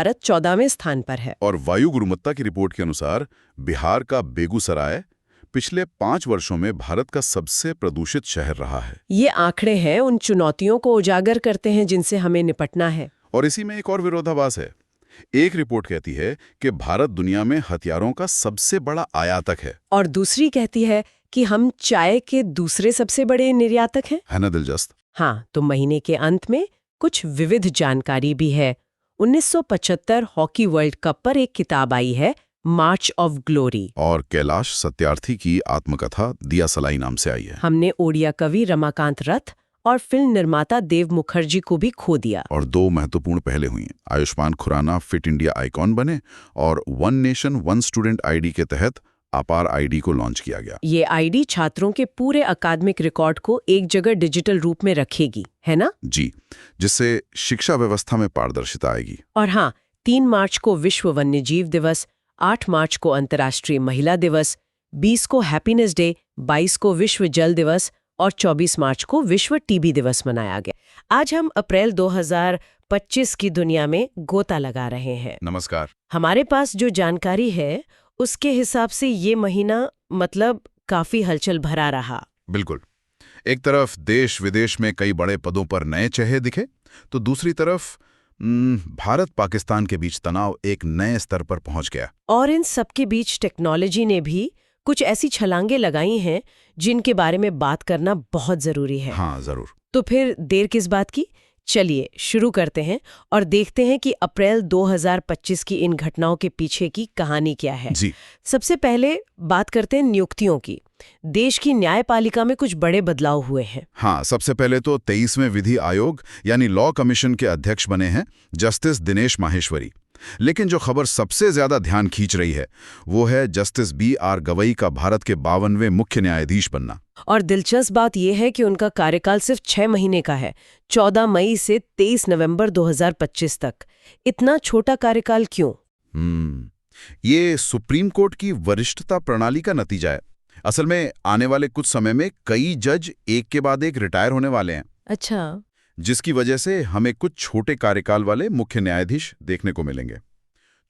भारत 14वें स्थान पर है। और वायु गुणवत्ता की रिपोर्ट के अनुसार बिहार का बेगूसराय पिछले 5 वर्षों में भारत का सबसे प्रदूषित शहर रहा है। ये आंकड़े हैं उन चुनौतियों को उजागर करते हैं जिनसे हमें निपटना है। और इसी में एक और विरोधाभास है। एक रिपोर्ट कहती है कि भारत दुनिया में हथियारों का सबसे बड़ा आयातक है, और दूसरी कहती है कि हम चाय के दूसरे सबसे बड़े निर्यातक हैं। है ना दिलचस्प? हाँ, तो महीने के अंत में कुछ विविध जानकारी भी है। 1975 हॉकी वर्ल्ड कप पर एक किताब आई है, मार्च ऑफ ग्लोरी। और कैलाश सत्यार्थी की आत्मकथा दिया सलाई नाम से आई है। हमने ओडिया कवि रमाकांत रथ और फिल्म निर्माता देव मुखर्जी को भी खो दिया। और 2 महत्वपूर्ण पहले हुई हैं। Ayushmann Khurrana fit India icon बने और one nation one student ID के तहत अपार आईडी को लॉन्च किया गया। ये आईडी छात्रों के पूरे अकादमिक रिकॉर्ड को एक जगह डिजिटल रूप में रखेगी, है ना? जी, जिससे शिक्षा व्यवस्था में पारदर्शिता आएगी। और हाँ, 3 मार्च को विश्व वन्यजीव दिवस, 8 मार्च को अंतर्राष्ट्रीय महिला दिवस, 20 को हैप्पीनेस डे, 22 को विश्व जल दिवस और 24 मार्च को विश्व टीबी दिवस मनाया गया। आज हम अप्रैल 2025 की दुनिया में गोता लगा रहे हैं। नमस्कार। हमारे पास जो जानकारी है उसके हिसाब से ये महीना मतलब काफी हलचल भरा रहा। बिल्कुल। एक तरफ देश विदेश में कई बड़े पदों पर नए चेहरे दिखे, तो दूसरी तरफ भारत पाकिस्तान के बीच तनाव एक नए स्तर पर पहुंच गया। और इन सबके बीच टेक्नोलॉजी ने भी कुछ ऐसी छलांगे लगाई हैं जिनके बारे में बात करना बहुत जरूरी है। हाँ, जरूर। तो फिर देर किस बात की? चलिए शुरू करते हैं और देखते हैं कि अप्रैल 2025 की इन घटनाओं के पीछे की कहानी क्या है। जी। सबसे पहले बात करते हैं नियुक्तियों की। देश की न्यायपालिका में कुछ बड़े बदलाव हुए हैं। हाँ, सबसे पहले तो 23वें विधि आयोग यानी लॉ कमीशन के अध्यक्ष बने हैं जस्टिस दिनेश माहेश्वरी। लेकिन जो खबर सबसे ज्यादा ध्यान खींच रही है वो है जस्टिस BR गवई का भारत के 52वें मुख्य न्यायाधीश बनना। और दिलचस्प बात यह है कि उनका कार्यकाल सिर्फ 6 महीने का है, 14 मई से 23 नवंबर 2025 तक। इतना छोटा कार्यकाल क्यों? ये सुप्रीम कोर्ट की वरिष्ठता प्रणाली का नतीजा है। असल में आने वाले कुछ समय में कई जज एक के बाद एक रिटायर होने वाले हैं। अच्छा। जिसकी वजह से हमें कुछ छोटे कार्यकाल वाले मुख्य न्यायाधीश देखने को मिलेंगे।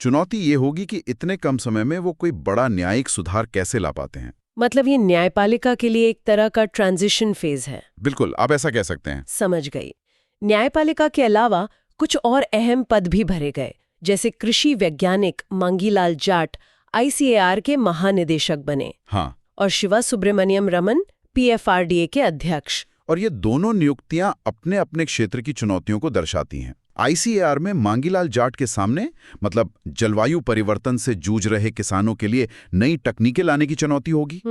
चुनौती ये होगी कि इतने कम समय में वो कोई बड़ा न्यायिक सुधार कैसे ला पाते हैं। मतलब ये न्यायपालिका के लिए एक तरह का ट्रांजिशन फेज है। बिल्कुल, आप ऐसा कह सकते हैं। समझ गई। न्यायपालिका के अलावा कुछ और अहम पद भी भरे गए, जैसे कृषि वैज्ञानिक मांगीलाल जाट ICAR के महानिदेशक बने। हाँ। और शिवा सुब्रमण्यम रमन PFRDA के अध्यक्ष। और ये दोनों नियुक्तियां अपने अपने क्षेत्र की चुनौतियों को दर्शाती हैं। ICAR में मांगीलाल जाट के सामने मतलब जलवायु परिवर्तन से जूझ रहे किसानों के लिए नई तकनीकें लाने की चुनौती होगी।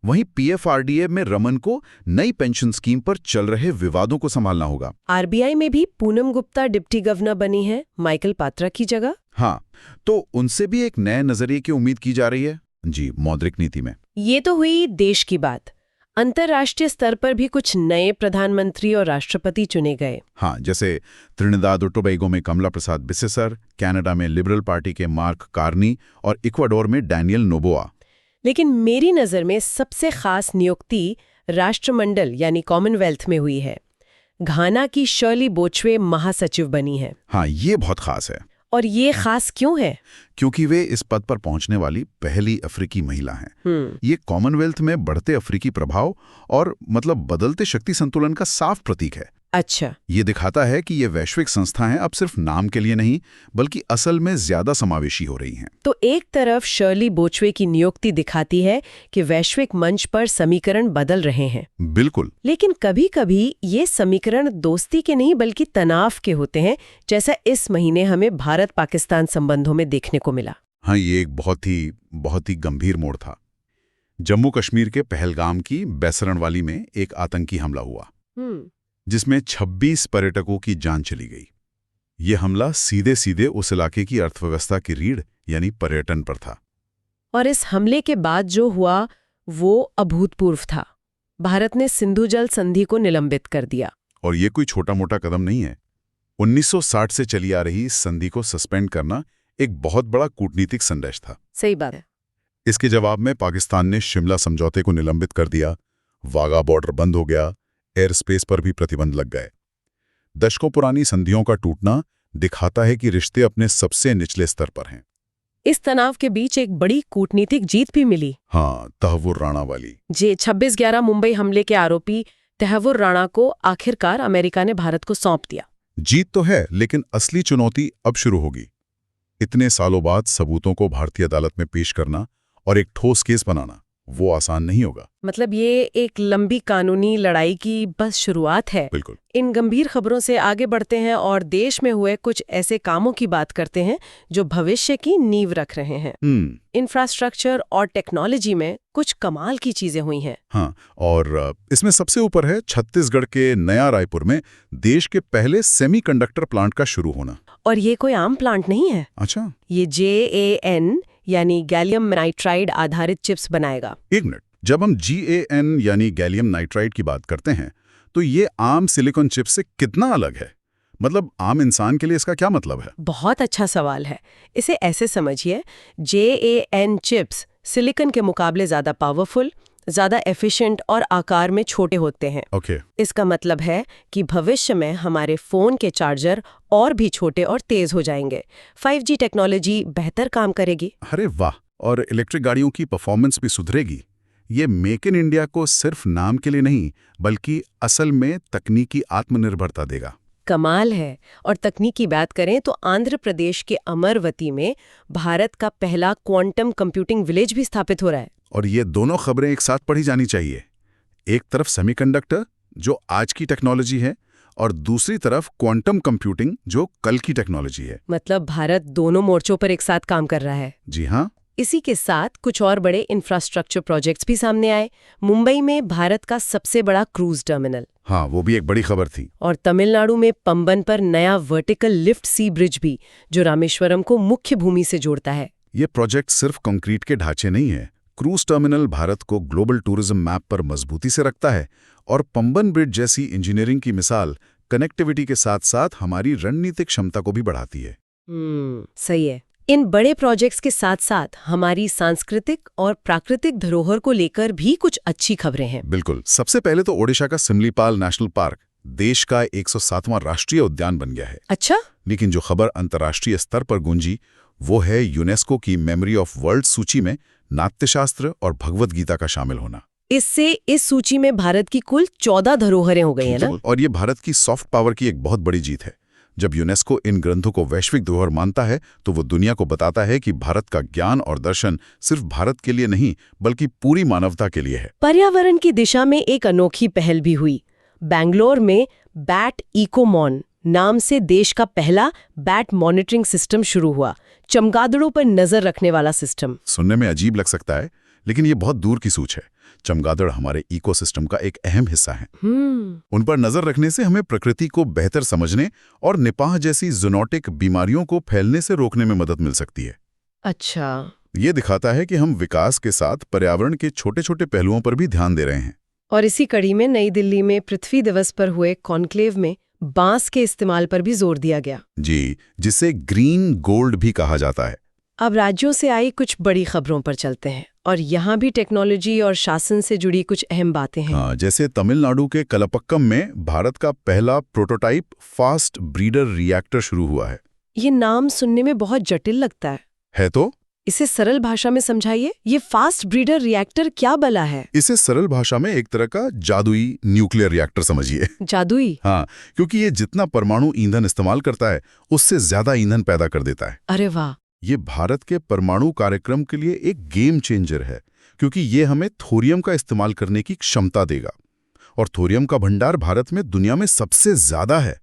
वहीं PFRDA में रमन को नई पेंशन स्कीम पर चल रहे विवादों को संभालना होगा। RBI में भी पूनम गुप्ता डिप्टी गवर्नर बनी है माइकल पात्रा की जगह। हाँ, तो उनसे भी एक नए नजरिए की उम्मीद की जा रही है। जी, मौद्रिक नीति में। ये तो हुई देश की बात। अंतर्राष्ट्रीय स्तर पर भी कुछ नए प्रधानमंत्री और राष्ट्रपति चुने गए। हाँ, जैसे त्रिनिदाद और टोबैगो में कमला प्रसाद बिसेसर, कनाडा में लिबरल पार्टी के मार्क कार्नी और इक्वाडोर में डैनियल नोबोआ। लेकिन मेरी नज़र में सबसे खास नियुक्ति राष्ट्रमंडल यानी कॉमनवेल्थ में हुई है। घाना की शर्ली बोचवे महासचिव बनी है। हाँ, ये बहुत खास है। और ये खास क्यों है? क्योंकि वे इस पद पर पहुंचने वाली पहली अफ्रीकी महिला हैं। ये कॉमनवेल्थ में बढ़ते अफ्रीकी प्रभाव और मतलब बदलते शक्ति संतुलन का साफ प्रतीक है। अच्छा। ये दिखाता है कि ये वैश्विक संस्थाएं अब सिर्फ नाम के लिए नहीं बल्कि असल में ज्यादा समावेशी हो रही हैं। तो एक तरफ शर्ली बोचवे की नियुक्ति दिखाती है कि वैश्विक मंच पर समीकरण बदल रहे हैं। बिल्कुल। लेकिन कभी-कभी ये समीकरण दोस्ती के नहीं बल्कि तनाव के होते हैं, जैसा इस महीने हमें भारत पाकिस्तान संबंधों में देखने को मिला। हाँ, ये एक बहुत ही गंभीर मोड़ था। जम्मू कश्मीर के पहलगाम की बैसरणवाली में एक आतंकी हमला हुआ जिसमें 26 पर्यटकों की जान चली गई। ये हमला सीधे सीधे उस इलाके की अर्थव्यवस्था की रीढ़ यानी पर्यटन पर था। और इस हमले के बाद जो हुआ वो अभूतपूर्व था। भारत ने सिंधु जल संधि को निलंबित कर दिया। और ये कोई छोटा मोटा कदम नहीं है। 1960 से चली आ रही इस संधि को सस्पेंड करना एक बहुत बड़ा कूटनीतिक संदेश था। सही बात है। इसके जवाब में पाकिस्तान ने शिमला समझौते को निलंबित कर दिया, वाघा बॉर्डर बंद हो गया, एयर स्पेस पर भी प्रतिबंध लग गए। दशकों पुरानी संधियों का टूटना दिखाता है कि रिश्ते अपने सबसे निचले स्तर पर हैं। इस तनाव के बीच एक बड़ी कूटनीतिक जीत भी मिली। हाँ, तहव्वुर राणा वाली। जे 26/11 मुंबई हमले के आरोपी तहव्वुर राणा को आखिरकार अमेरिका ने भारत को सौंप दिया। जीत तो है, लेकिन असली चुनौती अब शुरू होगी। इतने सालों बाद सबूतों को भारतीय अदालत में पेश करना और एक ठोस केस बनाना, वो आसान नहीं होगा। मतलब ये एक लंबी कानूनी लड़ाई की बस शुरुआत है। बिल्कुल। इन गंभीर खबरों से आगे बढ़ते हैं और देश में हुए कुछ ऐसे कामों की बात करते हैं जो भविष्य की नींव रख रहे हैं। इंफ्रास्ट्रक्चर और टेक्नोलॉजी में कुछ कमाल की चीजें हुई हैं। हाँ, और इसमें सबसे ऊपर है छत्तीसगढ़ के नया रायपुर में देश के पहले सेमीकंडक्टर प्लांट का शुरू होना। और ये कोई आम प्लांट नहीं है। अच्छा। ये GaN यानी गैलियम नाइट्राइड आधारित चिप्स बनाएगा। एक मिनट, जब हम GaN यानी गैलियम नाइट्राइड की बात करते हैं तो ये आम सिलिकॉन चिप से कितना अलग है? मतलब आम इंसान के लिए इसका क्या मतलब है? बहुत अच्छा सवाल है। इसे ऐसे समझिए, GaN चिप्स सिलिकॉन के मुकाबले ज्यादा पावरफुल, ज्यादा एफिशिएंट और आकार में छोटे होते हैं। ओके। इसका मतलब है कि भविष्य में हमारे फोन के चार्जर और भी छोटे और तेज हो जाएंगे। 5G टेक्नोलॉजी बेहतर काम करेगी। अरे वाह! और इलेक्ट्रिक गाड़ियों की परफॉर्मेंस भी सुधरेगी। ये मेक इन इंडिया को सिर्फ नाम के लिए नहीं, बल्कि असल में तकनीकी आत्मनिर्भरता देगा। कमाल है। और तकनीक की बात करें तो आंध्र प्रदेश के अमरवती में भारत का पहला क्वांटम कंप्यूटिंग विलेज भी स्थापित हो रहा है। और ये दोनों खबरें एक साथ पढ़ी जानी चाहिए। एक तरफ सेमीकंडक्टर, जो आज की टेक्नोलॉजी है, और दूसरी तरफ क्वांटम कंप्यूटिंग, जो कल की टेक्नोलॉजी है। मतलब भारत दोनों मोर्चों पर एक साथ काम कर रहा है। जी हाँ। इसी के साथ कुछ और बड़े इंफ्रास्ट्रक्चर प्रोजेक्ट्स भी सामने आए। मुंबई में भारत का सबसे बड़ा क्रूज टर्मिनल। हाँ, वो भी एक बड़ी खबर थी। और तमिलनाडु में पंबन पर नया वर्टिकल लिफ्ट सी ब्रिज भी, जो रामेश्वरम को मुख्य भूमि से जोड़ता है। ये प्रोजेक्ट सिर्फ कंक्रीट के ढांचे नहीं है। क्रूज टर्मिनल भारत को ग्लोबल टूरिज्म मैप पर मजबूती से रखता है, और पंबन ब्रिज जैसी इंजीनियरिंग की मिसाल कनेक्टिविटी के साथ साथ हमारी रणनीतिक क्षमता को भी बढ़ाती है। सही है। इन बड़े प्रोजेक्ट्स के साथ साथ हमारी सांस्कृतिक और प्राकृतिक धरोहर को लेकर भी कुछ अच्छी खबरें हैं। बिल्कुल। सबसे पहले तो ओडिशा का सिमलीपाल नेशनल पार्क देश का 107वां राष्ट्रीय उद्यान बन गया है। अच्छा। लेकिन जो खबर अंतर्राष्ट्रीय स्तर पर गूंजी, वो है यूनेस्को की मेमोरी ऑफ वर्ल्ड सूची में नाट्यशास्त्र और भगवद गीता का शामिल होना। इससे इस सूची में भारत की कुल 14 धरोहरें हो गई हैं ना? और ये भारत की सॉफ्ट पावर की एक बहुत बड़ी जीत है। जब यूनेस्को इन ग्रंथों को वैश्विक धरोहर मानता है तो वो दुनिया को बताता है कि भारत का ज्ञान और दर्शन सिर्फ भारत के लिए नहीं, बल्कि पूरी मानवता के लिए है। पर्यावरण की दिशा में एक अनोखी पहल भी हुई। बैंगलोर में बैट इकोमॉन नाम से देश का पहला बैट मॉनिटरिंग सिस्टम शुरू हुआ। चमगादड़ों पर नजर रखने वाला सिस्टम। सुनने में अजीब लग सकता है, लेकिन ये बहुत दूर की सोच है। चमगादड़ हमारे इकोसिस्टम का एक अहम हिस्सा है। उन पर नजर रखने से हमें प्रकृति को बेहतर समझने और निपाह जैसी ज़ूनोटिक बीमारियों को फैलने से रोकने में मदद मिल सकती है। अच्छा। ये दिखाता है कि हम विकास के साथ पर्यावरण के छोटे छोटे पहलुओं पर भी ध्यान दे रहे हैं। और इसी कड़ी में नई दिल्ली में पृथ्वी दिवस पर हुए कॉन्क्लेव में बांस के इस्तेमाल पर भी जोर दिया गया। जी, जिसे ग्रीन गोल्ड भी कहा जाता है। अब राज्यों से आई कुछ बड़ी खबरों पर चलते हैं, और यहाँ भी टेक्नोलॉजी और शासन से जुड़ी कुछ अहम बातें हैं। हाँ, जैसे तमिलनाडु के कलपक्कम में भारत का पहला प्रोटोटाइप फास्ट ब्रीडर रिएक्टर शुरू हुआ है। ये नाम सुनने में बहुत जटिल लगता है तो? इसे सरल भाषा में समझाइए। ये फास्ट ब्रीडर रिएक्टर क्या बला है? इसे सरल भाषा में एक तरह का जादुई न्यूक्लियर रिएक्टर समझिए। जादुई? हाँ, क्योंकि ये जितना परमाणु ईंधन इस्तेमाल करता है, उससे ज्यादा ईंधन पैदा कर देता है। अरे वाह! ये भारत के परमाणु कार्यक्रम के लिए एक गेम चेंजर है, क्योंकि ये हमें थोरियम का इस्तेमाल करने की क्षमता देगा। और थोरियम का भंडार भारत में दुनिया में सबसे ज्यादा है।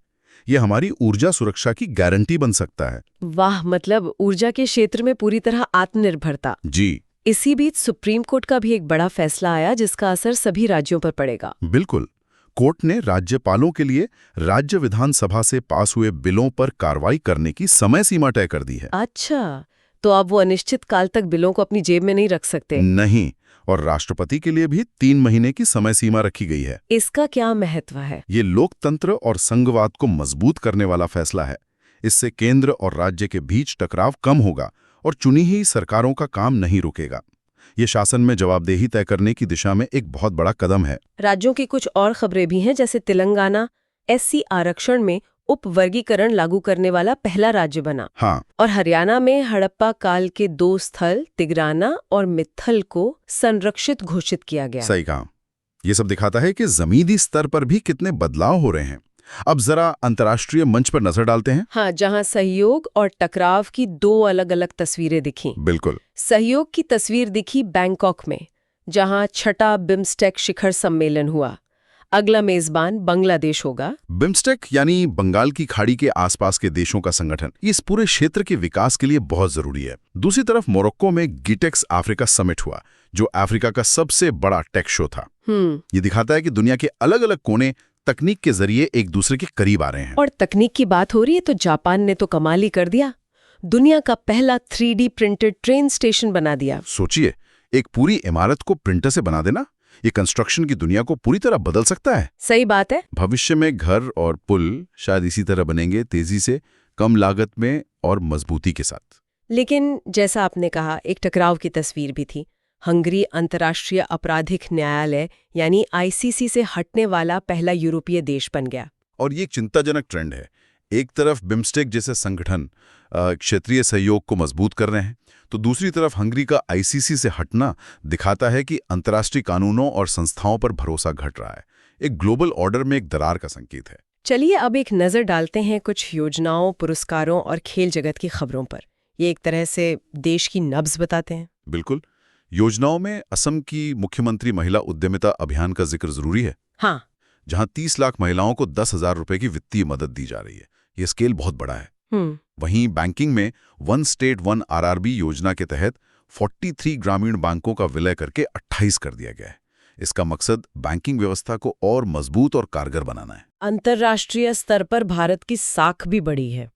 ये हमारी ऊर्जा सुरक्षा की गारंटी बन सकता है। वाह! मतलब ऊर्जा के क्षेत्र में पूरी तरह आत्मनिर्भरता। जी। इसी बीच सुप्रीम कोर्ट का भी एक बड़ा फैसला आया, जिसका असर सभी राज्यों पर पड़ेगा। बिल्कुल। कोर्ट ने राज्यपालों के लिए राज्य विधानसभा से पास हुए बिलों पर कार्रवाई करने की समय सीमा तय कर दी है। अच्छा, तो अब वो अनिश्चित काल तक बिलों को अपनी जेब में नहीं रख सकते? नहीं, और राष्ट्रपति के लिए भी 3 महीने की समय सीमा रखी गई है। इसका क्या महत्व है? ये लोकतंत्र और संघवाद को मजबूत करने वाला फैसला है। इससे केंद्र और राज्य के बीच टकराव कम होगा और चुनी हुई सरकारों का काम नहीं रुकेगा। ये शासन में जवाबदेही तय करने की दिशा में एक बहुत बड़ा कदम है। राज्यों की कुछ और खबरें भी हैं, जैसे तेलंगाना SC आरक्षण में उपवर्गीकरण लागू करने वाला पहला राज्य बना। हाँ, और हरियाणा में हड़प्पा काल के 2 स्थल तिगराना और मित्थल को संरक्षित घोषित किया गया। सही कहा। ये सब दिखाता है कि जमीनी स्तर पर भी कितने बदलाव हो रहे हैं। अब जरा अंतर्राष्ट्रीय मंच पर नजर डालते हैं। हाँ, जहाँ सहयोग और टकराव की 2 अलग-अलग तस्वीरें दिखीं। बिल्कुल। सहयोग की तस्वीर दिखी बैंकॉक में, जहाँ 6ठा बिम्स्टेक शिखर सम्मेलन हुआ। अगला मेजबान बांग्लादेश होगा। बिम्स्टेक यानी बंगाल की खाड़ी के आसपास के देशों का संगठन, ये इस पूरे क्षेत्र के विकास के लिए बहुत जरूरी है। दूसरी तरफ मोरक्को में गिटेक्स अफ्रीका समिट हुआ, जो अफ्रीका का सबसे बड़ा टेक शो था। ये दिखाता है कि दुनिया के अलग अलग कोने तकनीक के जरिए एक दूसरे के करीब आ रहे हैं। और तकनीक की बात हो रही है तो जापान ने तो कमाल ही कर दिया। दुनिया का पहला 3D प्रिंटेड ट्रेन स्टेशन बना दिया। सोचिए, एक पूरी इमारत को प्रिंटर से बना देना, ये कंस्ट्रक्शन की दुनिया को पूरी तरह बदल सकता है। सही बात है। भविष्य में घर और पुल शायद इसी तरह बनेंगे, तेजी से, कम लागत में और मजबूती के साथ। लेकिन जैसा आपने कहा, एक टकराव की तस्वीर भी थी। हंगरी अंतर्राष्ट्रीय आपराधिक न्यायालय यानी ICC से हटने वाला पहला यूरोपीय देश बन गया। और ये एक चिंताजनक ट्रेंड है। एक तरफ बिम्स्टेक जैसे संगठन क्षेत्रीय सहयोग को मजबूत कर रहे हैं, तो दूसरी तरफ हंगरी का ICC से हटना दिखाता है कि अंतर्राष्ट्रीय कानूनों और संस्थाओं पर भरोसा घट रहा है। एक ग्लोबल ऑर्डर में एक दरार का संकेत है। चलिए अब एक नज़र डालते हैं कुछ योजनाओं, पुरस्कारों और खेल जगत की खबरों पर। ये एक तरह से देश की नब्ज बताते हैं। बिल्कुल। योजनाओं में असम की मुख्यमंत्री महिला उद्यमिता अभियान का जिक्र जरूरी है। हाँ, जहां 30 लाख महिलाओं को 10,000 रुपए की वित्तीय मदद दी जा रही है। ये स्केल बहुत बड़ा है। वहीं बैंकिंग में वन स्टेट वन RRB योजना के तहत 43 ग्रामीण बैंकों का विलय करके 28 कर दिया गया है। इसका मकसद बैंकिंग व्यवस्था को और मजबूत और कारगर बनाना है। अंतर्राष्ट्रीय स्तर पर भारत की साख भी बढ़ी है।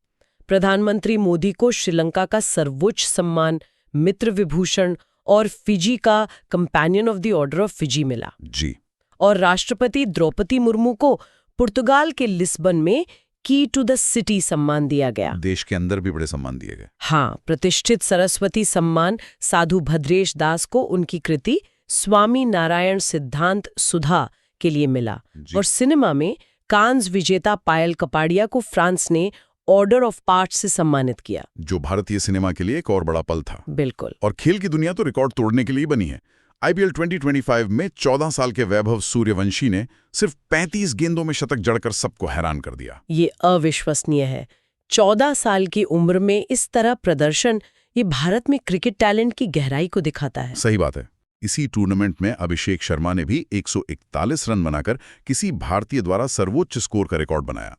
प्रधानमंत्री मोदी को श्रीलंका का सर्वोच्च सम्मान मित्र विभूषण और फिजी का companion of the order of Fiji मिला। जी। और राष्ट्रपति द्रौपदी मुर्मू को पुर्तगाल के लिस्बन में की टू द सिटी सम्मान दिया गया। देश के अंदर भी बड़े सम्मान दिए गए। हाँ, प्रतिष्ठित सरस्वती सम्मान साधु भद्रेश दास को उनकी कृति स्वामी नारायण सिद्धांत सुधा के लिए मिला। और सिनेमा में कांस विजेता पायल कपाड़िया को फ्रांस ने ऑर्डर ऑफ पार्ट्स से सम्मानित किया, जो भारतीय सिनेमा के लिए एक और बड़ा पल था। बिल्कुल। और खेल की दुनिया तो रिकॉर्ड तोड़ने के लिए बनी है। IPL 2025 में 14 साल के वैभव सूर्यवंशी ने सिर्फ 35 गेंदों में शतक जड़कर सबको हैरान कर दिया। ये अविश्वसनीय है। 14 साल की उम्र में इस तरह प्रदर्शन, ये भारत में क्रिकेट टैलेंट की गहराई को दिखाता है। सही बात है। इसी टूर्नामेंट में अभिषेक शर्मा ने भी 141 रन बनाकर किसी भारतीय द्वारा सर्वोच्च स्कोर का रिकॉर्ड बनाया।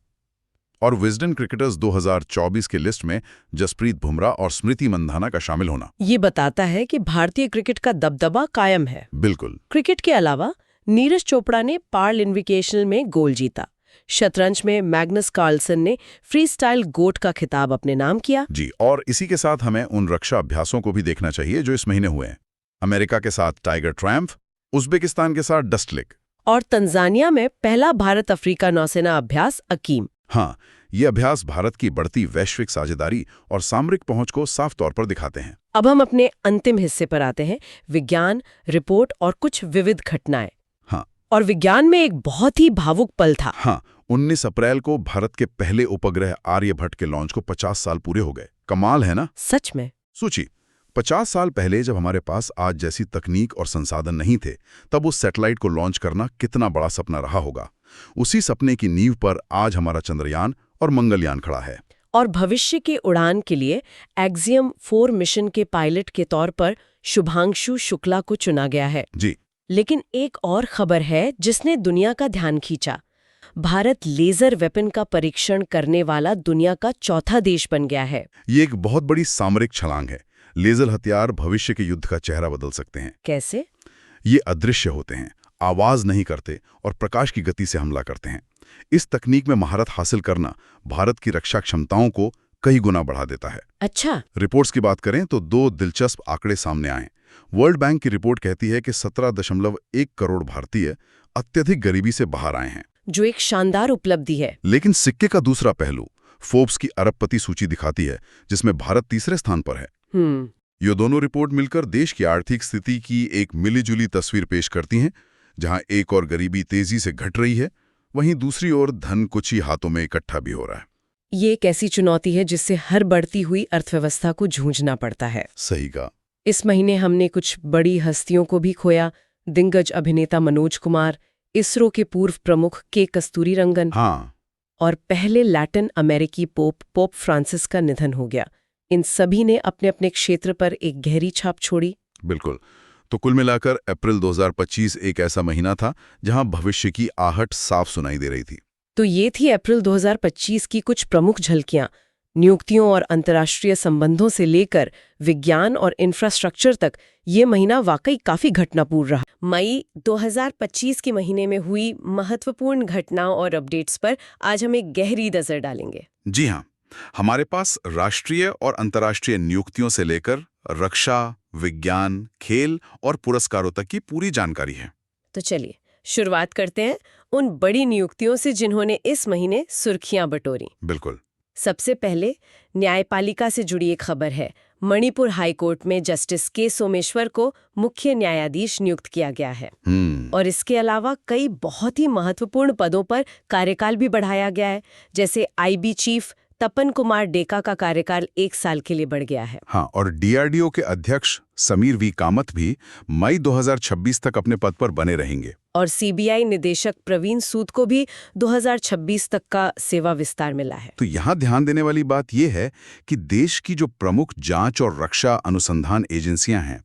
और विजडन क्रिकेटर्स 2024 के लिस्ट में जसप्रीत बुमराह और स्मृति मंधाना का शामिल होना ये बताता है कि भारतीय क्रिकेट का दबदबा कायम है। बिल्कुल। क्रिकेट के अलावा नीरज चोपड़ा ने पार्ल इन्विटेशनल में गोल्ड जीता। शतरंज में मैग्नस कार्लसन ने फ्री स्टाइल गोट का खिताब अपने नाम किया। जी, और इसी के साथ हमें उन रक्षा अभ्यासों को भी देखना चाहिए जो इस महीने हुए हैं। अमेरिका के साथ टाइगर ट्रायम्फ, उज्बेकिस्तान के साथ डस्टलिक, और तंजानिया में पहला भारत अफ्रीका नौसेना अभ्यास अकीम। हाँ, ये अभ्यास भारत की बढ़ती वैश्विक साझेदारी और सामरिक पहुंच को साफ तौर पर दिखाते हैं। अब हम अपने अंतिम हिस्से पर आते हैं, विज्ञान, रिपोर्ट और कुछ विविध घटनाएं। हाँ। और विज्ञान में एक बहुत ही भावुक पल था। हाँ, 19 अप्रैल को भारत के पहले उपग्रह आर्यभट्ट के लॉन्च को 50 साल पूरे हो गए। कमाल है ना? सच में। सोचिए, 50 साल पहले जब हमारे पास आज जैसी तकनीक और संसाधन नहीं थे, तब उस सैटेलाइट को लॉन्च करना कितना बड़ा सपना रहा होगा। उसी सपने की नींव पर आज हमारा चंद्रयान और मंगलयान खड़ा है। और भविष्य की उड़ान के लिए एक्सियम 4 मिशन के पायलट के तौर पर शुभांशु शुक्ला को चुना गया है। जी। लेकिन एक और खबर है जिसने दुनिया का ध्यान खींचा। भारत लेजर वेपन का परीक्षण करने वाला दुनिया का चौथा देश बन गया है। ये एक बहुत बड़ी सामरिक छलांग है। लेजर हथियार भविष्य के युद्ध का चेहरा बदल सकते हैं। कैसे? ये अदृश्य होते हैं, आवाज नहीं करते और प्रकाश की गति से हमला करते हैं। इस तकनीक में महारत हासिल करना भारत की रक्षा क्षमताओं को कई गुना बढ़ा देता है। अच्छा। रिपोर्ट्स की बात करें तो 2 दिलचस्प आंकड़े सामने आए। वर्ल्ड बैंक की रिपोर्ट कहती है कि 17.1 करोड़ भारतीय अत्यधिक गरीबी से बाहर आए हैं, जो एक शानदार उपलब्धि है। लेकिन सिक्के का दूसरा पहलू फोर्ब्स की अरबपति सूची दिखाती है, जिसमें भारत तीसरे स्थान पर है। ये दोनों रिपोर्ट मिलकर देश की आर्थिक स्थिति की एक मिलीजुली तस्वीर पेश करती हैं, जहां एक और गरीबी तेजी से घट रही है, वहीं दूसरी ओर धन कुछ ही हाथों में इकट्ठा भी हो रहा है। ये एक ऐसी चुनौती है जिससे हर बढ़ती हुई अर्थव्यवस्था को जूझना पड़ता है। सही कहा। इस महीने हमने कुछ बड़ी हस्तियों को भी खोया। दिग्गज अभिनेता मनोज कुमार, इसरो के पूर्व प्रमुख के कस्तूरीरंगन हाँ, और पहले लैटिन अमेरिकी पोप फ्रांसिस का निधन हो गया। इन सभी ने अपने अपने क्षेत्र पर एक गहरी छाप छोड़ी। बिल्कुल। तो कुल मिलाकर अप्रैल 2025 एक ऐसा महीना था जहां भविष्य की आहट साफ सुनाई दे रही थी। तो ये थी अप्रैल 2025 की कुछ प्रमुख झलकियां। नियुक्तियों और अंतर्राष्ट्रीय संबंधों से लेकर विज्ञान और इंफ्रास्ट्रक्चर तक ये महीना वाकई काफी घटनापूर्ण रहा। मई 2025 के महीने में हुई महत्वपूर्ण घटनाओं और अपडेट्स पर आज हम एक गहरी नजर डालेंगे। जी हाँ, हमारे पास राष्ट्रीय और अंतर्राष्ट्रीय नियुक्तियों से लेकर रक्षा, विज्ञान, खेल और पुरस्कारों तक की पूरी जानकारी है। तो चलिए शुरुआत करते हैं उन बड़ी नियुक्तियों से जिन्होंने इस महीने सुर्खियां बटोरी। बिल्कुल। सबसे पहले न्यायपालिका से जुड़ी एक खबर है। मणिपुर हाई कोर्ट में जस्टिस के सोमेश्वर को मुख्य न्यायाधीश नियुक्त किया गया है। और इसके अलावा कई बहुत ही महत्वपूर्ण पदों पर कार्यकाल भी बढ़ाया गया है। जैसे आईबी चीफ तपन कुमार डेका का कार्यकाल 1 साल के लिए बढ़ गया है। हाँ, और डीआरडीओ के अध्यक्ष समीर वी कामत भी मई 2026 तक अपने पद पर बने रहेंगे। और सीबीआई निदेशक प्रवीण सूद को भी 2026 तक का सेवा विस्तार मिला है। तो यहाँ ध्यान देने वाली बात यह है कि देश की जो प्रमुख जांच और रक्षा अनुसंधान एजेंसियां हैं,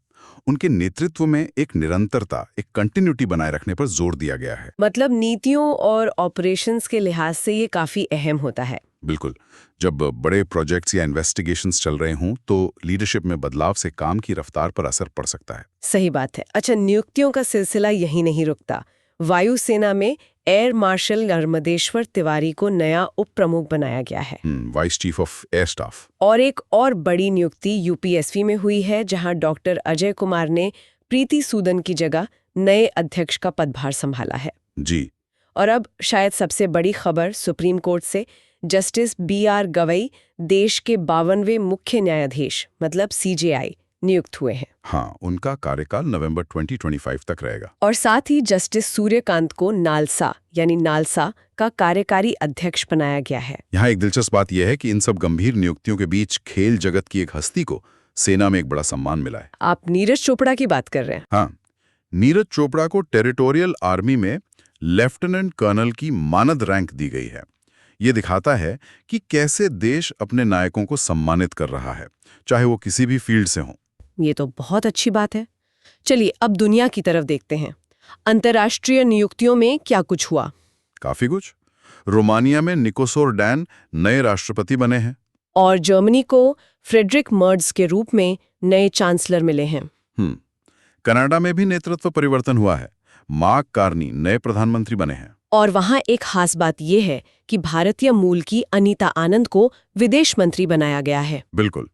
उनके नेतृत्व में एक निरंतरता, एक कंटिन्यूटी बनाए रखने पर जोर दिया गया है। मतलब नीतियों और ऑपरेशंस के लिहाज से ये काफी अहम होता है। बिल्कुल। जब बड़े प्रोजेक्ट्स या इन्वेस्टिगेशंस चल रहे हों तो लीडरशिप में बदलाव से काम की रफ्तार पर असर पड़ सकता है। सही बात है। अच्छा, नियुक्तियों का सिलसिला यहीं नहीं रुकता। वायुसेना में एयर मार्शल नर्मदेश्वर तिवारी को नया उप प्रमुख बनाया गया है। Vice chief of air staff. और एक और बड़ी नियुक्ति यूपीएससी में हुई है, जहां डॉक्टर अजय कुमार ने प्रीति सूदन की जगह नए अध्यक्ष का पदभार संभाला है। जी। और अब शायद सबसे बड़ी खबर सुप्रीम कोर्ट से जस्टिस बीआर गवई देश के 52वें मुख्य न्यायाधीश मतलब सीजेआई नियुक्त हुए हैं। हाँ, उनका कार्यकाल नवंबर 2025 तक रहेगा। और साथ ही जस्टिस सूर्यकांत को नालसा यानी नालसा का कार्यकारी अध्यक्ष बनाया गया है। यहाँ एक दिलचस्प बात यह है कि इन सब गंभीर नियुक्तियों के बीच खेल जगत की एक हस्ती को सेना में एक बड़ा सम्मान मिला है। आप नीरज चोपड़ा की बात कर रहे हैं? हाँ, नीरज चोपड़ा को टेरिटोरियल आर्मी में लेफ्टिनेंट कर्नल की मानद रैंक दी गई है। ये दिखाता है कि कैसे देश अपने नायकों को सम्मानित कर रहा है, चाहे वो किसी भी फील्ड से हों। ये तो बहुत अच्छी बात है। चलिए अब दुनिया की तरफ देखते हैं। अंतर्राष्ट्रीय नियुक्तियों में क्या कुछ हुआ? काफी कुछ। रोमानिया में निकोसोर डैन नए राष्ट्रपति बने हैं। और जर्मनी को फ्रेडरिक मर्ज के रूप में नए चांसलर मिले हैं। कनाडा में भी नेतृत्व परिवर्तन हुआ है। मार्क कार्नी नए प्रधानमंत्री बने हैं। और वहां एक खास बात यह है कि भारतीय मूल की अनीता आनंद को विदेश मंत्री बनाया गया है। बिल्कुल।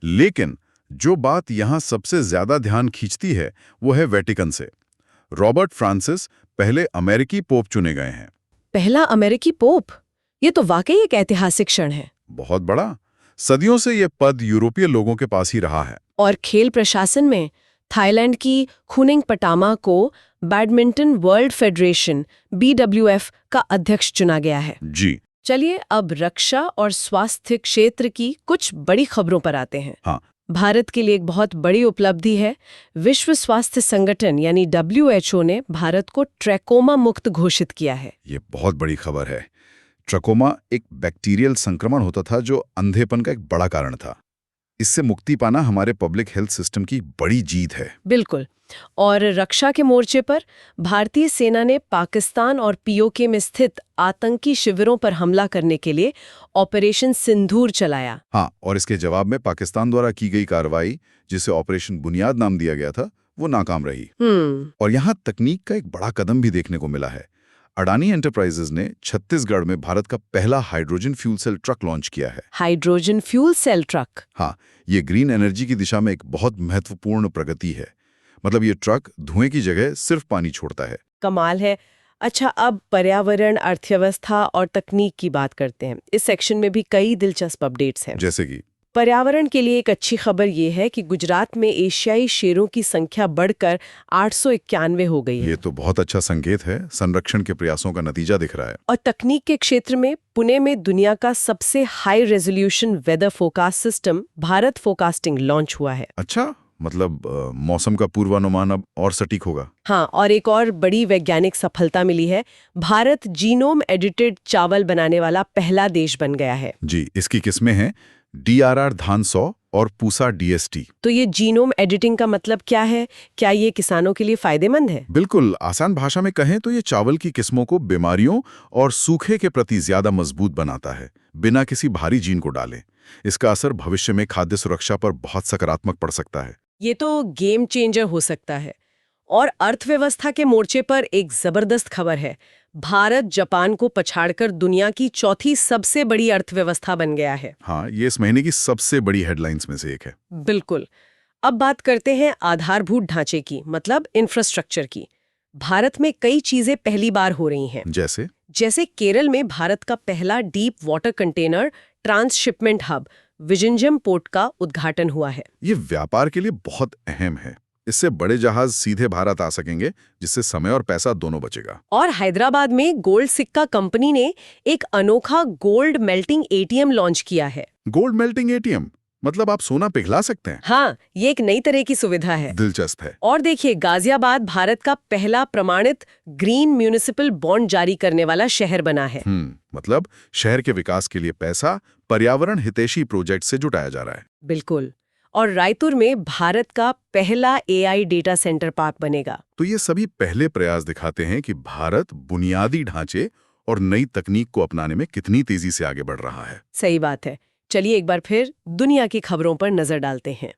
लेकिन जो बात यहाँ सबसे ज्यादा ध्यान खींचती है वो है वेटिकन से। रॉबर्ट फ्रांसिस पहले अमेरिकी पोप चुने गए हैं। पहला अमेरिकी पोप? ये तो वाकई एक ऐतिहासिक क्षण है। बहुत बड़ा। सदियों से ये पद यूरोपीय लोगों के पास ही रहा है। और खेल प्रशासन में थाईलैंड की खुनिंग पटामा को बैडमिंटन वर्ल्ड फेडरेशन BWF का अध्यक्ष चुना गया है। जी। चलिए अब रक्षा और स्वास्थ्य क्षेत्र की कुछ बड़ी खबरों पर आते हैं। हाँ। भारत के लिए एक बहुत बड़ी उपलब्धि है। विश्व स्वास्थ्य संगठन यानी WHO ने भारत को ट्रैकोमा मुक्त घोषित किया है। ये बहुत बड़ी खबर है। ट्रकोमा एक बैक्टीरियल संक्रमण होता था जो अंधेपन का एक बड़ा कारण था। इससे मुक्ति पाना हमारे पब्लिक हेल्थ सिस्टम की बड़ी जीत है। बिल्कुल। और रक्षा के मोर्चे पर भारतीय सेना ने पाकिस्तान और POK में स्थित आतंकी शिविरों पर हमला करने के लिए ऑपरेशन सिंदूर चलाया। हाँ, और इसके जवाब में पाकिस्तान द्वारा की गई कार्रवाई, जिसे ऑपरेशन बुनियाद नाम दिया गया था, वो नाकाम रही। और यहाँ तकनीक का एक बड़ा कदम भी देखने को मिला है। अडानी एंटरप्राइजेज ने छत्तीसगढ़ में भारत का पहला hydrogen fuel cell truck launch किया है। Hydrogen fuel cell truck? हाँ, ये ग्रीन एनर्जी की दिशा में एक बहुत महत्वपूर्ण प्रगति है। मतलब ये ट्रक धुएं की जगह सिर्फ पानी छोड़ता है। कमाल है। अच्छा, अब पर्यावरण, अर्थव्यवस्था और तकनीक की बात करते हैं। इस सेक्शन में भी कई दिलचस्प अपडेट्स हैं। जैसे कि पर्यावरण के लिए एक अच्छी खबर ये है कि गुजरात में एशियाई शेरों की संख्या बढ़कर 891 हो गई है। ये तो बहुत अच्छा संकेत है, संरक्षण के प्रयासों का नतीजा दिख रहा है। और तकनीक के क्षेत्र में पुणे में दुनिया का सबसे high resolution weather forecast system Bharat forecasting launch हुआ है। अच्छा, मतलब मौसम का पूर्वानुमान अब और सटीक होगा। हाँ, और एक और बड़ी वैज्ञानिक सफलता मिली है। भारत जीनोम एडिटेड चावल बनाने वाला पहला देश बन गया है। जी, इसकी किस्में हैं DRR धान 100 और पूसा DST। तो ये जीनोम एडिटिंग का मतलब क्या है? क्या ये किसानों के लिए फायदेमंद है? बिल्कुल, आसान भाषा में कहें तो ये चावल की किस्मों को बीमारियों और सूखे के प्रति ज्यादा मजबूत बनाता है, बिना किसी भारी जीन को डाले। इसका असर भविष्य में खाद्य सुरक्षा पर बहुत सकारात्मक पड़ सकता है। ये तो गेम चेंजर हो सकता है। और अर्थव्यवस्था के मोर्चे पर एक जबरदस्त खबर है। भारत जापान को पछाड़कर दुनिया की चौथी सबसे बड़ी अर्थव्यवस्था बन गया है। हाँ, ये इस महीने की सबसे बड़ी हेडलाइंस में से एक है। बिल्कुल। अब बात करते हैं आधारभूत ढांचे की, मतलब इंफ्रास्ट्रक्चर की। भारत में कई चीजें पहली बार हो रही हैं। जैसे केरल में भारत का पहला deep water container transshipment hub Vizhinjam port का उद्घाटन हुआ है। ये व्यापार के लिए बहुत अहम है। इससे बड़े जहाज सीधे भारत आ सकेंगे, जिससे समय और पैसा दोनों बचेगा। और हैदराबाद में गोल्ड सिक्का कंपनी ने एक अनोखा गोल्ड मेल्टिंग ATM लॉन्च किया है। गोल्ड मेल्टिंग ATM मतलब आप सोना पिघला सकते हैं? हाँ, ये एक नई तरह की सुविधा है। दिलचस्प है। और देखिए, गाजियाबाद भारत का पहला प्रमाणित ग्रीन म्यूनिसिपल बॉन्ड जारी करने वाला शहर बना है। मतलब शहर के विकास के लिए पैसा पर्यावरण हितैषी प्रोजेक्ट से जुटाया जा रहा है। बिल्कुल। और रायपुर में भारत का पहला AI डेटा सेंटर पार्क बनेगा। तो ये सभी पहले प्रयास दिखाते हैं कि भारत बुनियादी ढांचे और नई तकनीक को अपनाने में कितनी तेजी से आगे बढ़ रहा है। सही बात है। चलिए एक बार फिर दुनिया की खबरों पर नजर डालते हैं।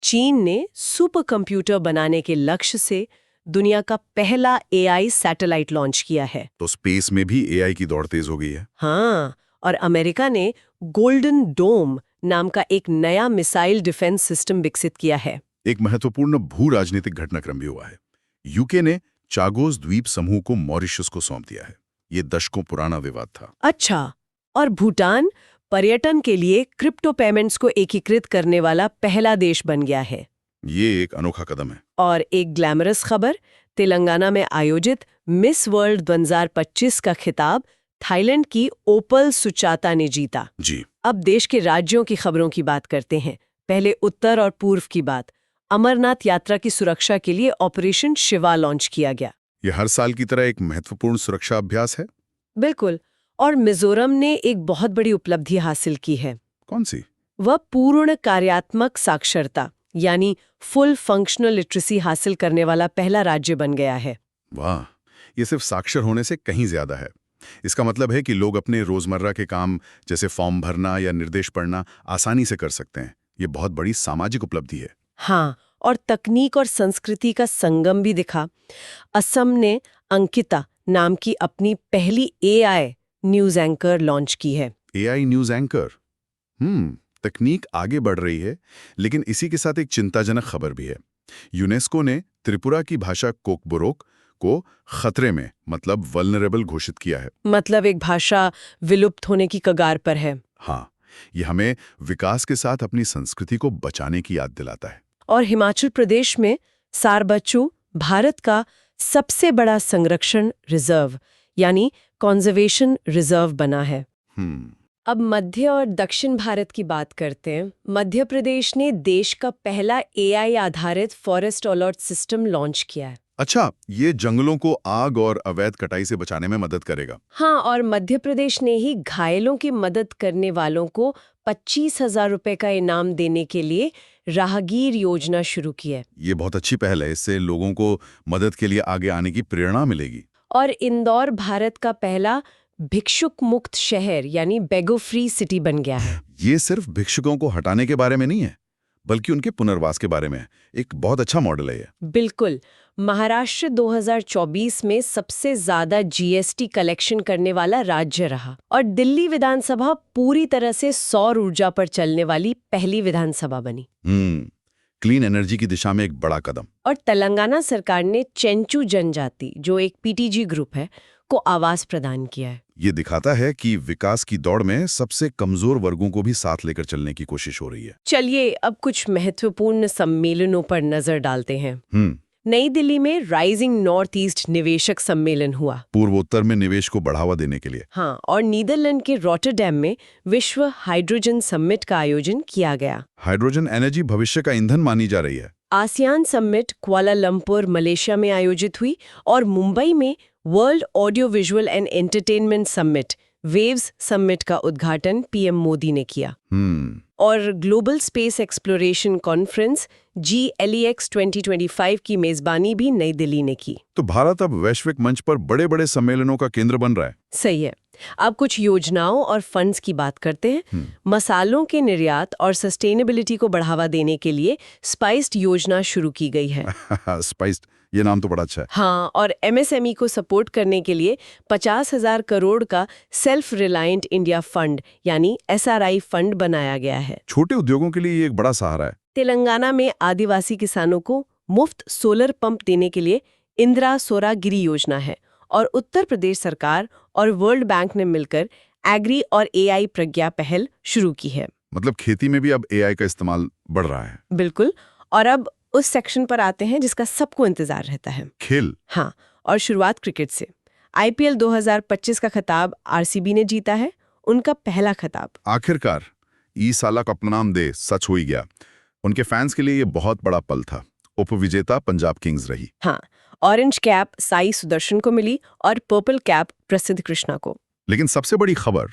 चीन ने सुपर कंप्यूटर बनाने के लक्ष्य से दुनिया का पहला AI सैटेलाइट लॉन्च किया है। तो स्पेस में भी AI की दौड़ तेज हो गई है। हाँ, और अमेरिका ने गोल्डन डोम नाम का एक नया मिसाइल डिफेंस सिस्टम विकसित किया है। एक महत्वपूर्ण भू राजनीतिक घटनाक्रम भी हुआ है। यूके ने चागोस द्वीप समूह को मॉरिशस को सौंप दिया है। ये दशकों पुराना विवाद था। अच्छा, और भूटान पर्यटन के लिए क्रिप्टो पेमेंट्स को एकीकृत करने वाला पहला देश बन गया है। ये एक अनोखा कदम है। और एक ग्लैमरस खबर, तेलंगाना में आयोजित मिस वर्ल्ड 2025 का खिताब थाईलैंड की ओपल सुचाता ने जीता। जी। अब देश के राज्यों की खबरों की बात करते हैं। पहले उत्तर और पूर्व की बात। अमरनाथ यात्रा की सुरक्षा के लिए ऑपरेशन शिवा लॉन्च किया गया। ये हर साल की तरह एक महत्वपूर्ण सुरक्षा अभ्यास है। बिल्कुल। और मिजोरम ने एक बहुत बड़ी उपलब्धि हासिल की है। कौन सी? वह पूर्ण कार्यात्मक साक्षरता यानी फुल फंक्शनल लिटरेसी हासिल करने वाला पहला राज्य बन गया है। वाह, ये सिर्फ साक्षर होने से कहीं ज्यादा है। इसका मतलब है कि लोग अपने रोजमर्रा के काम जैसे फॉर्म भरना या निर्देश पढ़ना आसानी से कर सकते हैं। ये बहुत बड़ी सामाजिक उपलब्धि है। हाँ, और तकनीक और संस्कृति का संगम भी दिखा। असम ने अंकिता नाम की अपनी पहली AI न्यूज एंकर लॉन्च की है। AI news anchor. तकनीक आगे बढ़ रही है, लेकिन इसी के साथ एक चिंताजनक खबर भी है। यूनेस्को ने त्रिपुरा की भाषा कोकबोरोक को खतरे में मतलब वल्नरेबल घोषित किया है। मतलब एक भाषा विलुप्त होने की कगार पर है। हाँ, ये हमें विकास के साथ अपनी संस्कृति को बचाने की याद दिलाता है। और हिमाचल प्रदेश में सारबच्चू भारत का सबसे बड़ा संरक्षण रिजर्व यानी कॉन्जर्वेशन रिजर्व बना है। अब मध्य और दक्षिण भारत की बात करते हैं। मध्य प्रदेश ने देश का पहला AI आधारित फॉरेस्ट अलर्ट सिस्टम लॉन्च किया है। अच्छा, ये जंगलों को आग और अवैध कटाई से बचाने में मदद करेगा। हाँ, और मध्य प्रदेश ने ही घायलों की मदद करने वालों को 25,000 रुपए का इनाम देने के लिए राहगीर योजना शुरू की है। ये बहुत अच्छी पहल है। इससे लोगों को मदद के लिए आगे आने की प्रेरणा मिलेगी। और इंदौर भारत का पहला भिक्षुक मुक्त शहर यानी बेगो फ्री सिटी बन गया है। ये सिर्फ भिक्षुकों को हटाने के बारे में नहीं है, बल्कि उनके पुनर्वास के बारे में है। एक बहुत अच्छा मॉडल है ये। बिल्कुल। महाराष्ट्र 2024 में सबसे ज्यादा GST कलेक्शन करने वाला राज्य रहा और दिल्ली विधानसभा पूरी तरह से सौर ऊर्जा पर चलने वाली पहली विधानसभा बनी। क्लीन एनर्जी की दिशा में एक बड़ा कदम। और तेलंगाना सरकार ने चेंचू जनजाति, जो एक PTG ग्रुप है, को आवास प्रदान किया है। ये दिखाता है कि विकास की दौड़ में सबसे कमजोर वर्गों को भी साथ लेकर चलने की कोशिश हो रही है। चलिए अब कुछ महत्वपूर्ण सम्मेलनों पर नजर डालते हैं। हम्म। नई दिल्ली में राइजिंग नॉर्थ ईस्ट निवेशक सम्मेलन हुआ। पूर्वोत्तर में निवेश को बढ़ावा देने के लिए। हाँ, और नीदरलैंड के रॉटरडैम में विश्व हाइड्रोजन समिट का आयोजन किया गया। हाइड्रोजन एनर्जी भविष्य का ईंधन मानी जा रही है। आसियान समिट कुआलालंपुर मलेशिया में आयोजित हुई और मुंबई में world audio visual and entertainment summit waves summit का उद्घाटन पीएम मोदी ने किया। और global space exploration conference GLEX 2025 की मेजबानी भी नई दिल्ली ने की। तो भारत अब वैश्विक मंच पर बड़े बड़े सम्मेलनों का केंद्र बन रहा है। सही है। अब कुछ योजनाओं और फंड्स की बात करते हैं। मसालों के निर्यात और सस्टेनेबिलिटी को बढ़ावा देने के लिए स्पाइस्ड योजना शुरू की गई है। स्पाइस्ड, ये नाम तो बड़ा अच्छा है। हाँ, और MSME को सपोर्ट करने के लिए 50,000 करोड़ का सेल्फ रिलायंट इंडिया फंड यानी SRI फंड बनाया गया है। छोटे उद्योगों के लिए ये एक बड़ा सहारा है। तेलंगाना में आदिवासी किसानों को मुफ्त सोलर पंप देने के लिए इंदिरा सौरागिरी योजना है। और उत्तर प्रदेश सरकार और वर्ल्ड बैंक ने मिलकर एग्री और AI प्रज्ञा पहल शुरू की है। मतलब खेती में भी अब AI का इस्तेमाल बढ़ रहा है। बिल्कुल। और अब उस सेक्शन पर आते हैं जिसका सबको इंतजार रहता है, खेल। हाँ, और शुरुआत क्रिकेट से। IPL 2025 का खिताब RCB ने जीता है, उनका पहला खिताब। आखिरकार ई साला का नाम दे सच हो ही गया। उनके फैंस के लिए ये बहुत बड़ा पल था। उपविजेता पंजाब किंग्स रही। हाँ, ऑरेंज कैप साई सुदर्शन को मिली और पर्पल कैप प्रसिद्ध कृष्णा को। लेकिन सबसे बड़ी खबर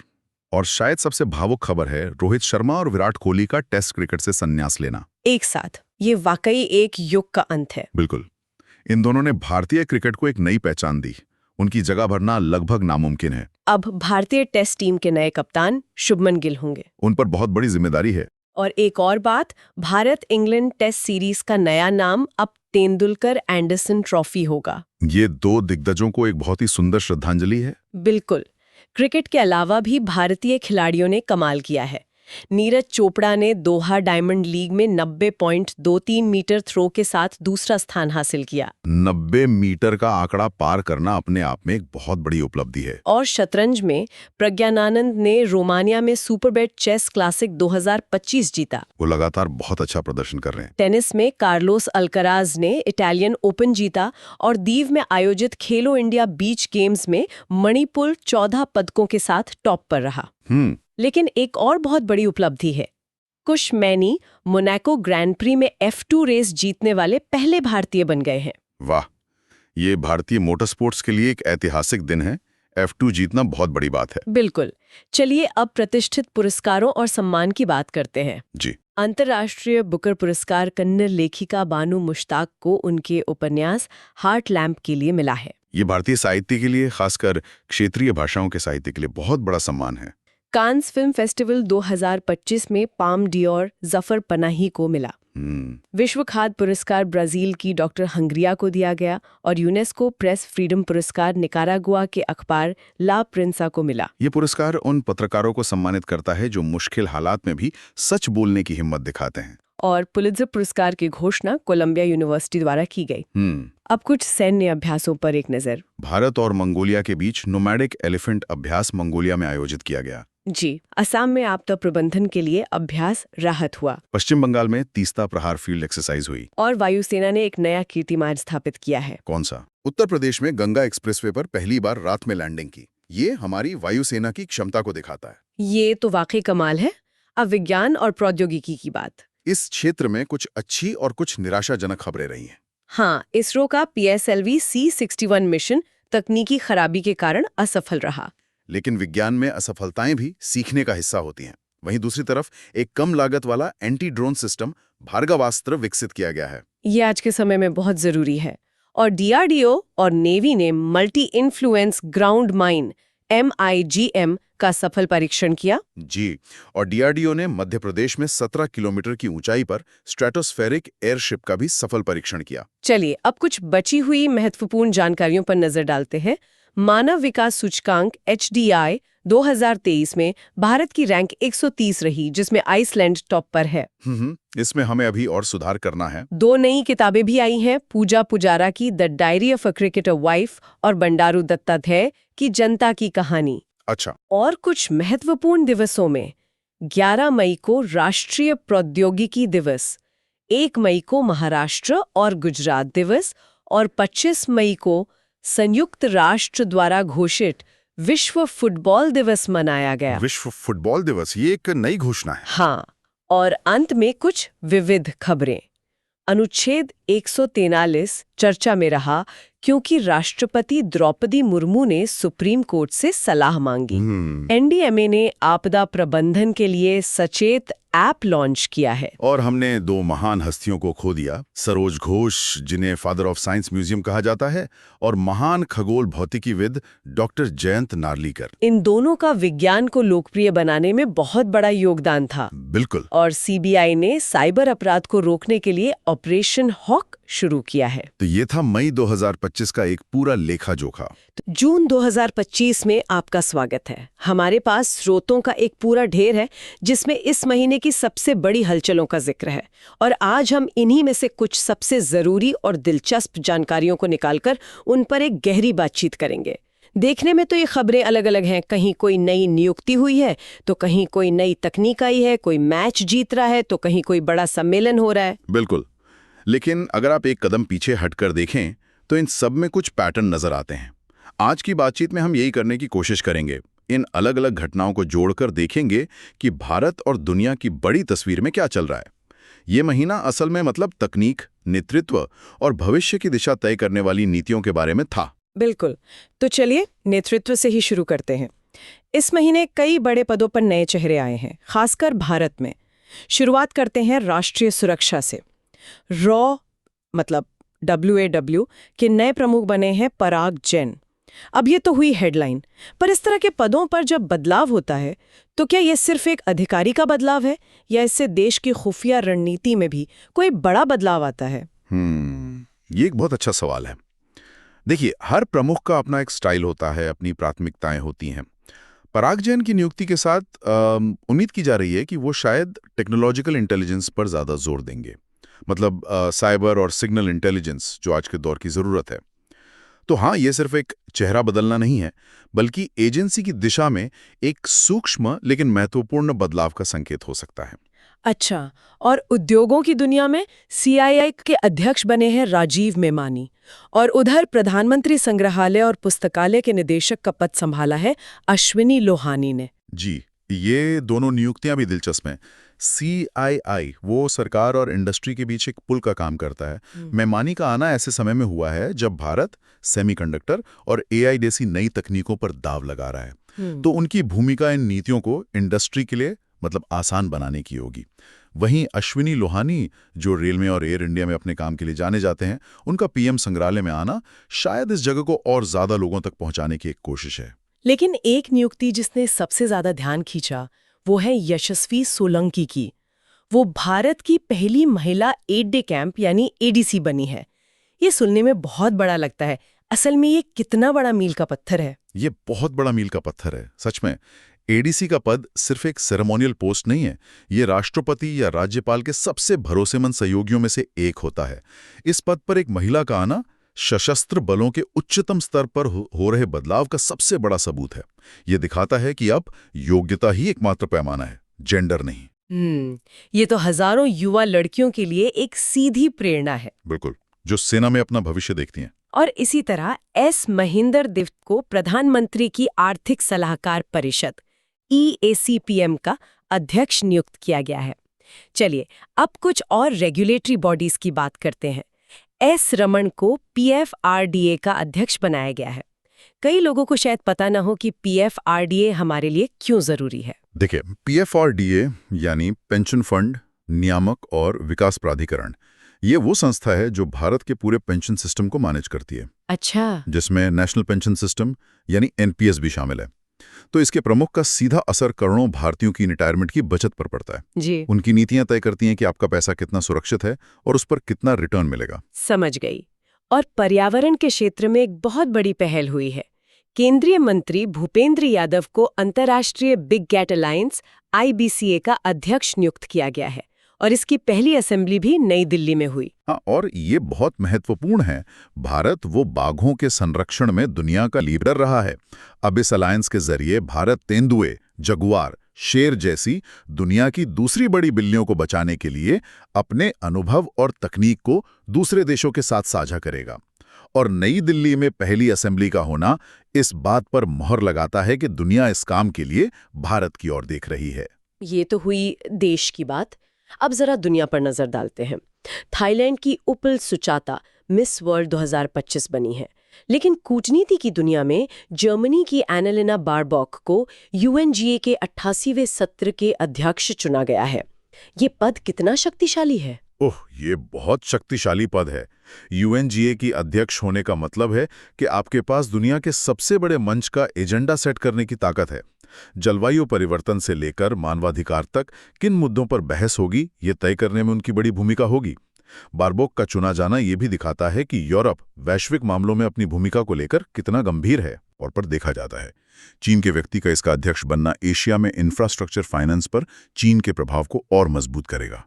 और शायद सबसे भावुक खबर है रोहित शर्मा और विराट कोहली का टेस्ट क्रिकेट से संन्यास लेना एक साथ। ये वाकई एक युग का अंत है। बिल्कुल। इन दोनों ने भारतीय क्रिकेट को एक नई पहचान दी। उनकी जगह भरना लगभग नामुमकिन है। अब भारतीय टेस्ट टीम के नए कप्तान शुभमन गिल होंगे। उन पर बहुत बड़ी जिम्मेदारी है। और एक और बात, भारत इंग्लैंड टेस्ट सीरीज का नया नाम अब तेंदुलकर एंडरसन ट्रॉफी होगा। ये दो दिग्गजों को एक बहुत ही सुंदर श्रद्धांजलि है। बिल्कुल। क्रिकेट के अलावा भी भारतीय खिलाड़ियों ने कमाल किया है। नीरज चोपड़ा ने दोहा डायमंड लीग में 90.23 मीटर थ्रो के साथ दूसरा स्थान हासिल किया। 90 मीटर का आंकड़ा पार करना अपने आप में एक बहुत बड़ी उपलब्धि है। और शतरंज में प्रज्ञानानंद ने रोमानिया में सुपरबेट चेस क्लासिक 2025 जीता। वो लगातार बहुत अच्छा प्रदर्शन कर रहे हैं। टेनिस में कार्लोस अल्कराज ने इटालियन ओपन जीता और दीव में आयोजित खेलो इंडिया बीच गेम्स में मणिपुर 14 पदकों के साथ टॉप पर रहा। लेकिन एक और बहुत बड़ी उपलब्धि है। कुश मैनी मोनाको ग्रैंड प्री में F2 रेस जीतने वाले पहले भारतीय बन गए हैं। वाह, ये भारतीय मोटर स्पोर्ट्स के लिए एक ऐतिहासिक दिन है। F2 जीतना बहुत बड़ी बात है। बिल्कुल। चलिए अब प्रतिष्ठित पुरस्कारों और सम्मान की बात करते हैं। जी। अंतर्राष्ट्रीय बुकर पुरस्कार कन्नड़ लेखिका बानू मुश्ताक को उनके उपन्यास हार्ट लैम्प के लिए मिला है। ये भारतीय साहित्य के लिए, खासकर क्षेत्रीय भाषाओं के साहित्य के लिए बहुत बड़ा सम्मान है। कांस फिल्म फेस्टिवल 2025 में पाम डियोर जफर पनाही को मिला। विश्व खाद्य पुरस्कार ब्राजील की डॉक्टर हंगरिया को दिया गया और यूनेस्को प्रेस फ्रीडम पुरस्कार निकारागुआ के अखबार ला प्रिंसा को मिला। ये पुरस्कार उन पत्रकारों को सम्मानित करता है जो मुश्किल हालात में भी सच बोलने की हिम्मत दिखाते हैं। और पुलित्जर पुरस्कार की घोषणा कोलंबिया यूनिवर्सिटी द्वारा की गई। अब कुछ सैन्य अभ्यासों पर एक नजर। भारत और मंगोलिया के बीच नोमैडिक एलिफेंट अभ्यास मंगोलिया में आयोजित किया गया। जी। असम में आपदा प्रबंधन के लिए अभ्यास राहत हुआ। पश्चिम बंगाल में तीस्ता प्रहार फील्ड एक्सरसाइज हुई। और वायुसेना ने एक नया कीर्तिमान स्थापित किया है। कौन सा? उत्तर प्रदेश में गंगा एक्सप्रेसवे पर पहली बार रात में लैंडिंग की। ये हमारी वायुसेना की क्षमता को दिखाता है। ये तो वाकई कमाल है। अब विज्ञान और प्रौद्योगिकी की बात। इस क्षेत्र में कुछ अच्छी और कुछ निराशाजनक खबरें रही हैं। हाँ, इसरो का PSLV C61 मिशन तकनीकी खराबी के कारण असफल रहा। लेकिन विज्ञान में असफलताएं भी सीखने का हिस्सा होती हैं। वहीं दूसरी तरफ एक कम लागत वाला एंटी ड्रोन सिस्टम भार्गवास्त्र विकसित किया गया है। ये आज के समय में बहुत जरूरी है। और DRDO और नेवी ने multi influence ground mine MIGM का सफल परीक्षण किया। जी। और DRDO ने मध्य प्रदेश में 17 किलोमीटर की ऊंचाई पर स्ट्रेटोस्फेरिक एयरशिप का भी सफल परीक्षण किया। चलिए अब कुछ बची हुई महत्वपूर्ण जानकारियों पर नजर डालते हैं। मानव विकास सूचकांक HDI 2023 में भारत की रैंक 130 रही, जिसमें आइसलैंड टॉप पर है। इसमें हमें अभी और सुधार करना है। 2 नई किताबें भी आई हैं, पूजा पुजारा की the diary of a cricketer wife और बंडारू दत्तात्रेय की जनता की कहानी। अच्छा। और कुछ महत्वपूर्ण दिवसों में 11 मई को राष्ट्रीय प्रौद्योगिकी दिवस, 1 मई को महाराष्ट्र और गुजरात दिवस और 25 मई को संयुक्त राष्ट्र द्वारा घोषित विश्व फुटबॉल दिवस मनाया गया। विश्व फुटबॉल दिवस, ये एक नई घोषणा है। हाँ, और अंत में कुछ विविध खबरें। अनुच्छेद 143 चर्चा में रहा क्योंकि राष्ट्रपति द्रौपदी मुर्मू ने सुप्रीम कोर्ट से सलाह मांगी। एनडीएमए ने आपदा प्रबंधन के लिए सचेत ऐप लॉन्च किया है। और हमने 2 महान हस्तियों को खो दिया, सरोज घोष, जिन्हें फादर ऑफ साइंस म्यूजियम कहा जाता है, और महान खगोल भौतिकीविद डॉक्टर जयंत नार्लिकर। इन दोनों का विज्ञान को लोकप्रिय बनाने में बहुत बड़ा योगदान था। बिल्कुल। और सीबीआई ने साइबर अपराध को रोकने के लिए ऑपरेशन हॉक शुरू किया है। तो ये था मई 2025 का एक पूरा लेखा जोखा। जून 2025 में आपका स्वागत है। हमारे पास स्रोतों का एक पूरा ढेर है जिसमें इस महीने की सबसे बड़ी हलचलों का जिक्र है, और आज हम इन्हीं में से कुछ सबसे जरूरी और दिलचस्प जानकारियों को निकालकर उन पर एक गहरी बातचीत करेंगे। देखने में तो ये खबरें अलग अलग हैं, कहीं कोई नई नियुक्ति हुई है तो कहीं कोई नई तकनीक आई है, कोई मैच जीत रहा है तो कहीं कोई बड़ा सम्मेलन हो रहा है। बिल्कुल, लेकिन अगर आप एक कदम पीछे हटकर देखें तो इन सब में कुछ पैटर्न नजर आते हैं। आज की बातचीत में हम यही करने की कोशिश करेंगे। इन अलग अलग घटनाओं को जोड़कर देखेंगे कि भारत और दुनिया की बड़ी तस्वीर में क्या चल रहा है। ये महीना असल में मतलब तकनीक, नेतृत्व और भविष्य की दिशा तय करने वाली नीतियों के बारे में था। बिल्कुल, तो चलिए नेतृत्व से ही शुरू करते हैं। इस महीने कई बड़े पदों पर नए चेहरे आए हैं, खासकर भारत में। शुरुआत करते हैं राष्ट्रीय सुरक्षा से। रॉ मतलब WAW के नए प्रमुख बने हैं पराग जैन। अब ये तो हुई हेडलाइन, पर इस तरह के पदों पर जब बदलाव होता है तो क्या ये सिर्फ एक अधिकारी का बदलाव है या इससे देश की खुफिया रणनीति में भी कोई बड़ा बदलाव आता है? ये एक बहुत अच्छा सवाल है। देखिए, हर प्रमुख का अपना एक स्टाइल होता है, अपनी प्राथमिकताएं होती हैं। पराग जैन की नियुक्ति के साथ उम्मीद की जा रही है कि वो शायद टेक्नोलॉजिकल इंटेलिजेंस पर ज्यादा जोर देंगे, मतलब साइबर और सिग्नल इंटेलिजेंस जो आज के दौर की जरूरत है। तो हाँ, ये सिर्फ एक चेहरा बदलना नहीं है, बल्कि एजेंसी की दिशा में एक सूक्ष्म लेकिन महत्वपूर्ण बदलाव का संकेत हो सकता है। अच्छा, और उद्योगों की दुनिया में CII के अध्यक्ष बने हैं राजीव मेमानी, और उधर प्रधानमंत्री संग्रहालय और पुस्तकालय के निदेशक का पद संभाला है अश्विनी लोहानी ने। जी, ये दोनों नियुक्तियां भी दिलचस्प हैं। CII वो सरकार और इंडस्ट्री के बीच एक पुल का काम करता है। मेमानी का आना ऐसे समय में हुआ है जब भारत सेमीकंडक्टर और AI जैसी नई तकनीकों पर दाव लगा रहा है। तो उनकी भूमिका इन नीतियों को इंडस्ट्री के लिए मतलब आसान बनाने की होगी। वहीं अश्विनी लोहानी, जो रेल में और एयर इंडिया में अपने काम के लिए जाने जाते हैं, उनका PM संग्रहालय में आना शायद इस जगह को और ज्यादा लोगों तक पहुंचाने की एक कोशिश है। लेकिन एक नियुक्ति जिसने सबसे ज्यादा ध्यान खींचा वो है यशस्वी सोलंकी की। वो भारत की पहली महिला एड डे कैंप यानी ADC बनी है। ये सुनने में बहुत बड़ा लगता है, असल में ये कितना बड़ा मील का पत्थर है? ये बहुत बड़ा मील का पत्थर है, सच में। ADC का पद सिर्फ एक सेरेमोनियल पोस्ट नहीं है, ये राष्ट्रपति या राज्यपाल के सबसे भरोसेमंद सहयोगियों में से एक होता है। इस पद पर एक महिला का आना सशस्त्र बलों के उच्चतम स्तर पर हो रहे बदलाव का सबसे बड़ा सबूत है। ये दिखाता है कि अब योग्यता ही एकमात्र पैमाना है, जेंडर नहीं। ये तो हजारों युवा लड़कियों के लिए एक सीधी प्रेरणा है। बिल्कुल, जो सेना में अपना भविष्य देखती हैं। और इसी तरह S महेंद्र देव को प्रधानमंत्री की आर्थिक सलाहकार परिषद EACPM का अध्यक्ष नियुक्त किया गया है। चलिए अब कुछ और रेगुलेटरी बॉडीज की बात करते हैं। S रमन को PFRDA का अध्यक्ष बनाया गया है। कई लोगों को शायद पता न हो कि PFRDA हमारे लिए क्यों जरूरी है। देखिए, PFRDA यानी पेंशन फंड नियामक और विकास प्राधिकरण, ये वो संस्था है जो भारत के पूरे पेंशन सिस्टम को मैनेज करती है। अच्छा, जिसमें नेशनल पेंशन सिस्टम यानी NPS भी शामिल है। तो इसके प्रमुख का सीधा असर करोड़ों भारतीयों की रिटायरमेंट की बचत पर पड़ता है। जी, उनकी नीतियां तय करती हैं कि आपका पैसा कितना सुरक्षित है और उस पर कितना रिटर्न मिलेगा। समझ गई। और पर्यावरण के क्षेत्र में एक बहुत बड़ी पहल हुई है। केंद्रीय मंत्री भूपेंद्र यादव को अंतर्राष्ट्रीय बिग कैट अलायंस IBCA का अध्यक्ष नियुक्त किया गया है, और इसकी पहली असेंबली भी नई दिल्ली में हुई। हाँ, और ये बहुत महत्वपूर्ण है। भारत वो बाघों के संरक्षण में दुनिया का लीडर रहा है। अब इस अलायंस के जरिए भारत तेंदुए, जगुआर, शेर जैसी दुनिया की दूसरी बड़ी बिल्लियों को बचाने के लिए अपने अनुभव और तकनीक को दूसरे देशों के साथ साझा करेगा। और नई दिल्ली में पहली असेंबली का होना इस बात पर मोहर लगाता है कि दुनिया इस काम के लिए भारत की ओर देख रही है। ये तो हुई देश की बात। अब जरा दुनिया पर नजर डालते हैं। थाईलैंड की उपुल सुचाता मिस वर्ल्ड 2025 बनी है, लेकिन कूटनीति की दुनिया में जर्मनी की एनालिना बारबॉक को यूएनजीए के 88वें सत्र के अध्यक्ष चुना गया है। ये पद कितना शक्तिशाली है? ओह, ये बहुत शक्तिशाली पद है। यूएनजीए की अध्यक्ष होने का मतलब है कि आपके पास दुनिया के सबसे बड़े मंच का एजेंडा सेट करने की ताकत है। जलवायु परिवर्तन से लेकर मानवाधिकार तक किन मुद्दों पर बहस होगी, ये तय करने में उनकी बड़ी भूमिका होगी। बारबॉक का चुना जाना ये भी दिखाता है कि यूरोप वैश्विक मामलों में अपनी भूमिका को लेकर कितना गंभीर है। और पर देखा जाता है, चीन के व्यक्ति का इसका अध्यक्ष बनना एशिया में इंफ्रास्ट्रक्चर फाइनेंस पर चीन के प्रभाव को और मजबूत करेगा।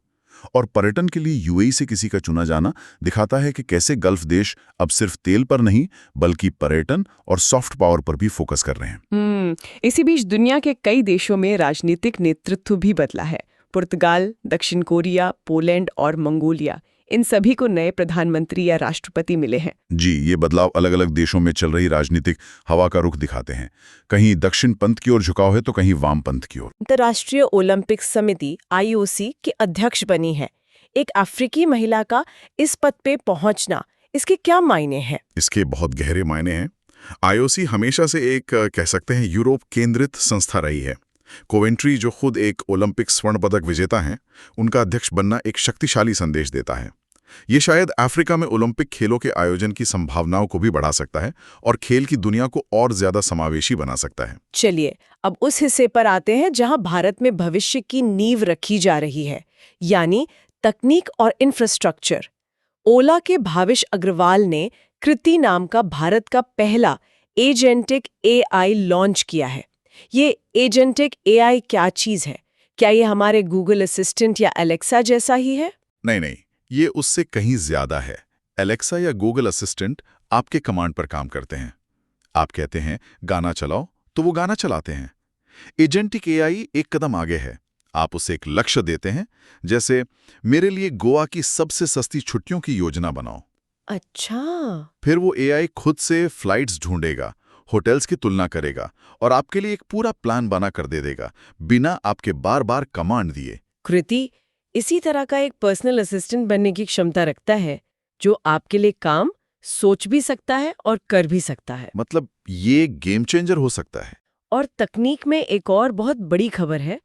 और पर्यटन के लिए यूएई से किसी का चुना जाना दिखाता है कि कैसे गल्फ देश अब सिर्फ तेल पर नहीं बल्कि पर्यटन और सॉफ्ट पावर पर भी फोकस कर रहे हैं। इसी बीच दुनिया के कई देशों में राजनीतिक नेतृत्व भी बदला है। पुर्तगाल, दक्षिण कोरिया, पोलैंड और मंगोलिया, इन सभी को नए प्रधानमंत्री या राष्ट्रपति मिले हैं। जी, ये बदलाव अलग अलग देशों में चल रही राजनीतिक हवा का रुख दिखाते हैं। कहीं दक्षिण पंथ की ओर झुकाव है तो कहीं वाम पंथ की ओर। अंतर्राष्ट्रीय ओलंपिक समिति IOC के अध्यक्ष बनी है। एक अफ्रीकी महिला का इस पद पे पहुंचना, इसके क्या मायने हैं? इसके बहुत गहरे मायने हैं। IOC हमेशा से एक कह सकते हैं यूरोप केंद्रित संस्था रही है। कोवेंट्री, जो खुद एक ओलंपिक स्वर्ण पदक विजेता हैं, उनका अध्यक्ष बनना एक शक्तिशाली संदेश देता है। ये शायद अफ्रीका में ओलंपिक खेलों के आयोजन की संभावनाओं को भी बढ़ा सकता है और खेल की दुनिया को और ज्यादा समावेशी बना सकता है। चलिए, अब उस हिस्से पर आते हैं जहां भारत में भविष्य की नींव रखी जा रही है, यानी तकनीक और इंफ्रास्ट्रक्चर। ओला के भाविश अग्रवाल ने कृति नाम का भारत का पहला एजेंटिक AI लॉन्च किया है। ये एजेंटिक AI क्या चीज है? क्या ये हमारे गूगल असिस्टेंट या अलेक्सा जैसा ही है? नहीं, ये उससे कहीं ज्यादा है। एलेक्सा या गूगल असिस्टेंट आपके कमांड पर काम करते हैं। आप कहते हैं गाना चलाओ तो वो गाना चलाते हैं। एजेंटिक AI एक कदम आगे है। आप उसे एक लक्ष्य देते हैं, जैसे मेरे लिए गोवा की सबसे सस्ती छुट्टियों की योजना बनाओ। अच्छा। फिर वो AI खुद से फ्लाइट्स ढूंढेगा, होटल्स की तुलना करेगा और आपके लिए एक पूरा प्लान बना कर दे देगा, बिना आपके बार बार कमांड दिए। कृति इसी तरह का एक पर्सनल असिस्टेंट बनने की क्षमता रखता है, जो आपके लिए काम सोच भी सकता है और कर भी सकता है। मतलब ये गेम चेंजर हो सकता है। और तकनीक में एक और बहुत बड़ी खबर है।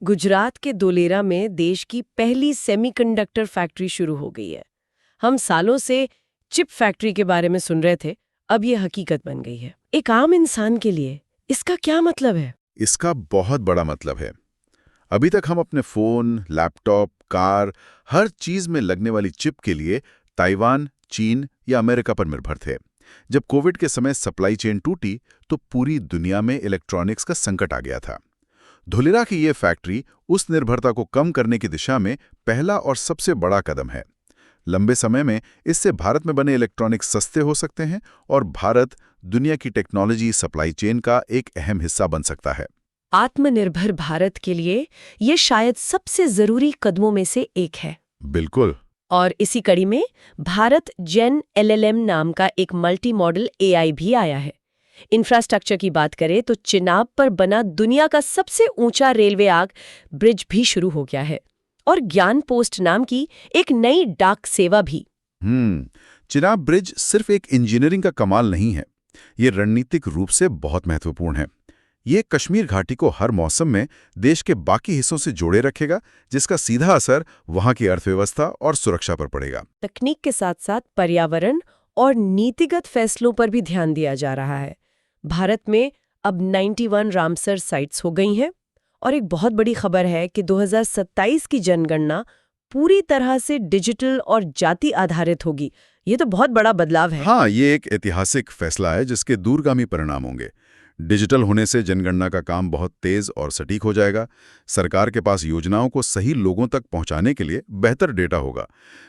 गुजरात के दोलेरा में देश की पहली सेमीकंडक्टर फैक्ट्री शुरू हो गई है। हम सालों से चिप फैक्ट्री के बारे में सुन रहे थे, अब ये हकीकत बन गई है। एक आम इंसान के लिए इसका क्या मतलब है? इसका बहुत बड़ा मतलब है। अभी तक हम अपने फोन, लैपटॉप, कार, हर चीज में लगने वाली चिप के लिए ताइवान, चीन या अमेरिका पर निर्भर थे। जब कोविड के समय सप्लाई चेन टूटी तो पूरी दुनिया में इलेक्ट्रॉनिक्स का संकट आ गया था। धोलेरा की ये फैक्ट्री उस निर्भरता को कम करने की दिशा में पहला और सबसे बड़ा कदम है। लंबे समय में इससे भारत में बने इलेक्ट्रॉनिक्स सस्ते हो सकते हैं और भारत दुनिया की टेक्नोलॉजी सप्लाई चेन का एक अहम हिस्सा बन सकता है। आत्मनिर्भर भारत के लिए ये शायद सबसे जरूरी कदमों में से एक है। बिल्कुल। और इसी कड़ी में भारत जेन LLM नाम का एक मल्टी मॉडल AI भी आया है। इंफ्रास्ट्रक्चर की बात करें तो चिनाब पर बना दुनिया का सबसे ऊंचा रेलवे आग ब्रिज भी शुरू हो गया है, और ज्ञान पोस्ट नाम की एक नई डाक सेवा भी। चिनाब ब्रिज सिर्फ एक इंजीनियरिंग का कमाल नहीं है, ये रणनीतिक रूप से बहुत महत्वपूर्ण है। ये कश्मीर घाटी को हर मौसम में देश के बाकी हिस्सों से जोड़े रखेगा, जिसका सीधा असर वहां की अर्थव्यवस्था और सुरक्षा पर पड़ेगा। तकनीक के साथ साथ पर्यावरण और नीतिगत फैसलों पर भी ध्यान दिया जा रहा है। भारत में अब 91 रामसर साइट्स हो गई हैं, और एक बहुत बड़ी खबर है कि 2027 की जनगणना पूरी तरह से डिजिटल और जाति आधारित होगी। ये तो बहुत बड़ा बदलाव है। हाँ, ये एक ऐतिहासिक फैसला है जिसके दूरगामी परिणाम होंगे। डिजिटल होने से जनगणना का काम बहुत तेज और सटीक हो जाएगा। सरकार के पास योजनाओं को सही लोगों तक पहुंचाने के लिए बेहतर डेटा होगा।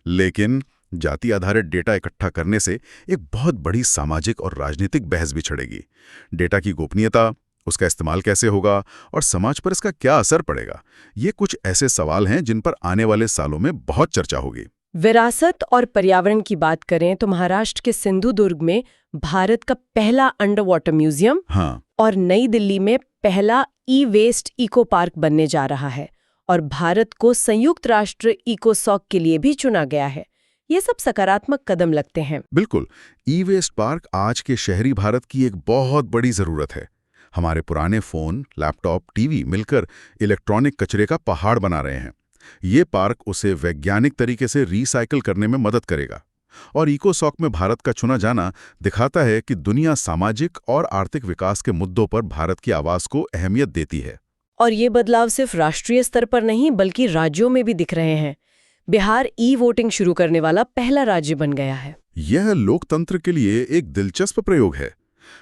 लेकिन जाति आधारित डेटा इकट्ठा करने से एक बहुत बड़ी सामाजिक और राजनीतिक बहस भी छिड़ेगी। डेटा की गोपनीयता, उसका इस्तेमाल कैसे होगा और समाज पर इसका क्या असर पड़ेगा, ये कुछ ऐसे सवाल हैं जिन पर आने वाले सालों में बहुत चर्चा होगी। विरासत और पर्यावरण की बात करें तो महाराष्ट्र के सिंधुदुर्ग में भारत का पहला अंडर वाटर म्यूजियम और नई दिल्ली में पहला ई वेस्ट इको पार्क बनने जा रहा है और भारत को संयुक्त राष्ट्र इकोसॉक के लिए भी चुना गया है। ये सब सकारात्मक कदम लगते हैं। बिल्कुल। ई वेस्ट पार्क आज के शहरी भारत की एक बहुत बड़ी जरूरत है। हमारे पुराने फोन, लैपटॉप, टीवी मिलकर इलेक्ट्रॉनिक कचरे का पहाड़ बना रहे हैं। ये पार्क उसे वैज्ञानिक तरीके से रिसाइकिल करने में मदद करेगा और इकोसॉक में भारत का चुना जाना दिखाता है कि दुनिया सामाजिक और आर्थिक विकास के मुद्दों पर भारत की आवाज को अहमियत देती है। और ये बदलाव सिर्फ राष्ट्रीय स्तर पर नहीं बल्कि राज्यों में भी दिख रहे हैं। बिहार ई वोटिंग शुरू करने वाला पहला राज्य बन गया है। यह लोकतंत्र के लिए एक दिलचस्प प्रयोग है।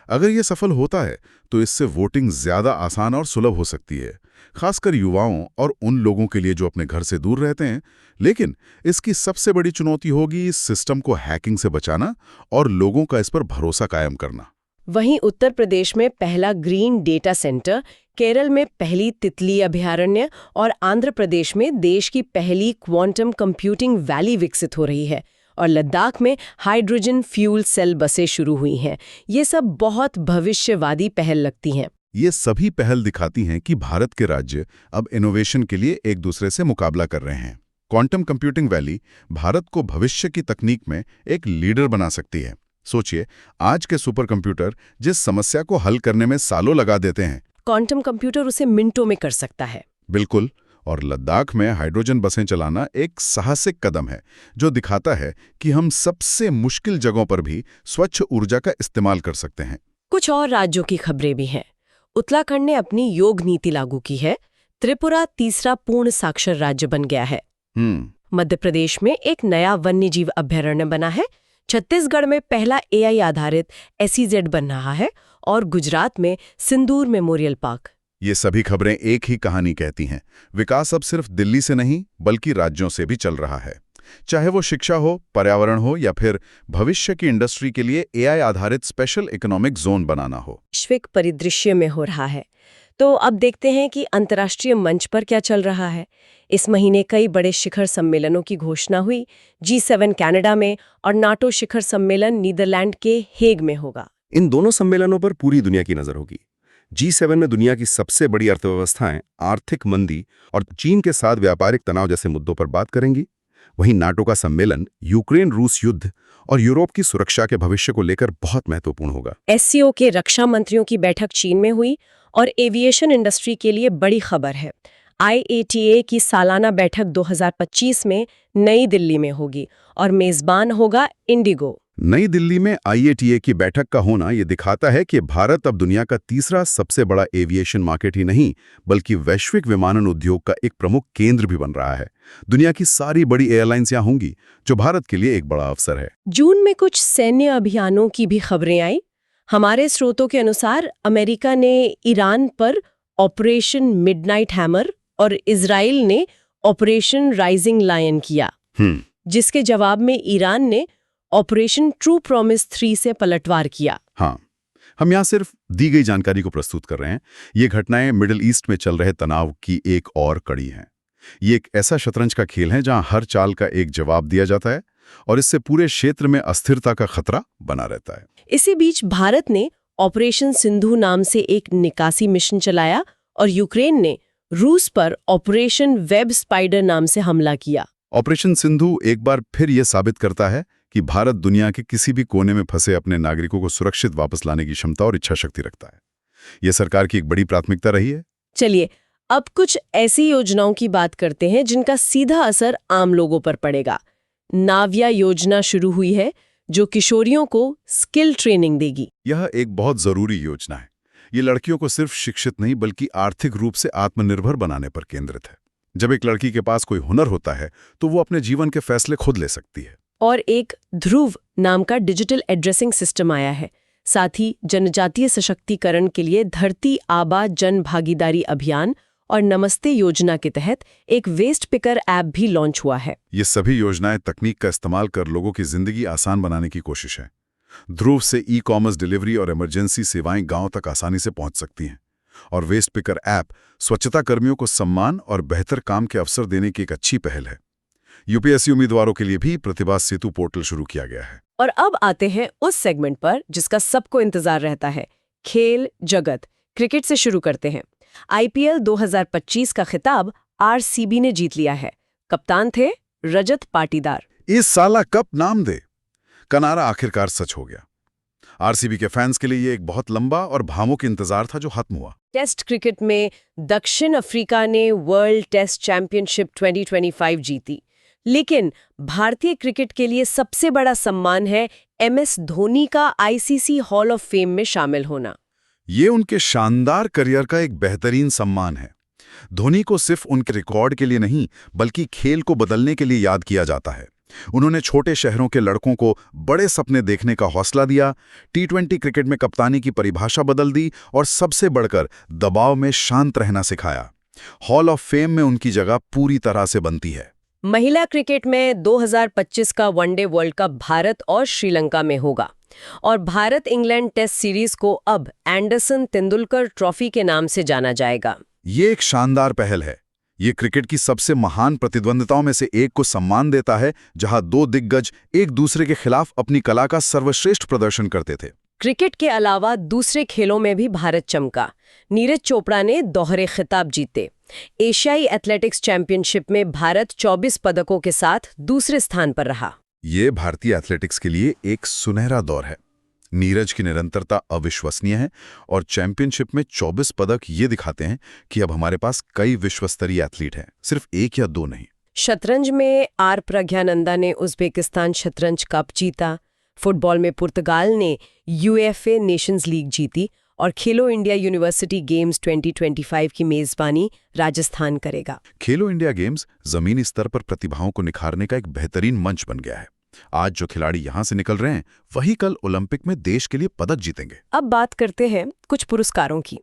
अगर यह सफल होता है तो इससे वोटिंग ज्यादा आसान और सुलभ हो सकती है, खासकर युवाओं और उन लोगों के लिए जो अपने घर से दूर रहते हैं। लेकिन इसकी सबसे बड़ी चुनौती होगी इस सिस्टम को हैकिंग से बचाना और लोगों का इस पर भरोसा कायम करना। वहीं उत्तर प्रदेश में पहला ग्रीन डेटा सेंटर, केरल में पहली तितली अभयारण्य और आंध्र प्रदेश में देश की पहली क्वांटम कंप्यूटिंग वैली विकसित हो रही है और लद्दाख में हाइड्रोजन फ्यूल सेल बसें शुरू हुई हैं। ये सब बहुत भविष्यवादी पहल लगती हैं। ये सभी पहल दिखाती हैं कि भारत के राज्य अब इनोवेशन के लिए एक दूसरे से मुकाबला कर रहे हैं। क्वांटम कंप्यूटिंग वैली भारत को भविष्य की तकनीक में एक लीडर बना सकती है। सोचिए, आज के सुपर कंप्यूटर जिस समस्या को हल करने में सालों लगा देते हैं, क्वांटम कंप्यूटर उसे मिनटों में कर सकता है। बिल्कुल। और लद्दाख में हाइड्रोजन बसें चलाना एक साहसिक कदम है जो दिखाता है कि हम सबसे मुश्किल जगहों पर भी स्वच्छ ऊर्जा का इस्तेमाल कर सकते हैं। कुछ और राज्यों की खबरें भी हैं। उत्तराखंड ने अपनी योग नीति लागू की है। त्रिपुरा तीसरा पूर्ण साक्षर राज्य बन गया है। मध्य प्रदेश में एक नया वन्यजीव अभयारण्य बना है। छत्तीसगढ़ में पहला AI आधारित SEZ बन रहा है और गुजरात में सिंदूर मेमोरियल पार्क। ये सभी खबरें एक ही कहानी कहती हैं। विकास अब सिर्फ दिल्ली से नहीं बल्कि राज्यों से भी चल रहा है, चाहे वो शिक्षा हो, पर्यावरण हो या फिर भविष्य की इंडस्ट्री के लिए AI आधारित स्पेशल इकोनॉमिक जोन बनाना हो। वैश्विक परिदृश्य में हो रहा है। तो अब देखते हैं कि अंतर्राष्ट्रीय मंच पर क्या चल रहा है। इस महीने कई बड़े शिखर सम्मेलनों की घोषणा हुई। G7 कनाडा में और नाटो शिखर सम्मेलन नीदरलैंड के हेग में होगा। इन दोनों सम्मेलनों पर पूरी दुनिया की नजर होगी। G7 में दुनिया की सबसे बड़ी अर्थव्यवस्थाएं आर्थिक मंदी और चीन के साथ व्यापारिक तनाव जैसे मुद्दों पर बात करेंगी। वहीं नाटो का सम्मेलन यूक्रेन रूस युद्ध और यूरोप की सुरक्षा के भविष्य को लेकर बहुत महत्वपूर्ण होगा। SCO के रक्षा मंत्रियों की बैठक चीन में हुई और एविएशन इंडस्ट्री के लिए बड़ी खबर है। IATA की सालाना बैठक 2025 में नई दिल्ली में होगी और मेजबान होगा इंडिगो। नई दिल्ली में IATA की बैठक का होना ये दिखाता है कि भारत अब दुनिया का तीसरा सबसे बड़ा एविएशन मार्केट ही नहीं बल्कि वैश्विक विमानन उद्योग का एक प्रमुख केंद्र भी बन रहा है। दुनिया की सारी बड़ी एयरलाइंस यहाँ होंगी, जो भारत के लिए एक बड़ा अवसर है। जून में कुछ सैन्य अभियानों की भी खबरें आई। हमारे स्रोतों के अनुसार अमेरिका ने ईरान पर ऑपरेशन मिडनाइट हैमर और इजराइल ने ऑपरेशन राइजिंग लायन किया, जिसके जवाब में ईरान ने ऑपरेशन ट्रू प्रॉमिस 3 से पलटवार किया। हाँ, हम यहाँ सिर्फ दी गई जानकारी को प्रस्तुत कर रहे हैं। ये घटनाएं मिडिल ईस्ट में चल रहे तनाव की एक और कड़ी हैं। ये एक ऐसा शतरंज का खेल है जहां हर चाल का एक जवाब दिया जाता है और इससे पूरे क्षेत्र में अस्थिरता का खतरा बना रहता है। इसी बीच भारत ने ऑपरेशन सिंधु नाम से एक निकासी मिशन चलाया और यूक्रेन ने रूस पर ऑपरेशन वेब स्पाइडर नाम से हमला किया। ऑपरेशन सिंधु एक बार फिर यह साबित करता है कि भारत दुनिया के किसी भी कोने में फंसे अपने नागरिकों को सुरक्षित वापस लाने की क्षमता और इच्छा शक्ति रखता है। यह सरकार की एक बड़ी प्राथमिकता रही है। चलिए अब कुछ ऐसी योजनाओं की बात करते हैं जिनका सीधा असर आम लोगों पर पड़ेगा। नाव्या योजना शुरू हुई है जो किशोरियों को स्किल ट्रेनिंग देगी। यह एक बहुत जरूरी योजना है। ये लड़कियों को सिर्फ शिक्षित नहीं बल्कि आर्थिक रूप से आत्मनिर्भर बनाने पर केंद्रित है। जब एक लड़की के पास कोई हुनर होता है तो वो अपने जीवन के फैसले खुद ले सकती है। और एक ध्रुव नाम का डिजिटल एड्रेसिंग सिस्टम आया है। साथ ही जनजातीय सशक्तिकरण के लिए धरती आबा जन भागीदारी अभियान और नमस्ते योजना के तहत एक वेस्ट पिकर ऐप भी लॉन्च हुआ है। ये सभी योजनाएं तकनीक का इस्तेमाल कर लोगों की जिंदगी आसान बनाने की कोशिश है। ध्रुव से ई-कॉमर्स डिलीवरी और इमरजेंसी सेवाएं गांव तक आसानी से पहुंच सकती हैं, और वेस्ट पिकर ऐप स्वच्छता कर्मियों को सम्मान और बेहतर काम के अवसर देने की एक अच्छी पहल है। यूपीएससी उम्मीदवारों के लिए भी प्रतिभा सेतु पोर्टल शुरू किया गया है। और अब आते हैं उस सेगमेंट पर जिसका सबको इंतजार रहता है, खेल जगत। क्रिकेट से शुरू करते हैं। आईपीएल 2025 का खिताब आरसीबी ने जीत लिया है। कप्तान थे रजत पाटीदार। इस साला कप नाम दे का नारा आखिरकार सच हो गया। आरसीबी के फैंस के लिए ये एक बहुत लंबा और भावुक इंतजार था जो खत्म हुआ। टेस्ट क्रिकेट में दक्षिण अफ्रीका ने वर्ल्ड टेस्ट चैंपियनशिप 2025 जीती, लेकिन भारतीय क्रिकेट के लिए सबसे बड़ा सम्मान है एमएस धोनी का आईसीसी हॉल ऑफ फेम में शामिल होना। ये उनके शानदार करियर का एक बेहतरीन सम्मान है। धोनी को सिर्फ उनके रिकॉर्ड के लिए नहीं, बल्कि खेल को बदलने के लिए याद किया जाता है। उन्होंने छोटे शहरों के लड़कों को बड़े सपने देखने का हौसला दिया, टी20 क्रिकेट में कप्तानी की परिभाषा बदल दी और सबसे बढ़कर दबाव में शांत रहना सिखाया। हॉल ऑफ फेम में उनकी जगह पूरी तरह से बनती है। महिला क्रिकेट में 2025 का वनडे वर्ल्ड कप भारत और श्रीलंका में होगा, और भारत इंग्लैंड टेस्ट सीरीज को अब एंडरसन तेंदुलकर ट्रॉफी के नाम से जाना जाएगा। ये एक शानदार पहल है। ये क्रिकेट की सबसे महान प्रतिद्वंदिताओं में से एक को सम्मान देता है, जहां दो दिग्गज एक दूसरे के खिलाफ अपनी कला का सर्वश्रेष्ठ प्रदर्शन करते थे। क्रिकेट के अलावा दूसरे खेलों में भी भारत चमका। नीरज चोपड़ा ने दोहरे खिताब जीते। एशियाई एथलेटिक्स चैंपियनशिप में भारत 24 पदकों के साथ दूसरे स्थान पर रहा। ये भारतीय एथलेटिक्स के लिए एक सुनहरा दौर है। नीरज की निरंतरता अविश्वसनीय है, और चैंपियनशिप में 24 पदक ये दिखाते हैं कि अब हमारे पास कई विश्वस्तरीय एथलीट हैं, सिर्फ एक या दो नहीं। शतरंज में आर प्रज्ञानंदा ने उज्बेकिस्तान शतरंज कप जीता। फुटबॉल में पुर्तगाल ने यूएफए नेशंस लीग जीती, और खेलो इंडिया यूनिवर्सिटी गेम्स 2025 की मेजबानी राजस्थान करेगा। खेलो इंडिया गेम्स जमीनी स्तर पर प्रतिभाओं को निखारने का एक बेहतरीन मंच बन गया है। आज जो खिलाड़ी यहां से निकल रहे हैं, वही कल ओलंपिक में देश के लिए पदक जीतेंगे। अब बात करते हैं कुछ पुरस्कारों की।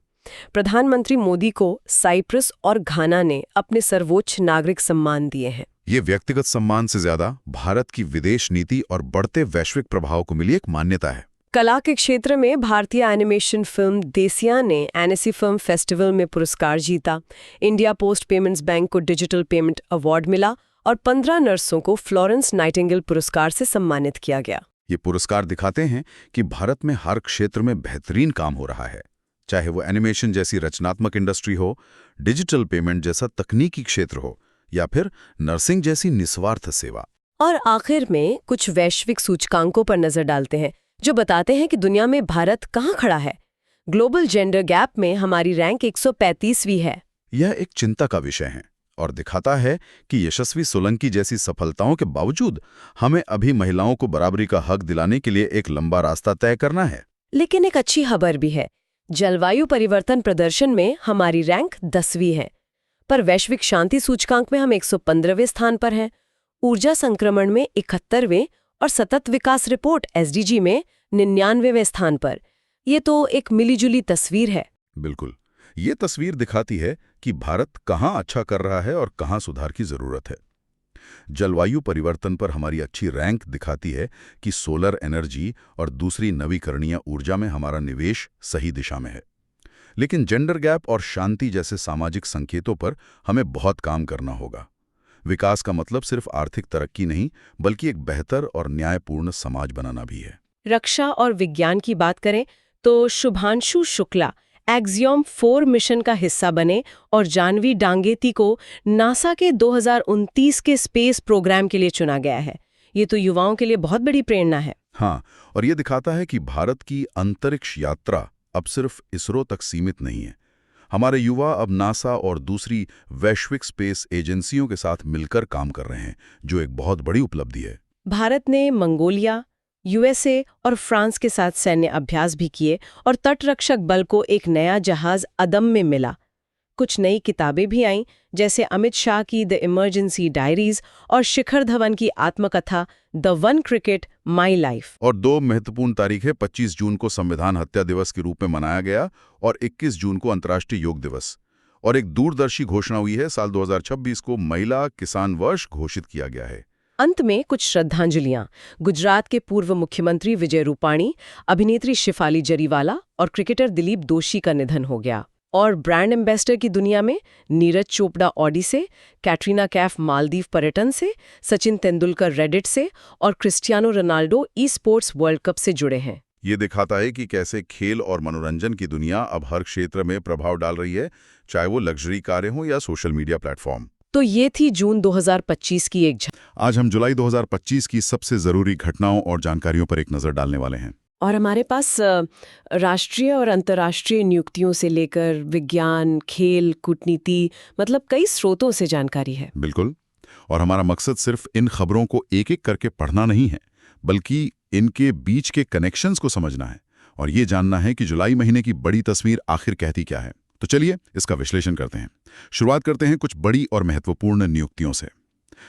प्रधानमंत्री मोदी को साइप्रस और घाना ने अपने सर्वोच्च नागरिक सम्मान दिए हैं। ये व्यक्तिगत सम्मान से ज्यादा भारत की विदेश नीति और बढ़ते वैश्विक प्रभाव को मिली एक मान्यता है। कला के क्षेत्र में भारतीय एनिमेशन फिल्म देसिया ने एनएससी फिल्म फेस्टिवल में पुरस्कार जीता। इंडिया पोस्ट पेमेंट्स बैंक को डिजिटल पेमेंट अवार्ड मिला, और 15 नर्सों को फ्लोरेंस नाइटिंगेल पुरस्कार से सम्मानित किया गया। ये पुरस्कार दिखाते हैं कि भारत में हर क्षेत्र में बेहतरीन काम हो रहा है, चाहे वो एनिमेशन जैसी रचनात्मक इंडस्ट्री हो, डिजिटल पेमेंट जैसा तकनीकी क्षेत्र हो, या फिर नर्सिंग जैसी निस्वार्थ सेवा। और आखिर में कुछ वैश्विक सूचकांकों पर नजर डालते हैं जो बताते हैं कि दुनिया में भारत कहाँ खड़ा है। ग्लोबल जेंडर गैप में हमारी रैंक 135वीं है। यह एक चिंता का विषय है और दिखाता है कि यशस्वी सोलंकी जैसी सफलताओं के बावजूद हमें अभी महिलाओं को बराबरी का हक दिलाने के लिए एक लंबा रास्ता तय करना है। लेकिन एक अच्छी खबर भी है। जलवायु परिवर्तन प्रदर्शन में हमारी रैंक 10वीं है, पर वैश्विक शांति सूचकांक में हम 115वें स्थान पर हैं। ऊर्जा संक्रमण में 71वें और सतत विकास रिपोर्ट एसडीजी में 99वें स्थान पर। ये तो एक मिलीजुली तस्वीर है। बिल्कुल, ये तस्वीर दिखाती है कि भारत कहाँ अच्छा कर रहा है और कहाँ सुधार की जरूरत है। जलवायु परिवर्तन पर हमारी अच्छी रैंक दिखाती है कि सोलर एनर्जी और दूसरी नवीकरणीय ऊर्जा में हमारा निवेश सही दिशा में है। लेकिन जेंडर गैप और शांति जैसे सामाजिक संकेतों पर हमें बहुत काम करना होगा। विकास का मतलब सिर्फ आर्थिक तरक्की नहीं, बल्कि एक बेहतर और न्यायपूर्ण समाज बनाना भी है। रक्षा और विज्ञान की बात करें तो शुभांशु शुक्ला एक्सियोम 4 मिशन का हिस्सा बने और जानवी डांगेती को नासा के 2029 के स्पेस प्रोग्राम के लिए चुना गया है। ये तो युवाओं के लिए बहुत बड़ी प्रेरणा है। हाँ, और ये दिखाता है कि भारत की अंतरिक्ष यात्रा अब सिर्फ इसरो तक सीमित नहीं है। हमारे युवा अब नासा और दूसरी वैश्विक स्पेस एजेंसियों के साथ मिलकर काम कर रहे हैं, जो एक बहुत बड़ी उपलब्धि है। भारत ने मंगोलिया, यूएसए और फ्रांस के साथ सैन्य अभ्यास भी किए और तटरक्षक बल को एक नया जहाज अदम में मिला। कुछ नई किताबें भी आईं, जैसे अमित शाह की द इमरजेंसी डायरीज और शिखर धवन की आत्मकथा the one cricket my life. और 2 महत्वपूर्ण तारीखें 25 जून को संविधान हत्या दिवस के रूप में मनाया गया और 21 जून को अंतर्राष्ट्रीय योग दिवस। और एक दूरदर्शी घोषणा हुई है, साल 2026 को महिला किसान वर्ष घोषित किया गया है। अंत में कुछ श्रद्धांजलियां। गुजरात के पूर्व मुख्यमंत्री विजय रूपाणी, अभिनेत्री शिफाली जरीवाला और क्रिकेटर दिलीप दोषी का निधन हो गया। और ब्रांड एम्बेसडर की दुनिया में नीरज चोपड़ा ऑडी से, कैटरीना कैफ मालदीव पर्यटन से, सचिन तेंदुलकर रेडिट से और Cristiano Ronaldo e sports world cup से जुड़े हैं। ये दिखाता है कि कैसे खेल और मनोरंजन की दुनिया अब हर क्षेत्र में प्रभाव डाल रही है, चाहे वो लग्जरी कारें हों या सोशल मीडिया प्लेटफॉर्म। तो ये थी जून 2025 की एक झलक। आज हम जुलाई 2025 की सबसे जरूरी घटनाओं और जानकारियों पर एक नजर डालने वाले हैं। और हमारे पास राष्ट्रीय और अंतर्राष्ट्रीय नियुक्तियों से लेकर विज्ञान, खेल, कूटनीति, मतलब कई स्रोतों से जानकारी है। बिल्कुल। और हमारा मकसद सिर्फ इन खबरों को एक-एक करके पढ़ना नहीं है, बल्कि इनके बीच के कनेक्शंस को समझना है और ये जानना है कि जुलाई महीने की बड़ी तस्वीर आखिर कहती क्या है। तो चलिए इसका विश्लेषण करते हैं। शुरुआत करते हैं कुछ बड़ी और महत्वपूर्ण नियुक्तियों से।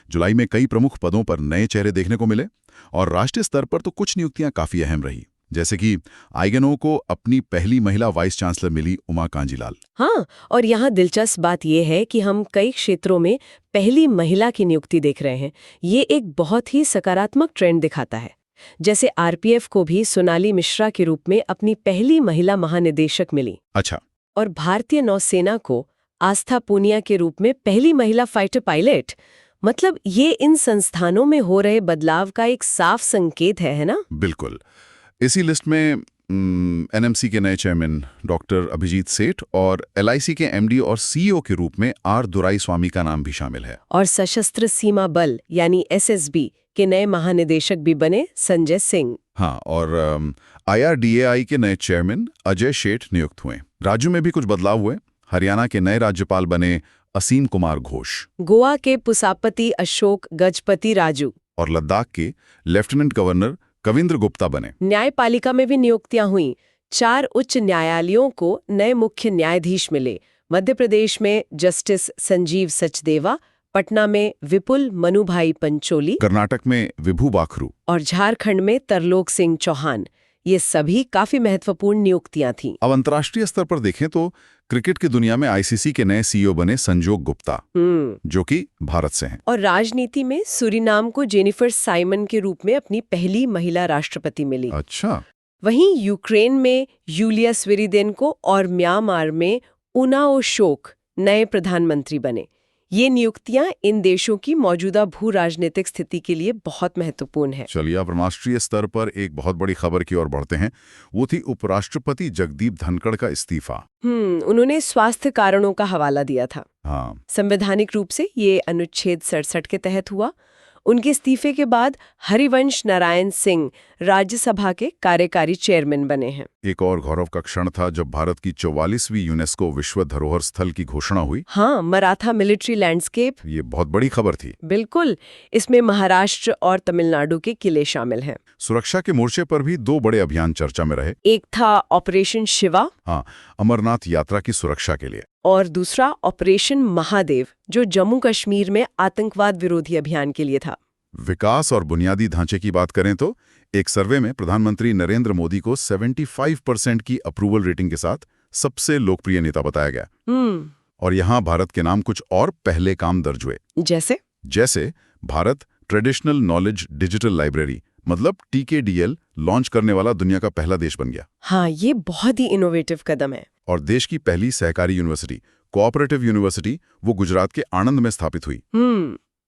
जुलाई में कई प्रमुख पदों पर नए चेहरे देखने को मिले और राष्ट्रीय स्तर पर तो कुछ नियुक्तियां काफी अहम रही, जैसे कि आईएनओ को अपनी पहली महिला वाइस चांसलर मिली, उमा कांजीलाल। हाँ, और यहाँ दिलचस्प बात यह है कि हम कई क्षेत्रों में पहली महिला की नियुक्ति देख रहे हैं। ये एक बहुत ही सकारात्मक ट्रेंड दिखाता है। जैसे आरपीएफ को भी सोनाली मिश्रा के रूप में अपनी पहली महिला महानिदेशक मिली। अच्छा। और भारतीय नौसेना को आस्था पूनिया के रूप में पहली महिला फाइटर पायलट। मतलब ये इन संस्थानों में हो रहे बदलाव का एक साफ संकेत है ना? बिल्कुल। इसी लिस्ट में एनएमसी के नए चेयरमैन डॉक्टर अभिजीत सेठ और एलआईसी के एमडी और सीईओ के रूप में आर दुराईस्वामी का नाम भी शामिल है। और सशस्त्र सीमा बल यानी एसएसबी के नए महानिदेशक भी बने संजय सिंह। हाँ, और आईआरडीएआई के नए चेयरमैन अजय शेठ नियुक्त हुए। राज्यों में भी कुछ बदलाव हुए। हरियाणा के नए राज्यपाल बने असीम कुमार घोष, गोवा के पुसापति अशोक गजपति राजू और लद्दाख के लेफ्टिनेंट गवर्नर कविंद्र गुप्ता बने। न्यायपालिका में भी नियुक्तियां हुई। 4 उच्च न्यायालयों को नए मुख्य न्यायाधीश मिले। मध्य प्रदेश में जस्टिस संजीव सचदेवा, पटना में विपुल मनुभाई पंचोली, कर्नाटक में विभू बाखरू और झारखंड में तरलोक सिंह चौहान। ये सभी काफी महत्वपूर्ण नियुक्तियां थीं। अब अंतर्राष्ट्रीय स्तर पर देखें तो क्रिकेट की दुनिया में आईसीसी के नए सीईओ बने संजोग गुप्ता, जो कि भारत से हैं। और राजनीति में सूरीनाम को जेनिफर साइमन के रूप में अपनी पहली महिला राष्ट्रपति मिली। अच्छा। वहीं यूक्रेन में यूलिया स्विरिदेनको और म्यांमार में उनाओ शोक नए प्रधानमंत्री बने। ये नियुक्तियां इन देशों की मौजूदा भू राजनीतिक स्थिति के लिए बहुत महत्वपूर्ण है। चलिए अब राष्ट्रीय स्तर पर एक बहुत बड़ी खबर की ओर बढ़ते हैं। वो थी उपराष्ट्रपति जगदीप धनखड़ का इस्तीफा। उन्होंने स्वास्थ्य कारणों का हवाला दिया था। हाँ। संवैधानिक रूप से ये अनुच्छेद 67 के तहत हुआ। उनके इस्तीफे के बाद हरिवंश नारायण सिंह राज्यसभा के कार्यकारी चेयरमैन बने हैं। एक और गौरव का क्षण था जब भारत की 44वीं यूनेस्को विश्व धरोहर स्थल की घोषणा हुई। हाँ, मराठा मिलिट्री लैंडस्केप। ये बहुत बड़ी खबर थी। बिल्कुल। इसमें महाराष्ट्र और तमिलनाडु के किले शामिल हैं। सुरक्षा के मोर्चे पर भी 2 बड़े अभियान चर्चा में रहे। एक था ऑपरेशन शिवा, हाँ, अमरनाथ यात्रा की सुरक्षा के लिए, और दूसरा ऑपरेशन महादेव, जो जम्मू कश्मीर में आतंकवाद विरोधी अभियान के लिए था। विकास और बुनियादी ढांचे की बात करें तो एक सर्वे में प्रधानमंत्री नरेंद्र मोदी को 75% की अप्रूवल रेटिंग के साथ सबसे लोकप्रिय नेता बताया गया। और यहाँ भारत के नाम कुछ और पहले काम दर्ज हुए। जैसे Bharat traditional knowledge digital library मतलब TKDL लॉन्च करने वाला दुनिया का पहला देश बन गया। हाँ, ये बहुत ही इनोवेटिव कदम है। और देश की पहली सहकारी यूनिवर्सिटी कोऑपरेटिव यूनिवर्सिटी वो गुजरात के आणंद में स्थापित हुई।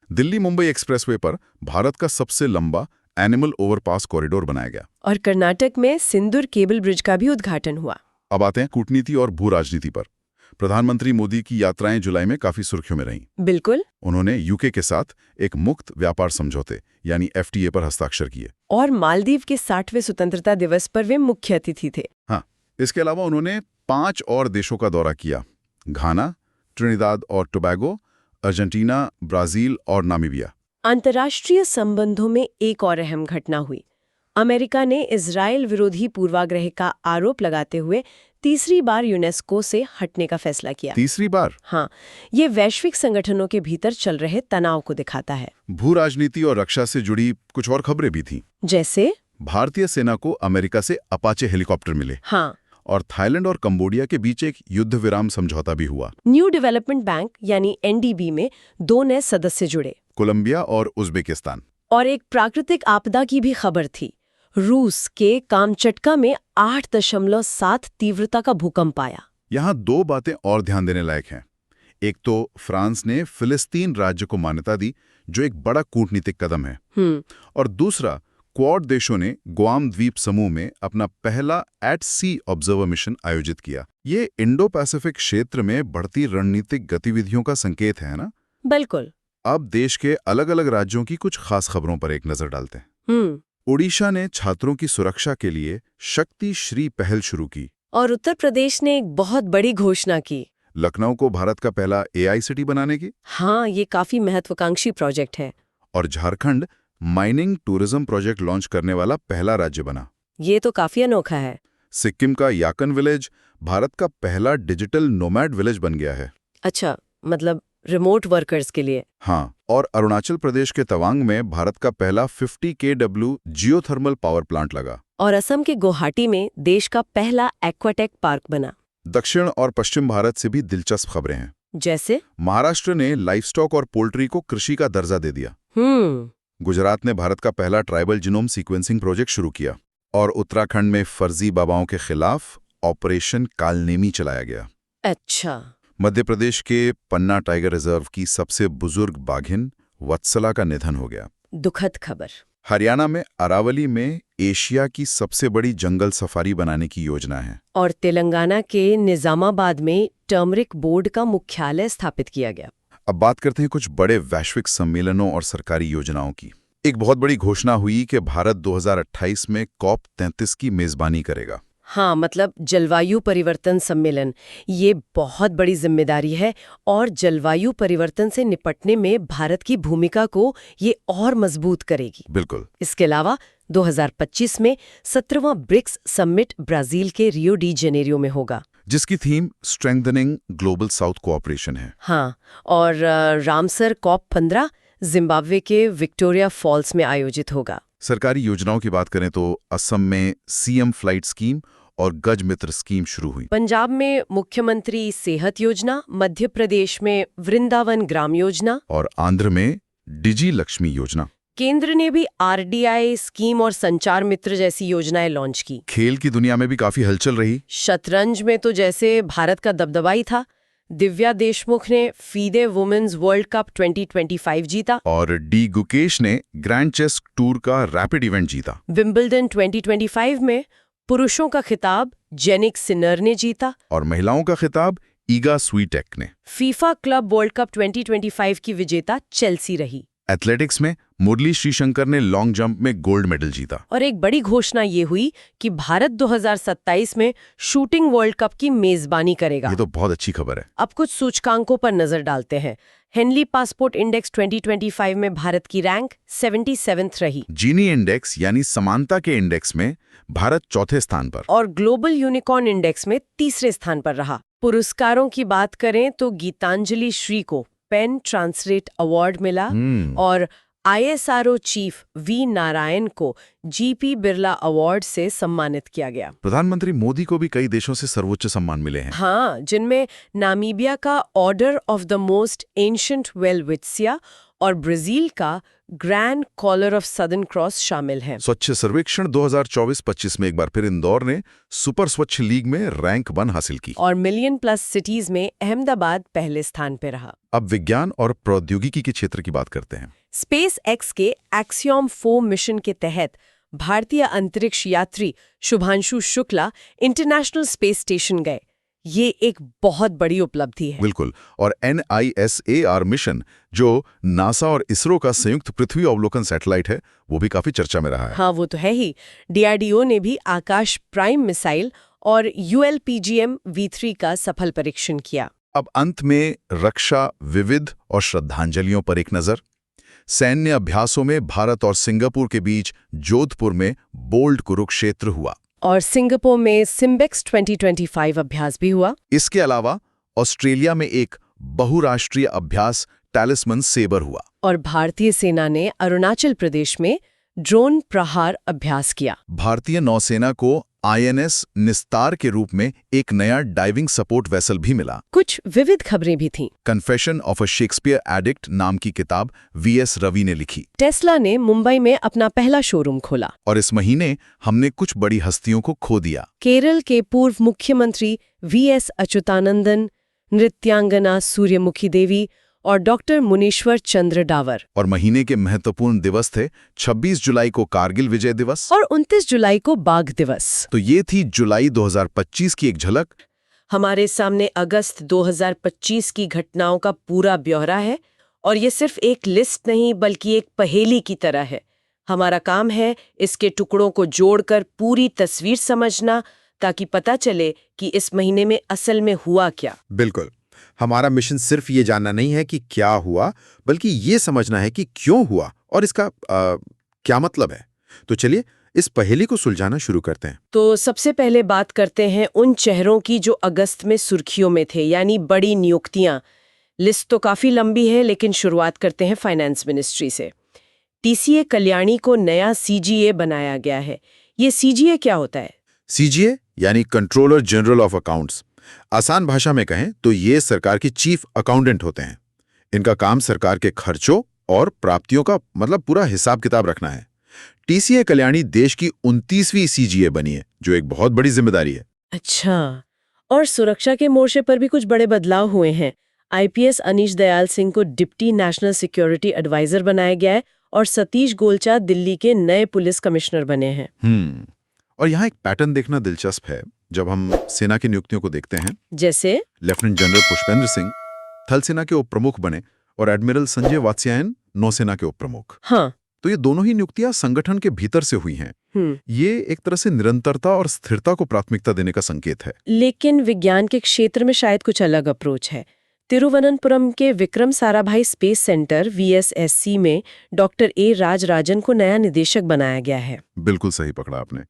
दिल्ली मुंबई एक्सप्रेसवे पर भारत का सबसे लंबा एनिमल ओवरपास कॉरिडोर बनाया गया। और कर्नाटक में सिंदूर केबल ब्रिज का भी उद्घाटन हुआ। अब आते हैं कूटनीति और भू राजनीति पर। प्रधानमंत्री मोदी की यात्राएं जुलाई में काफी सुर्खियों में रहीं। बिल्कुल। उन्होंने यूके के साथ एक मुक्त व्यापार समझौते यानी FTA पर हस्ताक्षर किए। और मालदीव के 60वें स्वतंत्रता दिवस पर वे मुख्य अतिथि थे। हाँ, इसके अलावा उन्होंने 5 और देशों का दौरा किया। घाना, ट्रिनिदाद और टोबैगो, अर्जेंटीना, ब्राजील और नामीबिया। अंतर्राष्ट्रीय संबंधों में एक और अहम घटना हुई। अमेरिका ने इजराइल विरोधी पूर्वाग्रह का आरोप लगाते हुए तीसरी बार यूनेस्को से हटने का फैसला किया। तीसरी बार? हाँ, ये वैश्विक संगठनों के भीतर चल रहे तनाव को दिखाता है। भू राजनीति और रक्षा से जुड़ी कुछ और खबरें भी थीं। जैसे भारतीय सेना को अमेरिका से अपाचे हेलीकॉप्टर मिले। हाँ, और थाईलैंड और कंबोडिया के बीच एक युद्ध विराम समझौता भी हुआ। न्यू डेवलपमेंट बैंक यानी NDB में 2 नए सदस्य जुड़े। कोलंबिया और उज्बेकिस्तान। और एक प्राकृतिक आपदा की भी खबर थी। रूस के कामचटका में 8.7 तीव्रता का भूकंप आया। यहाँ 2 बातें और ध्यान देने लायक हैं। एक तो फ्रांस ने फिलिस्तीन राज्य को मान्यता दी, जो एक बड़ा कूटनीतिक कदम है। और दूसरा, क्वाड देशों ने गुआम द्वीप समूह में अपना पहला एट सी ऑब्जर्वर मिशन आयोजित किया। ये इंडो पैसिफिक क्षेत्र में बढ़ती रणनीतिक गतिविधियों का संकेत है ना? बिल्कुल। अब देश के अलग अलग राज्यों की कुछ खास खबरों पर एक नजर डालते हैं। ओडिशा ने छात्रों की सुरक्षा के लिए शक्ति श्री पहल शुरू की। और उत्तर प्रदेश ने एक बहुत बड़ी घोषणा की, लखनऊ को भारत का पहला AI सिटी बनाने की। हाँ, ये काफी महत्वाकांक्षी प्रोजेक्ट है। और Jharkhand mining tourism project launch करने वाला पहला राज्य बना। ये तो काफी अनोखा है। सिक्किम का याकन विलेज भारत का पहला डिजिटल नोमैड विलेज बन गया है। अच्छा, मतलब रिमोट वर्कर्स के लिए। हाँ, और अरुणाचल प्रदेश के तवांग में भारत का पहला 50 kW जियोथर्मल पावर प्लांट लगा। और असम के गुवाहाटी में देश का पहला एक्वाटेक पार्क बना। दक्षिण और पश्चिम भारत से भी दिलचस्प खबरें हैं। जैसे महाराष्ट्र ने लाइवस्टॉक और पोल्ट्री को कृषि का दर्जा दे दिया। गुजरात ने भारत का पहला ट्राइबल जीनोम सीक्वेंसिंग प्रोजेक्ट शुरू किया। और उत्तराखंड में फर्जी बाबाओं के खिलाफ ऑपरेशन कालनेमी चलाया गया। अच्छा। मध्य प्रदेश के पन्ना टाइगर रिजर्व की सबसे बुजुर्ग बाघिन वत्सला का निधन हो गया। दुखद खबर। हरियाणा में अरावली में एशिया की सबसे बड़ी जंगल सफारी बनाने की योजना है। और तेलंगाना के निजामाबाद में टर्मरिक बोर्ड का मुख्यालय स्थापित किया गया। अब बात करते हैं कुछ बड़े वैश्विक सम्मेलनों और सरकारी योजनाओं की। एक बहुत बड़ी घोषणा हुई कि भारत 2028 में COP33 की मेजबानी करेगा। हाँ, मतलब जलवायु परिवर्तन सम्मेलन। ये बहुत बड़ी जिम्मेदारी है और जलवायु परिवर्तन से निपटने में भारत की भूमिका को ये और मजबूत करेगी। बिल्कुल। इसके अलावा 2025 में 17वां ब्रिक्स समिट ब्राजील के रियो डी जेनेरियो में होगा, जिसकी theme strengthening global south cooperation है। हाँ, और रामसर COP15 जिम्बाब्वे के विक्टोरिया फॉल्स में आयोजित होगा। सरकारी योजनाओं की बात करें तो असम में CM फ्लाइट स्कीम और गज मित्र स्कीम शुरू हुई। पंजाब में मुख्यमंत्री सेहत योजना, मध्य प्रदेश में वृंदावन ग्राम योजना और आंध्र में डिजी लक्ष्मी योजना। केंद्र ने भी RDI स्कीम और संचार मित्र जैसी योजनाएं लॉन्च की। खेल की दुनिया में भी काफी हलचल रही। शतरंज में तो जैसे भारत का दबदबा ही था। दिव्या देशमुख ने फीडे वुमेन्स वर्ल्ड कप 2025 जीता। और डी गुकेश ने ग्रैंड चेस टूर का रैपिड इवेंट जीता। विंबलडन 2025 में पुरुषों का खिताब जेनिक सिनर ने जीता। और महिलाओं का खिताब ईगा स्वीटेक ने। फीफा क्लब वर्ल्ड कप 2025 की विजेता चेल्सी रही। एथलेटिक्स में मुरली श्रीशंकर ने लॉन्ग जंप में गोल्ड मेडल जीता। और एक बड़ी घोषणा ये हुई कि भारत 2027 में शूटिंग वर्ल्ड कप की मेजबानी करेगा। ये तो बहुत अच्छी खबर है। अब कुछ सूचकांकों पर नजर डालते हैं। हेनली पासपोर्ट इंडेक्स 2025 में भारत की रैंक 77th रही। जीनी इंडेक्स यानी समानता के इंडेक्स में भारत चौथे स्थान पर। और ग्लोबल यूनिकॉर्न इंडेक्स में तीसरे स्थान पर रहा। पुरस्कारों की बात करें तो गीतांजलि श्री को पेन ट्रांसलेट अवार्ड मिला और ISRO चीफ V नारायण को GP बिरला अवार्ड से सम्मानित किया गया। प्रधानमंत्री मोदी को भी कई देशों से सर्वोच्च सम्मान मिले हैं। हाँ, जिनमें नामीबिया का Order of the Most Ancient Welwitschia और ब्राजील का Grand Collar of Southern Cross शामिल हैं। स्वच्छ सर्वेक्षण 2024-25 में एक बार फिर इंदौर ने सुपर स्वच्छ लीग में रैंक 1 हासिल की। और मिलियन प्लस सिटीज में अहमदाबाद पहले स्थान पर रहा। अब विज्ञान और प्रौद्योगिकी के क्षेत्र की बात करते हैं। SpaceX के एक्सियोम 4 मिशन के तहत भारतीय अंतरिक्ष यात्री Shubhanshu Shukla international space station गए। ये एक बहुत बड़ी उपलब्धि है। बिल्कुल। और NISAR मिशन, जो नासा और इसरो का संयुक्त पृथ्वी अवलोकन सैटेलाइट है, वो भी काफी चर्चा में रहा है। हाँ, वो तो है ही। DRDO ने भी आकाश प्राइम मिसाइल और ULPGM V3 का सफल परीक्षण किया। अब अंत में रक्षा, विविध और श्रद्धांजलियों पर एक नजर। सैन्य अभ्यासों में भारत और सिंगापुर के बीच जोधपुर में बोल्ड कुरुक्षेत्र हुआ। और सिंगापुर में सिम्बेक्स 2025 अभ्यास भी हुआ। इसके अलावा ऑस्ट्रेलिया में एक बहुराष्ट्रीय अभ्यास टैलिस्मन सेबर हुआ। और भारतीय सेना ने अरुणाचल प्रदेश में ड्रोन प्रहार अभ्यास किया। भारतीय नौसेना को आईएनएस निस्तार के रूप में एक नया डाइविंग सपोर्ट वेसल भी मिला। कुछ विविध खबरें भी थीं। Confession of a Shakespeare addict नाम की किताब वीएस रवि ने लिखी। टेस्ला ने मुंबई में अपना पहला शोरूम खोला। और इस महीने हमने कुछ बड़ी हस्तियों को खो दिया। केरल के पूर्व मुख्यमंत्री वीएस अच्युतानंदन, नृत्यांगना सूर्यमुखी देवी और डॉक्टर मुनीश्वर चंद्र डावर। और महीने के महत्वपूर्ण दिवस थे 26 जुलाई को कारगिल विजय दिवस और 29 जुलाई को बाघ दिवस। तो ये थी जुलाई 2025 की एक झलक। हमारे सामने अगस्त 2025 की घटनाओं का पूरा ब्यौरा है और ये सिर्फ एक लिस्ट नहीं बल्कि एक पहेली की तरह है। हमारा काम है इसके टुकड़ों को जोड़कर पूरी तस्वीर समझना, ताकि पता चले कि इस महीने में असल में हुआ क्या। बिल्कुल, हमारा मिशन सिर्फ ये जानना नहीं है कि क्या हुआ, बल्कि ये समझना है कि क्यों हुआ और इसका क्या मतलब है। तो चलिए इस पहेली को सुलझाना शुरू करते हैं। तो सबसे पहले बात करते हैं उन चेहरों की जो अगस्त में सुर्खियों में थे, यानी बड़ी नियुक्तियां। लिस्ट तो काफी लंबी है, लेकिन शुरुआत करते हैं फाइनेंस मिनिस्ट्री से। टीसीए कल्याणी को नया सीजीए बनाया गया है। ये सीजीए क्या होता है? सीजीए यानी कंट्रोलर जनरल ऑफ अकाउंट्स। आसान भाषा में कहें तो ये सरकार की चीफ अकाउंटेंट होते हैं। इनका काम सरकार के खर्चों और प्राप्तियों का मतलब पूरा हिसाब किताब रखना है। टीसीए कल्याणी देश की 29वीं सीजीए बनी है, जो एक बहुत बड़ी जिम्मेदारी है। अच्छा, और सुरक्षा के मोर्चे पर भी कुछ बड़े बदलाव हुए हैं। आईपीएस अनीश दयाल सिंह को डिप्टी नेशनल सिक्योरिटी एडवाइजर बनाया गया है और सतीश गोलचा दिल्ली के नए पुलिस कमिश्नर बने हैं। और यहाँ एक पैटर्न देखना दिलचस्प है जब हम सेना की नियुक्तियों को देखते हैं। जैसे लेफ्टिनेंट जनरल पुष्पेंद्र सिंह थल सेना के उप प्रमुख बने और एडमिरल संजय वात्स्यायन नौसेना के उप प्रमुख। हाँ, तो ये दोनों ही नियुक्तियां संगठन के भीतर से हुई हैं। ये एक तरह से निरंतरता और स्थिरता को प्राथमिकता देने का संकेत है। लेकिन विज्ञान के क्षेत्र में शायद कुछ अलग अप्रोच है। तिरुवनंतपुरम के Vikram Sarabhai space centre VSSC में डॉक्टर ए राजराजन को नया निदेशक बनाया गया है। बिल्कुल सही पकड़ा आपने।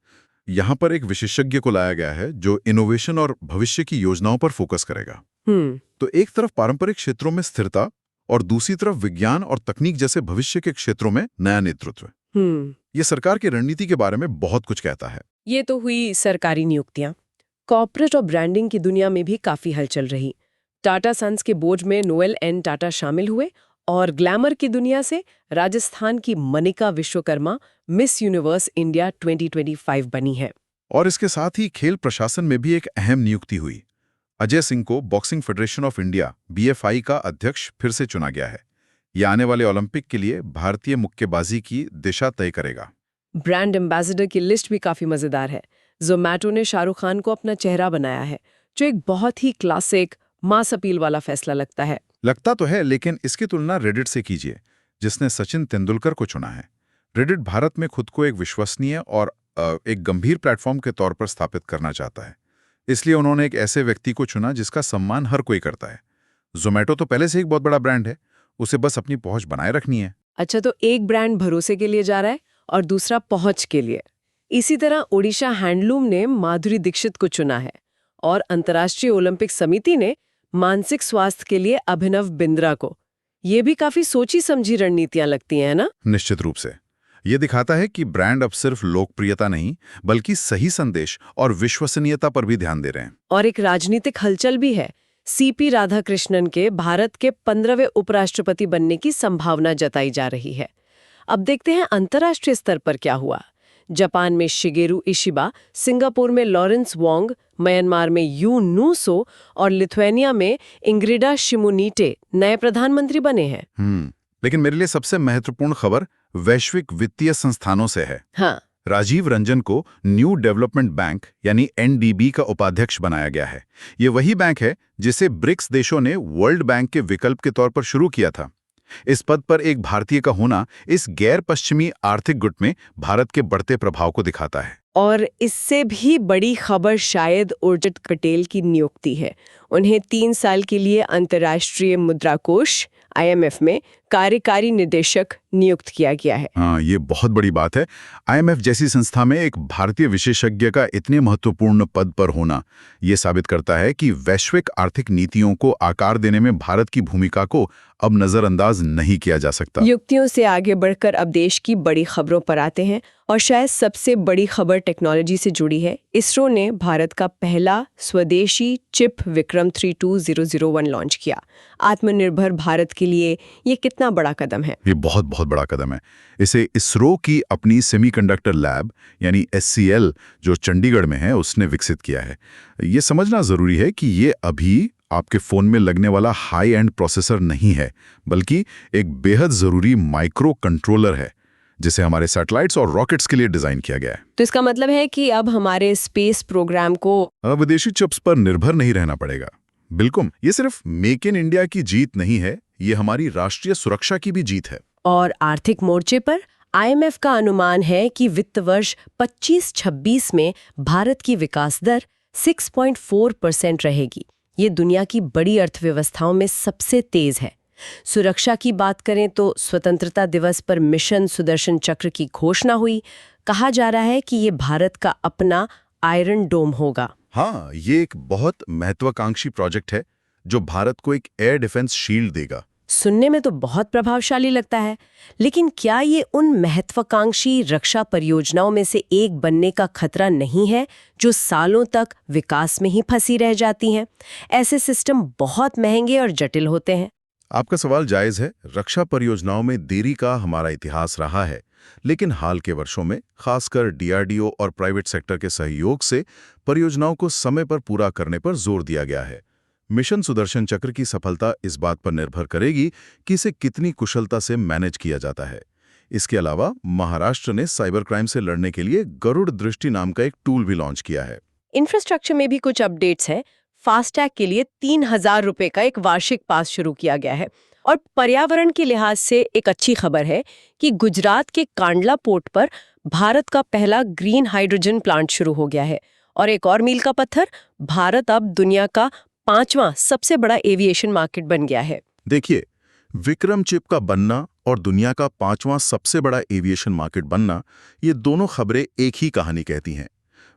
यहाँ पर एक विशेषज्ञ को लाया गया है जो इनोवेशन और भविष्य की योजनाओं पर फोकस करेगा। तो एक तरफ पारंपरिक क्षेत्रों में स्थिरता और दूसरी तरफ विज्ञान और तकनीक जैसे भविष्य के क्षेत्रों में नया नेतृत्व। ये सरकार की रणनीति के बारे में बहुत कुछ कहता है। ये तो हुई सरकारी नियुक्तियां। कॉर्पोरेट और ब्रांडिंग की दुनिया में भी काफी हलचल रही। टाटा सन्स के बोर्ड में नोएल एन टाटा शामिल हुए और ग्लैमर की दुनिया से राजस्थान की Manika Vishwakarma miss universe India 2025 बनी है। और इसके साथ ही खेल प्रशासन में भी एक अहम नियुक्ति हुई। अजय सिंह को boxing federation of India BFI का अध्यक्ष फिर से चुना गया है। यह आने वाले ओलंपिक के लिए भारतीय मुक्केबाजी की दिशा तय करेगा। ब्रांड एम्बेसडर की लिस्ट भी काफी मजेदार है। जोमैटो ने शाहरुख खान को अपना चेहरा बनाया है, जो एक बहुत ही क्लासिक मास अपील वाला फैसला लगता है। लगता तो है, लेकिन इसकी तुलना रेडिट से कीजिए, जिसने सचिन तेंदुलकर को चुना है। रेडिट भारत में खुद को एक विश्वसनीय और एक गंभीर प्लेटफॉर्म के तौर पर स्थापित करना चाहता है। इसलिए उन्होंने एक ऐसे व्यक्ति को चुना जिसका सम्मान हर कोई करता है। जोमैटो तो पहले से एक बहुत बड़ा ब्रांड है, उसे बस अपनी पहुंच बनाए रखनी है। अच्छा, तो एक ब्रांड भरोसे के लिए जा रहा है और दूसरा पहुंच के लिए। इसी तरह ओडिशा हैंडलूम ने माधुरी दीक्षित को चुना है और अंतर्राष्ट्रीय ओलंपिक समिति ने मानसिक स्वास्थ्य के लिए अभिनव बिंद्रा को। ये भी काफी सोची समझी रणनीतियां लगती हैं ना? निश्चित रूप से। ये दिखाता है कि ब्रांड अब सिर्फ लोकप्रियता नहीं, बल्कि सही संदेश और विश्वसनीयता पर भी ध्यान दे रहे हैं। और एक राजनीतिक हलचल भी है। सीपी राधाकृष्णन के भारत के 15वें उपराष्ट्रपति बनने की संभावना जताई जा रही है। अब देखते हैं अंतर्राष्ट्रीय स्तर पर क्या हुआ। जापान में शिगेरू इशिबा, सिंगापुर में लॉरेंस वोंग, म्यांमार में यू नूसो और लिथुआनिया में इंग्रिडा शिमुनीटे नए प्रधानमंत्री बने हैं। लेकिन मेरे लिए सबसे महत्वपूर्ण खबर वैश्विक वित्तीय संस्थानों से है। हाँ, राजीव रंजन को न्यू डेवलपमेंट बैंक यानी NDB का उपाध्यक्ष बनाया गया है। ये वही बैंक है जिसे ब्रिक्स देशों ने वर्ल्ड बैंक के विकल्प के तौर पर शुरू किया था। इस पद पर एक भारतीय का होना इस गैर पश्चिमी आर्थिक गुट में भारत के बढ़ते प्रभाव को दिखाता है। और इससे भी बड़ी खबर शायद उर्जित पटेल की नियुक्ति है। उन्हें 3 साल के लिए अंतर्राष्ट्रीय मुद्रा कोष IMF में कार्यकारी निदेशक नियुक्त किया गया है। हाँ, ये बहुत बड़ी बात है। आईएमएफ जैसी संस्था में एक भारतीय विशेषज्ञ का इतने महत्वपूर्ण पद पर होना ये साबित करता है कि वैश्विक आर्थिक नीतियों को आकार देने में भारत की भूमिका को अब नजरअंदाज नहीं किया जा सकता। युक्तियों से आगे बढ़कर अब देश की बड़ी खबरों पर आते हैं और शायद सबसे बड़ी खबर टेक्नोलॉजी से जुड़ी है। इसरो ने भारत का पहला स्वदेशी चिप विक्रम 32001 लॉन्च किया। आत्मनिर्भर भारत के लिए ये कितना बड़ा कदम है? ये बहुत बहुत बड़ा कदम है। इसे इसरो की अपनी सेमीकंडक्टर लैब यानी SCL जो चंडीगढ़ में है उसने विकसित किया है। ये समझना जरूरी है कि ये अभी आपके फोन में लगने वाला हाई एंड प्रोसेसर नहीं है, बल्कि एक बेहद जरूरी माइक्रो कंट्रोलर है जिसे हमारे सैटेलाइट्स और रॉकेट्स के लिए डिजाइन किया गया है। तो इसका मतलब है कि अब हमारे स्पेस प्रोग्राम को विदेशी चिप्स पर निर्भर नहीं रहना पड़ेगा। बिल्कुल, ये सिर्फ मेक इन इंडिया की जीत नहीं है, ये हमारी राष्ट्रीय सुरक्षा की भी जीत है। और आर्थिक मोर्चे पर IMF का अनुमान है कि वित्त वर्ष 25-26 में भारत की विकास दर 6.4% रहेगी। ये दुनिया की बड़ी अर्थव्यवस्थाओं में सबसे तेज है। सुरक्षा की बात करें तो स्वतंत्रता दिवस पर मिशन सुदर्शन चक्र की घोषणा हुई। कहा जा रहा है कि ये भारत का अपना आयरन डोम होगा। हाँ, ये एक बहुत महत्वाकांक्षी प्रोजेक्ट है जो भारत को एक एयर डिफेंस शील्ड देगा। सुनने में तो बहुत प्रभावशाली लगता है, लेकिन क्या ये उन महत्वाकांक्षी रक्षा परियोजनाओं में से एक बनने का खतरा नहीं है जो सालों तक विकास में ही फंसी रह जाती हैं? ऐसे सिस्टम बहुत महंगे और जटिल होते हैं। आपका सवाल जायज है। रक्षा परियोजनाओं में देरी का हमारा इतिहास रहा है, लेकिन हाल के वर्षों में खासकर DRDO और प्राइवेट सेक्टर के सहयोग से परियोजनाओं को समय पर पूरा करने पर जोर दिया गया है। मिशन सुदर्शन चक्र की सफलता इस बात पर निर्भर करेगी कि इसे कितनी कुशलता से मैनेज किया जाता है। इसके अलावा महाराष्ट्र ने साइबर क्राइम से लड़ने के लिए गरुड़ दृष्टि नाम का एक टूल भी लॉन्च किया है। इंफ्रास्ट्रक्चर में भी कुछ अपडेट्स हैं। फास्टैग के लिए 3,000 रुपए का एक वार्षिक पास शुरू किया गया है। और पर्यावरण के लिहाज से एक अच्छी खबर है कि गुजरात के कांडला पोर्ट पर भारत का पहला ग्रीन हाइड्रोजन प्लांट शुरू हो गया है। और एक और मील का पत्थर, भारत अब दुनिया का 5वां सबसे बड़ा एविएशन मार्केट बन गया है। देखिए, विक्रम चिप का बनना और दुनिया का 5वां सबसे बड़ा एविएशन मार्केट बनना, ये दोनों खबरें एक ही कहानी कहती हैं।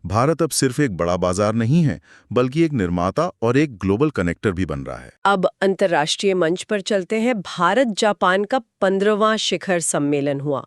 भारत अब सिर्फ एक बड़ा बाजार नहीं है, बल्कि एक निर्माता और एक ग्लोबल कनेक्टर भी बन रहा है। अब अंतर्राष्ट्रीय मंच पर चलते हैं। भारत जापान का 15वां शिखर सम्मेलन हुआ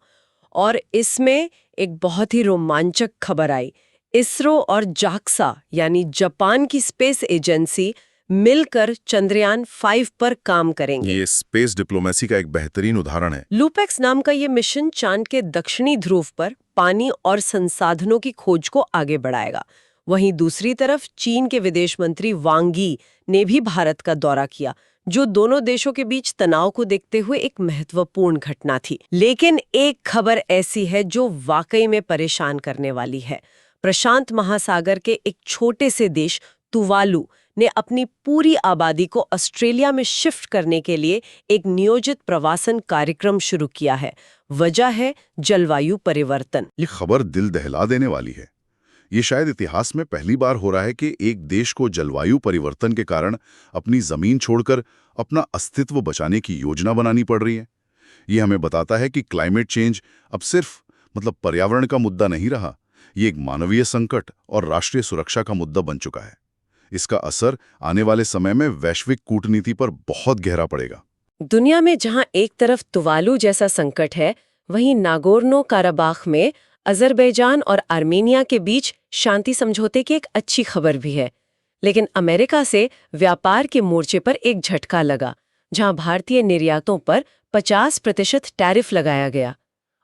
और इसमें एक बहुत ही रोमांचक खबर आई। इसरो और जाक्सा यानी जापान की स्पेस एजेंसी मिलकर चंद्रयान 5 पर काम करेंगे। ये स्पेस डिप्लोमेसी का एक बेहतरीन उदाहरण है। लूपेक्स नाम का ये मिशन चांद के दक्षिणी ध्रुव पर पानी और संसाधनों की खोज को आगे बढ़ाएगा। वहीं दूसरी तरफ चीन के विदेश मंत्री वांग यी ने भी भारत का दौरा किया, जो दोनों देशों के बीच तनाव को देखते हुए एक महत्वपूर्ण घटना थी। लेकिन एक खबर ऐसी है जो वाकई में परेशान करने वाली है। प्रशांत महासागर के एक छोटे से देश तुवालू ने अपनी पूरी आबादी को ऑस्ट्रेलिया में शिफ्ट करने के लिए एक नियोजित प्रवासन कार्यक्रम शुरू किया है। वजह है जलवायु परिवर्तन। ये खबर दिल दहला देने वाली है। ये शायद इतिहास में पहली बार हो रहा है कि एक देश को जलवायु परिवर्तन के कारण अपनी जमीन छोड़कर अपना अस्तित्व बचाने की योजना बनानी पड़ रही है। ये हमें बताता है कि क्लाइमेट चेंज अब सिर्फ पर्यावरण का मुद्दा नहीं रहा, ये एक मानवीय संकट और राष्ट्रीय सुरक्षा का मुद्दा बन चुका है। इसका असर आने वाले समय में वैश्विक कूटनीति पर बहुत गहरा पड़ेगा। दुनिया में जहां एक तरफ तुवालू जैसा संकट है, वहीं नागोर्नो काराबाख में अजरबैजान और आर्मेनिया के बीच शांति समझौते की एक अच्छी खबर भी है। लेकिन अमेरिका से व्यापार के मोर्चे पर एक झटका लगा, जहां भारतीय निर्यातों पर 50% टैरिफ लगाया गया।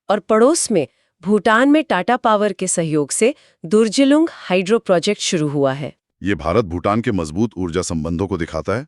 और पड़ोस में भूटान में टाटा पावर के सहयोग से दुर्जिलुंग हाइड्रो प्रोजेक्ट शुरू हुआ है। ये भारत भूटान के मजबूत ऊर्जा संबंधों को दिखाता है।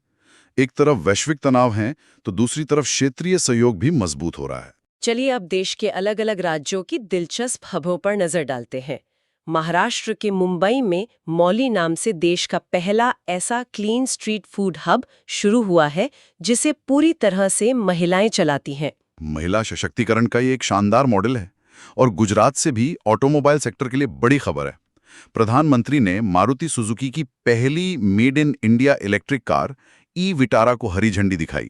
एक तरफ वैश्विक तनाव है तो दूसरी तरफ क्षेत्रीय सहयोग भी मजबूत हो रहा है। चलिए अब देश के अलग अलग राज्यों की दिलचस्प हबों पर नजर डालते हैं। महाराष्ट्र के मुंबई में मौली नाम से देश का पहला ऐसा क्लीन स्ट्रीट फूड हब शुरू हुआ है, जिसे पूरी तरह से महिलाएं चलाती हैं। महिला सशक्तिकरण का ये एक शानदार मॉडल है। और गुजरात से भी ऑटोमोबाइल सेक्टर के लिए बड़ी खबर है। प्रधानमंत्री ने मारुति सुजुकी की पहली made in India electric car e Vitara को हरी झंडी दिखाई।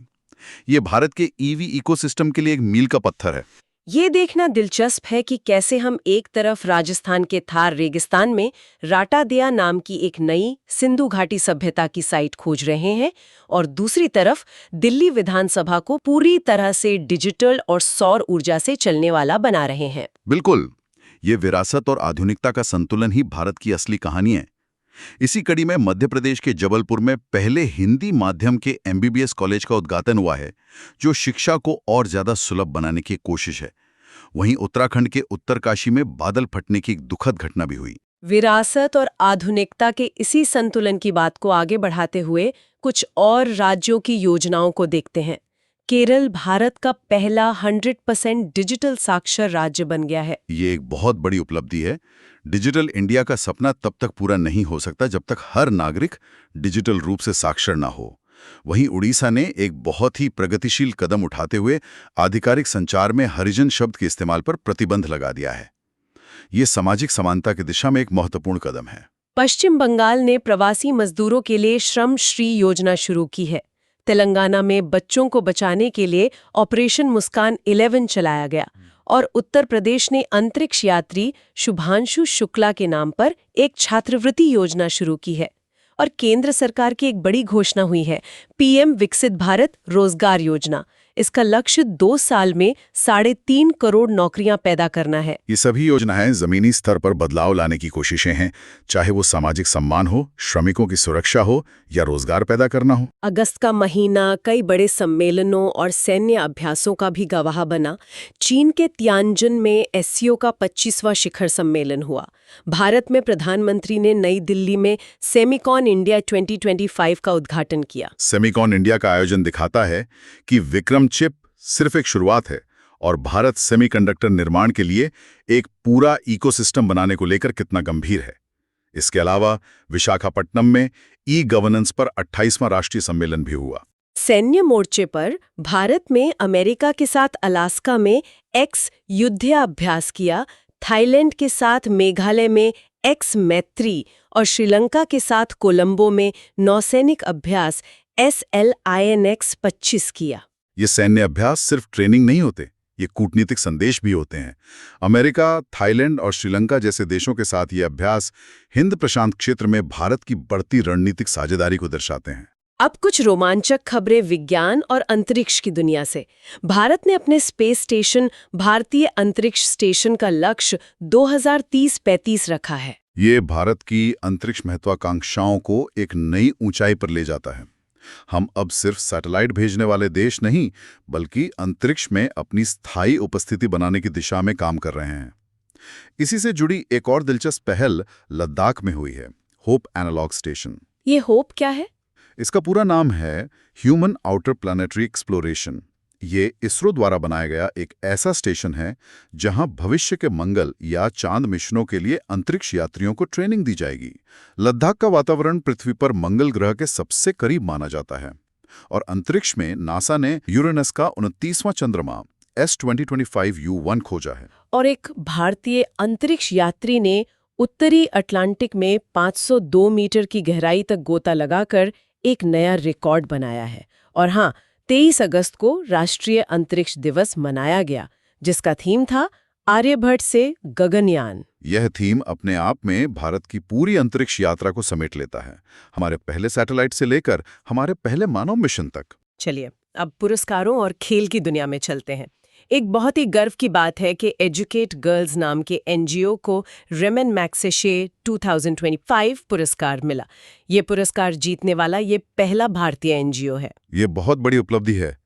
ये भारत के ईवी इकोसिस्टम के लिए एक मील का पत्थर है। ये देखना दिलचस्प है कि कैसे हम एक तरफ राजस्थान के थार रेगिस्तान में राटादिया नाम की एक नई सिंधु घाटी सभ्यता की साइट खोज रहे हैं और दूसरी तरफ दिल्ली विधानसभा को पूरी तरह से डिजिटल और सौर ऊर्जा से चलने वाला बना रहे हैं। बिल्कुल, ये विरासत और आधुनिकता का संतुलन ही भारत की असली कहानी है। इसी कड़ी में मध्य प्रदेश के जबलपुर में पहले हिंदी माध्यम के MBBS कॉलेज का उद्घाटन हुआ है, जो शिक्षा को और ज्यादा सुलभ बनाने की कोशिश है। वहीं उत्तराखंड के उत्तरकाशी में बादल फटने की एक दुखद घटना भी हुई। विरासत और आधुनिकता के इसी संतुलन की बात को आगे बढ़ाते हुए कुछ और राज्यों की योजनाओं को देखते हैं। केरल भारत का पहला 100% डिजिटल साक्षर राज्य बन गया है। ये एक बहुत बड़ी उपलब्धि है। डिजिटल इंडिया का सपना तब तक पूरा नहीं हो सकता जब तक हर नागरिक डिजिटल रूप से साक्षर ना हो। वहीं उड़ीसा ने एक बहुत ही प्रगतिशील कदम उठाते हुए आधिकारिक संचार में हरिजन शब्द के इस्तेमाल पर प्रतिबंध लगा दिया है। ये सामाजिक समानता की दिशा में एक महत्वपूर्ण कदम है। पश्चिम बंगाल ने प्रवासी मजदूरों के लिए श्रम श्री योजना शुरू की है। तेलंगाना में बच्चों को बचाने के लिए ऑपरेशन मुस्कान 11 चलाया गया और उत्तर प्रदेश ने अंतरिक्ष यात्री शुभांशु शुक्ला के नाम पर एक छात्रवृत्ति योजना शुरू की है। और केंद्र सरकार की एक बड़ी घोषणा हुई है, PM विकसित भारत रोजगार योजना। इसका लक्ष्य 2 साल में 3.5 करोड़ नौकरियां पैदा करना है। ये सभी योजनाएं जमीनी स्तर पर बदलाव लाने की कोशिशें हैं, चाहे वो सामाजिक सम्मान हो, श्रमिकों की सुरक्षा हो या रोजगार पैदा करना हो। अगस्त का महीना कई बड़े सम्मेलनों और सैन्य अभ्यासों का भी गवाह बना। चीन के तियानजिन में SCO का 25वां शिखर सम्मेलन हुआ। भारत में प्रधानमंत्री ने नई दिल्ली में सेमिकॉन इंडिया 2025 का उद्घाटन किया। सेमिकॉन इंडिया का आयोजन दिखाता है कि विक्रम चिप सिर्फ एक शुरुआत है और भारत सेमीकंडक्टर निर्माण के लिए एक पूरा इकोसिस्टम बनाने को लेकर कितना गंभीर है। इसके अलावा विशाखापट्टनम में ई-गवर्नेंस पर 28वां राष्ट्रीय सम्मेलन भी हुआ। सैन्य मोर्चे पर भारत में अमेरिका के साथ अलास्का में एक्स युद्धाभ्यास किया, थाईलैंड के साथ मेघालय में एक्स मैत्री और श्रीलंका के साथ कोलंबो में नौसैनिक अभ्यास SLINX 25 किया। ये सैन्य अभ्यास सिर्फ ट्रेनिंग नहीं होते, ये कूटनीतिक संदेश भी होते हैं। अमेरिका, थाईलैंड और श्रीलंका जैसे देशों के साथ ये अभ्यास हिंद प्रशांत क्षेत्र में भारत की बढ़ती रणनीतिक साझेदारी को दर्शाते हैं। अब कुछ रोमांचक खबरें विज्ञान और अंतरिक्ष की दुनिया से। भारत ने अपने स्पेस स्टेशन भारतीय अंतरिक्ष स्टेशन का लक्ष्य 2030-35 रखा है। ये भारत की अंतरिक्ष महत्वाकांक्षाओं को एक नई ऊंचाई पर ले जाता है। हम अब सिर्फ सैटेलाइट भेजने वाले देश नहीं, बल्कि अंतरिक्ष में अपनी स्थायी उपस्थिति बनाने की दिशा में काम कर रहे हैं। इसी से जुड़ी एक और दिलचस्प पहल लद्दाख में हुई है, होप एनालॉग स्टेशन। ये होप क्या है? इसका पूरा नाम है ह्यूमन आउटर प्लानिटरी एक्सप्लोरेशन। ये इसरो द्वारा बनाया गया एक ऐसा स्टेशन है जहां भविष्य के मंगल या चांद मिशनों के लिए अंतरिक्ष यात्रियों को ट्रेनिंग दी जाएगी। लद्दाख का वातावरण पृथ्वी पर मंगल ग्रह के सबसे करीब माना जाता है और अंतरिक्ष में नासा ने यूरेनस का 29वां चंद्रमा S2025U1 खोजा है। और एक भारतीय अंतरिक्ष यात्री ने उत्तरी अटलांटिक में 502 मीटर की गहराई तक गोता लगाकर एक नया रिकॉर्ड बनाया है। और हाँ, 23 अगस्त को राष्ट्रीय अंतरिक्ष दिवस मनाया गया, जिसका थीम था आर्यभट्ट से गगनयान। यह थीम अपने आप में भारत की पूरी अंतरिक्ष यात्रा को समेट लेता है, हमारे पहले सैटेलाइट से लेकर हमारे पहले मानव मिशन तक। चलिए अब पुरस्कारों और खेल की दुनिया में चलते हैं। एक बहुत ही गर्व की बात है कि एजुकेट गर्ल्स नाम के NGO को रेमन मैग्सेसे 2025 पुरस्कार मिला। ये पुरस्कार जीतने वाला ये पहला भारतीय NGO है। ये बहुत बड़ी उपलब्धि है।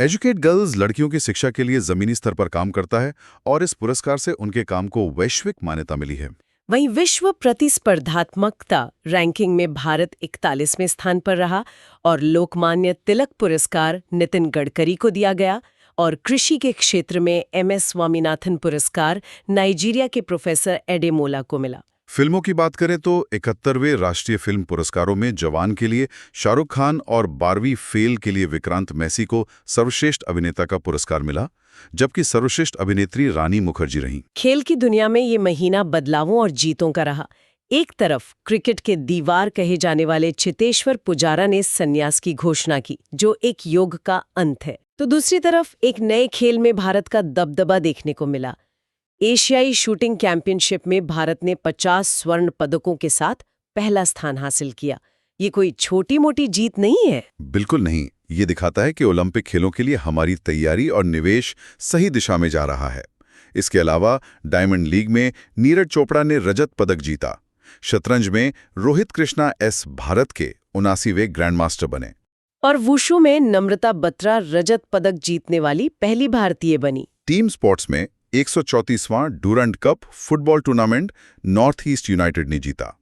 एजुकेट गर्ल्स लड़कियों की शिक्षा के लिए जमीनी स्तर पर काम करता है और इस पुरस्कार से उनके काम को वैश्विक मान्यता मिली है। वहीं विश्व प्रतिस्पर्धात्मकता रैंकिंग में भारत 41वें स्थान पर रहा और लोकमान्य तिलक पुरस्कार नितिन गडकरी को दिया गया और कृषि के क्षेत्र में MS स्वामीनाथन पुरस्कार नाइजीरिया के प्रोफेसर एडेमोला को मिला। फिल्मों की बात करें तो 71वें राष्ट्रीय फिल्म पुरस्कारों में जवान के लिए शाहरुख खान और 12वीं फेल के लिए विक्रांत मैसी को सर्वश्रेष्ठ अभिनेता का पुरस्कार मिला, जबकि सर्वश्रेष्ठ अभिनेत्री रानी मुखर्जी रहीं। खेल की दुनिया में ये महीना बदलावों और जीतों का रहा। एक तरफ क्रिकेट के दीवार कहे जाने वाले चितेश्वर पुजारा ने संन्यास की घोषणा की, जो एक युग का अंत है, तो दूसरी तरफ एक नए खेल में भारत का दबदबा देखने को मिला। एशियाई शूटिंग चैंपियनशिप में भारत ने 50 स्वर्ण पदकों के साथ पहला स्थान हासिल किया। ये कोई छोटी मोटी जीत नहीं है। बिल्कुल नहीं। ये दिखाता है कि ओलंपिक खेलों के लिए हमारी तैयारी और निवेश सही दिशा में जा रहा है। इसके अलावा डायमंड लीग में नीरज चोपड़ा ने रजत पदक जीता। शतरंज में रोहित कृष्णा एस भारत के 79वें ग्रैंडमास्टर बने। और वुशु में नम्रता बत्रा रजत पदक जीतने वाली पहली भारतीय बनी। टीम स्पोर्ट्स में 134वां Durand Cup football tournament North East United ने जीता।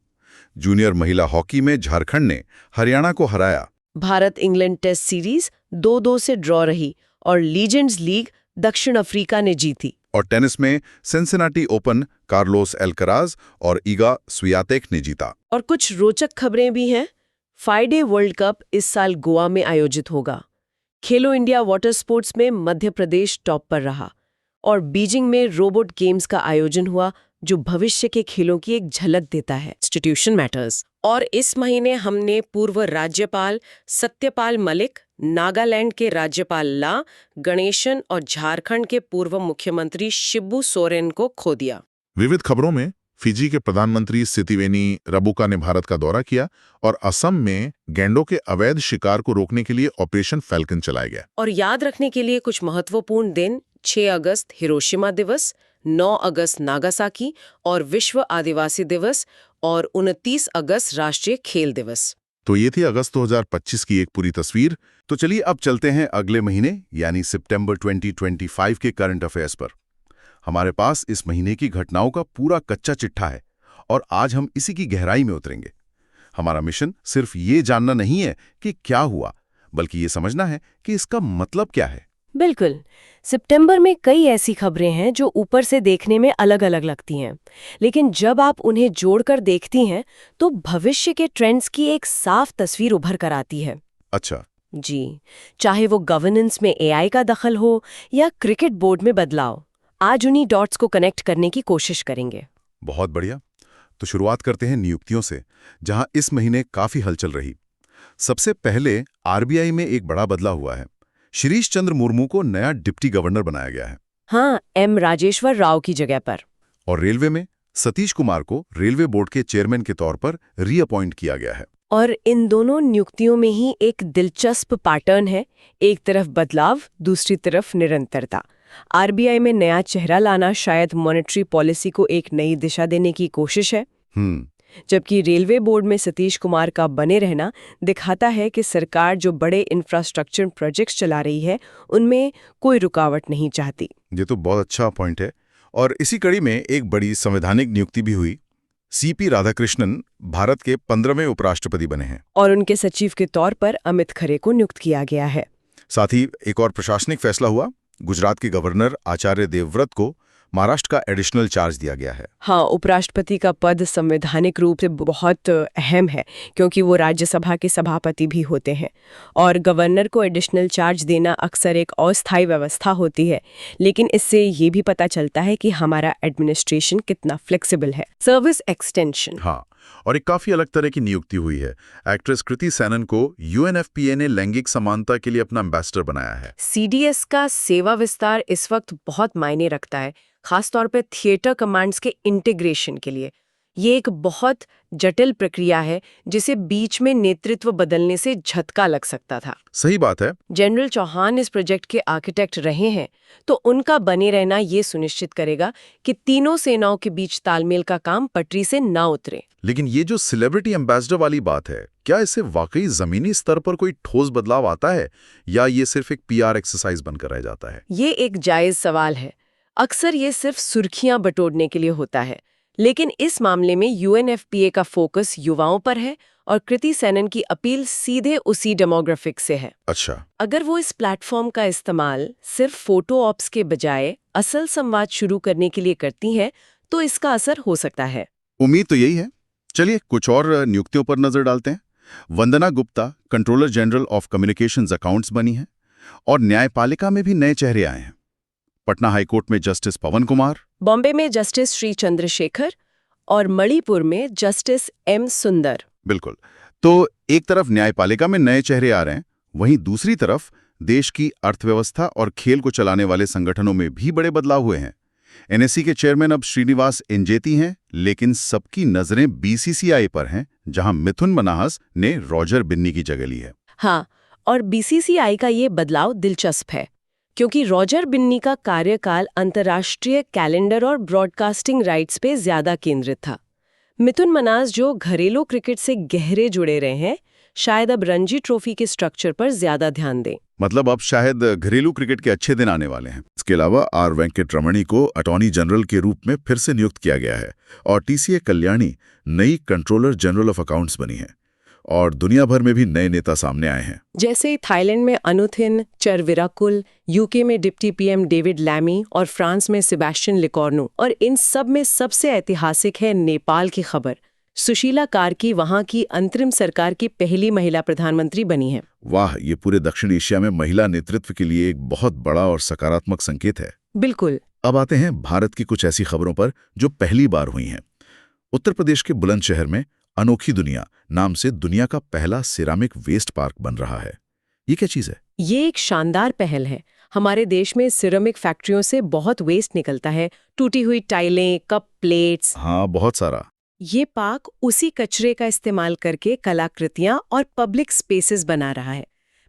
जूनियर महिला हॉकी में झारखंड ने हरियाणा को हराया। भारत इंग्लैंड टेस्ट सीरीज 2-2 से ड्रॉ रही और लीजेंड्स लीग दक्षिण अफ्रीका ने जीती। और टेनिस में सिंसिनाटी ओपन कार्लोस एल्कराज और ईगा स्वियातेक ने जीता। और कुछ रोचक खबरें भी हैं। FIDE वर्ल्ड कप इस साल गोवा में आयोजित होगा। खेलो इंडिया वाटर स्पोर्ट्स में मध्य प्रदेश टॉप पर रहा और बीजिंग में रोबोट गेम्स का आयोजन हुआ, जो भविष्य के खेलों की एक झलक देता है। Institution matters. और इस महीने हमने पूर्व राज्यपाल सत्यपाल मलिक, नागालैंड के राज्यपाल ला गणेशन और झारखंड के पूर्व मुख्यमंत्री शिबू सोरेन को खो दिया। विविध खबरों में फिजी के प्रधानमंत्री सितिवेनी रबुका ने भारत का दौरा किया और असम में गैंडों के अवैध शिकार को रोकने के लिए ऑपरेशन फैल्कन चलाया गया। और याद रखने के लिए कुछ महत्वपूर्ण दिन: 6 अगस्त हिरोशिमा दिवस, 9 अगस्त नागासाकी और विश्व आदिवासी दिवस, और 29 अगस्त राष्ट्रीय खेल दिवस। तो ये थी अगस्त 2025 की एक पूरी तस्वीर। तो चलिए अब चलते हैं अगले महीने यानी सितंबर 2025 के करंट अफेयर्स पर। हमारे पास इस महीने की घटनाओं का पूरा कच्चा चिट्ठा है और आज हम इसी की गहराई में उतरेंगे। हमारा मिशन सिर्फ ये जानना नहीं है कि क्या हुआ, बल्कि ये समझना है कि इसका मतलब क्या है। बिल्कुल। सितंबर में कई ऐसी खबरें हैं जो ऊपर से देखने में अलग अलग लगती हैं, लेकिन जब आप उन्हें जोड़कर देखती हैं तो भविष्य के ट्रेंड्स की एक साफ तस्वीर उभर कर आती है। अच्छा जी, चाहे वो गवर्नेंस में AI का दखल हो या क्रिकेट बोर्ड में बदलाव, आज उन्हीं डॉट्स को कनेक्ट करने की कोशिश करेंगे। बहुत बढ़िया। तो शुरुआत करते हैं नियुक्तियों से, जहां इस महीने काफी हलचल रही। सबसे पहले RBI में एक बड़ा बदलाव हुआ है। शिरीष चंद्र मुर्मू को नया डिप्टी गवर्नर बनाया गया है। हाँ, M राजेश्वर राव की जगह पर। और रेलवे में सतीश कुमार को रेलवे बोर्ड के चेयरमैन के तौर पर रीअपॉइंट किया गया है। और इन दोनों नियुक्तियों में ही एक दिलचस्प पैटर्न है। एक तरफ बदलाव, दूसरी तरफ निरंतरता। RBI में नया चेहरा लाना शायद मॉनेटरी पॉलिसी को एक नई दिशा देने की कोशिश है, जबकि रेलवे बोर्ड में सतीश कुमार का बने रहना दिखाता है कि सरकार जो बड़े इंफ्रास्ट्रक्चर प्रोजेक्ट्स चला रही है उनमें कोई रुकावट नहीं चाहती। ये तो बहुत अच्छा पॉइंट है। और इसी कड़ी में एक बड़ी संवैधानिक नियुक्ति भी हुई। CP राधाकृष्णन भारत के 15वें उपराष्ट्रपति बने हैं और उनके सचिव के तौर पर अमित खरे को नियुक्त किया गया है। साथ ही एक और प्रशासनिक फैसला हुआ। गुजरात के गवर्नर आचार्य देवव्रत को महाराष्ट्र का एडिशनल चार्ज दिया गया है। हाँ, उपराष्ट्रपति का पद संवैधानिक रूप से बहुत अहम है क्योंकि वो राज्यसभा के सभापति भी होते हैं और गवर्नर को एडिशनल चार्ज देना अक्सर एक अस्थायी व्यवस्था होती है, लेकिन इससे ये भी पता चलता है कि हमारा एडमिनिस्ट्रेशन कितना फ्लेक्सिबल है। Service extension. हाँ, और एक काफी अलग तरह की नियुक्ति हुई है। एक्ट्रेस कृति सैनन को UNFPA ने लैंगिक समानता के लिए अपना एम्बेसडर बनाया है। CDS का सेवा विस्तार इस वक्त बहुत मायने रखता है, खासतौर पे थिएटर कमांड्स के इंटीग्रेशन के लिए। ये एक बहुत जटिल प्रक्रिया है जिसे बीच में नेतृत्व बदलने से झटका लग सकता था। सही बात है। जनरल चौहान इस प्रोजेक्ट के आर्किटेक्ट रहे हैं, तो उनका बने रहना ये सुनिश्चित करेगा कि तीनों सेनाओं के बीच तालमेल का काम पटरी से ना उतरे। लेकिन ये जो सेलिब्रिटी एम्बेसडर वाली बात है, क्या इससे वाकई जमीनी स्तर पर कोई ठोस बदलाव आता है या ये सिर्फ एक PR एक्सरसाइज बनकर रह जाता है? ये एक जायज सवाल है। अक्सर ये सिर्फ सुर्खियां बटोरने के लिए होता है, लेकिन इस मामले में UNFPA का फोकस युवाओं पर है और कृति सैनन की अपील सीधे उसी डेमोग्राफिक से है। अच्छा, अगर वो इस प्लेटफॉर्म का इस्तेमाल सिर्फ फोटो ऑप्स के बजाय असल संवाद शुरू करने के लिए करती हैं, तो इसका असर हो सकता है। उम्मीद तो यही है। चलिए कुछ और नियुक्तियों पर नजर डालते हैं। Vandana Gupta controller general of communications accounts बनी है और न्यायपालिका में भी नए चेहरे आए हैं। पटना हाईकोर्ट में जस्टिस पवन कुमार, बॉम्बे में जस्टिस श्री चंद्रशेखर और मणिपुर में जस्टिस एम सुंदर। बिल्कुल। तो एक तरफ न्यायपालिका में नए चेहरे आ रहे हैं, वहीं दूसरी तरफ देश की अर्थव्यवस्था और खेल को चलाने वाले संगठनों में भी बड़े बदलाव हुए हैं। एनएससी के चेयरमैन अब श्रीनिवास इंजेती हैं, लेकिन सबकी नजरें बीसीसीआई पर हैं, जहां मिथुन मनाहस ने रॉजर बिन्नी की जगह ली है। हाँ, और बीसीसीआई का ये बदलाव दिलचस्प है, क्योंकि रॉजर बिन्नी का कार्यकाल अंतर्राष्ट्रीय कैलेंडर और ब्रॉडकास्टिंग राइट्स पे ज्यादा केंद्रित था। मिथुन मनास जो घरेलू क्रिकेट से गहरे जुड़े रहे हैं, शायद अब रणजी ट्रॉफी के स्ट्रक्चर पर ज्यादा ध्यान दें। मतलब अब शायद घरेलू क्रिकेट के अच्छे दिन आने वाले हैं। इसके अलावा आर वेंकटरमणी को अटॉर्नी जनरल के रूप में फिर से नियुक्त किया गया है और टीसीए कल्याणी नई कंट्रोलर जनरल ऑफ अकाउंट्स बनी है। और दुनिया भर में भी नए नेता सामने आए हैं, जैसे थाईलैंड में अनुथिन चरविराकुल, यूके में डिप्टी पीएम डेविड लैमी और फ्रांस में सेबेस्टियन लेकॉर्नु। और इन सब में सबसे ऐतिहासिक है नेपाल की खबर। सुशीला कार्की वहां की अंतरिम सरकार की पहली महिला प्रधानमंत्री बनी है। वाह, ये पूरे दक्षिण एशिया में महिला नेतृत्व के लिए एक बहुत बड़ा और सकारात्मक संकेत है। बिल्कुल। अब आते हैं भारत की कुछ ऐसी खबरों पर जो पहली बार हुई हैं। उत्तर प्रदेश के बुलंदशहर में अनोखी दुनिया नाम से दुनिया का पहला सिरामिक वेस्ट पार्क बन रहा है। ये क्या चीज है? ये एक शानदार पहल है। हमारे देश में सिरेमिक फैक्ट्रियों से बहुत वेस्ट निकलता है, टूटी हुई टाइलें, कप, प्लेट्स। हाँ, बहुत सारा। ये पार्क उसी कचरे का इस्तेमाल करके कलाकृतियां और पब्लिक स्पेसेस बना रहा है।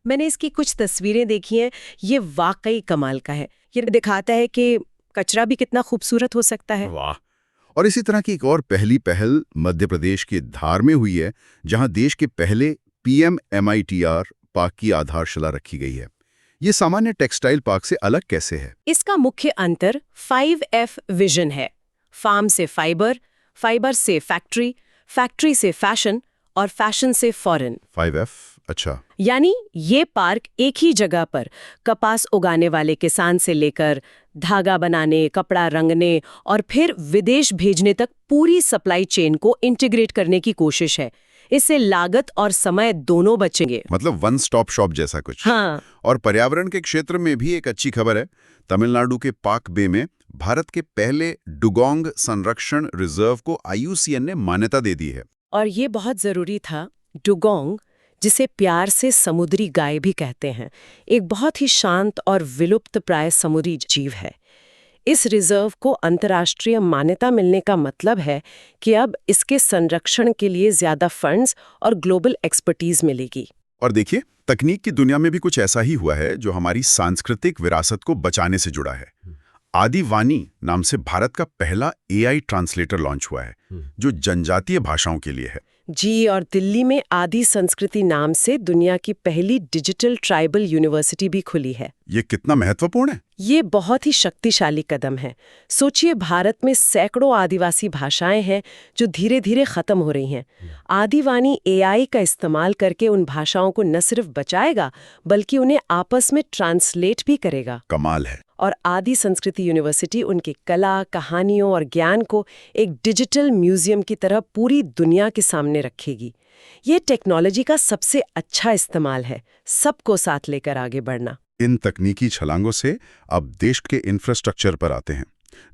मैंने इसकी कुछ तस्वीरें देखी हैं, ये वाकई कमाल का है। ये दिखाता है कि कचरा भी कितना खूबसूरत हो सकता है। वाह। और इसी तरह की एक और पहली पहल मध्य प्रदेश के धार में हुई है, जहां देश के पहले PMMITR पार्क की आधारशिला रखी गई है। ये सामान्य टेक्सटाइल पार्क से अलग कैसे है? इसका मुख्य अंतर 5F विजन है। फार्म से फाइबर, फाइबर से फैक्ट्री, फैक्ट्री से फैशन और फैशन से फॉरेन। 5F, अच्छा। यानी ये पार्क एक ही जगह पर कपास उगाने वाले किसान से लेकर धागा बनाने, कपड़ा रंगने और फिर विदेश भेजने तक पूरी सप्लाई चेन को इंटीग्रेट करने की कोशिश है। इससे लागत और समय दोनों बचेंगे। मतलब वन स्टॉप शॉप जैसा कुछ। हाँ। और पर्यावरण के क्षेत्र में भी एक अच्छी खबर है। तमिलनाडु के पाक बे में भारत के पहले डुगोंग संरक्षण रिजर्व को IUCN ने मान्यता दे दी है। और ये बहुत जरूरी था। डुगोंग, जिसे प्यार से समुद्री गाय भी कहते हैं, एक बहुत ही शांत और विलुप्त प्राय समुद्री जीव है। इस रिजर्व को अंतर्राष्ट्रीय मान्यता मिलने का मतलब है कि अब इसके संरक्षण के लिए ज्यादा फंड्स और ग्लोबल एक्सपर्टीज मिलेगी। और देखिए, तकनीक की दुनिया में भी कुछ ऐसा ही हुआ है जो हमारी सांस्कृतिक विरासत को बचाने से जुड़ा है। आदिवानी नाम से भारत का पहला AI ट्रांसलेटर लॉन्च हुआ है, जो जनजातीय भाषाओं के लिए है। जी, और दिल्ली में आदि संस्कृति नाम से दुनिया की पहली डिजिटल ट्राइबल यूनिवर्सिटी भी खुली है। ये कितना महत्वपूर्ण है? ये बहुत ही शक्तिशाली कदम है। सोचिए, भारत में सैकड़ों आदिवासी भाषाएं हैं जो धीरे धीरे खत्म हो रही हैं। आदिवानी AI का इस्तेमाल करके उन भाषाओं को न सिर्फ बचाएगा, बल्कि उन्हें आपस में ट्रांसलेट भी करेगा। कमाल है। और आदि संस्कृति यूनिवर्सिटी उनकी कला, कहानियों और ज्ञान को एक डिजिटल म्यूजियम की तरह पूरी दुनिया के सामने रखेगी। ये टेक्नोलॉजी का सबसे अच्छा इस्तेमाल है, सबको साथ लेकर आगे बढ़ना। इन तकनीकी छलांगों से अब देश के इंफ्रास्ट्रक्चर पर आते हैं।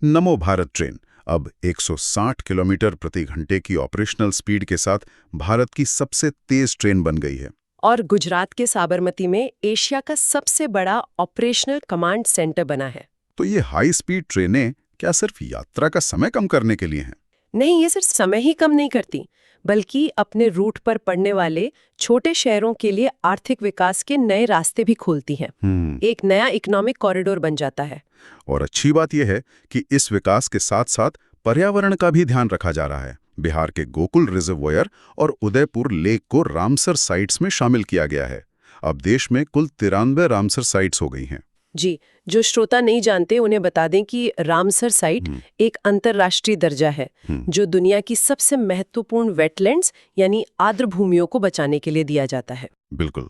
नमो भारत ट्रेन अब 160 किलोमीटर प्रति घंटे की ऑपरेशनल स्पीड के साथ भारत की सबसे तेज ट्रेन बन गई है। और गुजरात के साबरमती में एशिया का सबसे बड़ा ऑपरेशनल कमांड सेंटर बना है। तो ये हाई स्पीड ट्रेनें क्या सिर्फ यात्रा का समय कम करने के लिए हैं? नहीं, ये सिर्फ समय ही कम नहीं करती, बल्कि अपने रूट पर पड़ने वाले छोटे शहरों के लिए आर्थिक विकास के नए रास्ते भी खोलती हैं। एक नया इकोनॉमिक कॉरिडोर बन जाता है। और अच्छी बात यह है कि इस विकास के साथ साथ पर्यावरण का भी ध्यान रखा जा रहा है। बिहार के गोकुल रिजर्वोयर और उदयपुर लेक को रामसर साइट्स में शामिल किया गया है। अब देश में कुल 93 रामसर साइट्स हो गई हैं। जी, जो श्रोता नहीं जानते उन्हें बता दें कि रामसर साइट एक अंतर्राष्ट्रीय दर्जा है, जो दुनिया की सबसे महत्वपूर्ण वेटलैंड्स यानी आर्द्र भूमियों को बचाने के लिए दिया जाता है। बिल्कुल।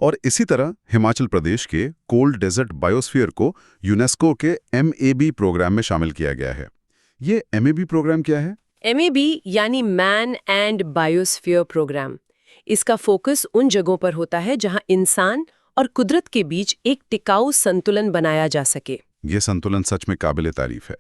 और इसी तरह हिमाचल प्रदेश के कोल्ड डेजर्ट बायोस्फीयर को यूनेस्को के MAB प्रोग्राम में शामिल किया गया है। ये MAB प्रोग्राम क्या है? MAB यानी मैन एंड बायोस्फीयर प्रोग्राम। इसका फोकस उन जगहों पर होता है जहां इंसान और कुदरत के बीच एक टिकाऊ संतुलन बनाया जा सके। ये संतुलन सच में काबिले तारीफ है।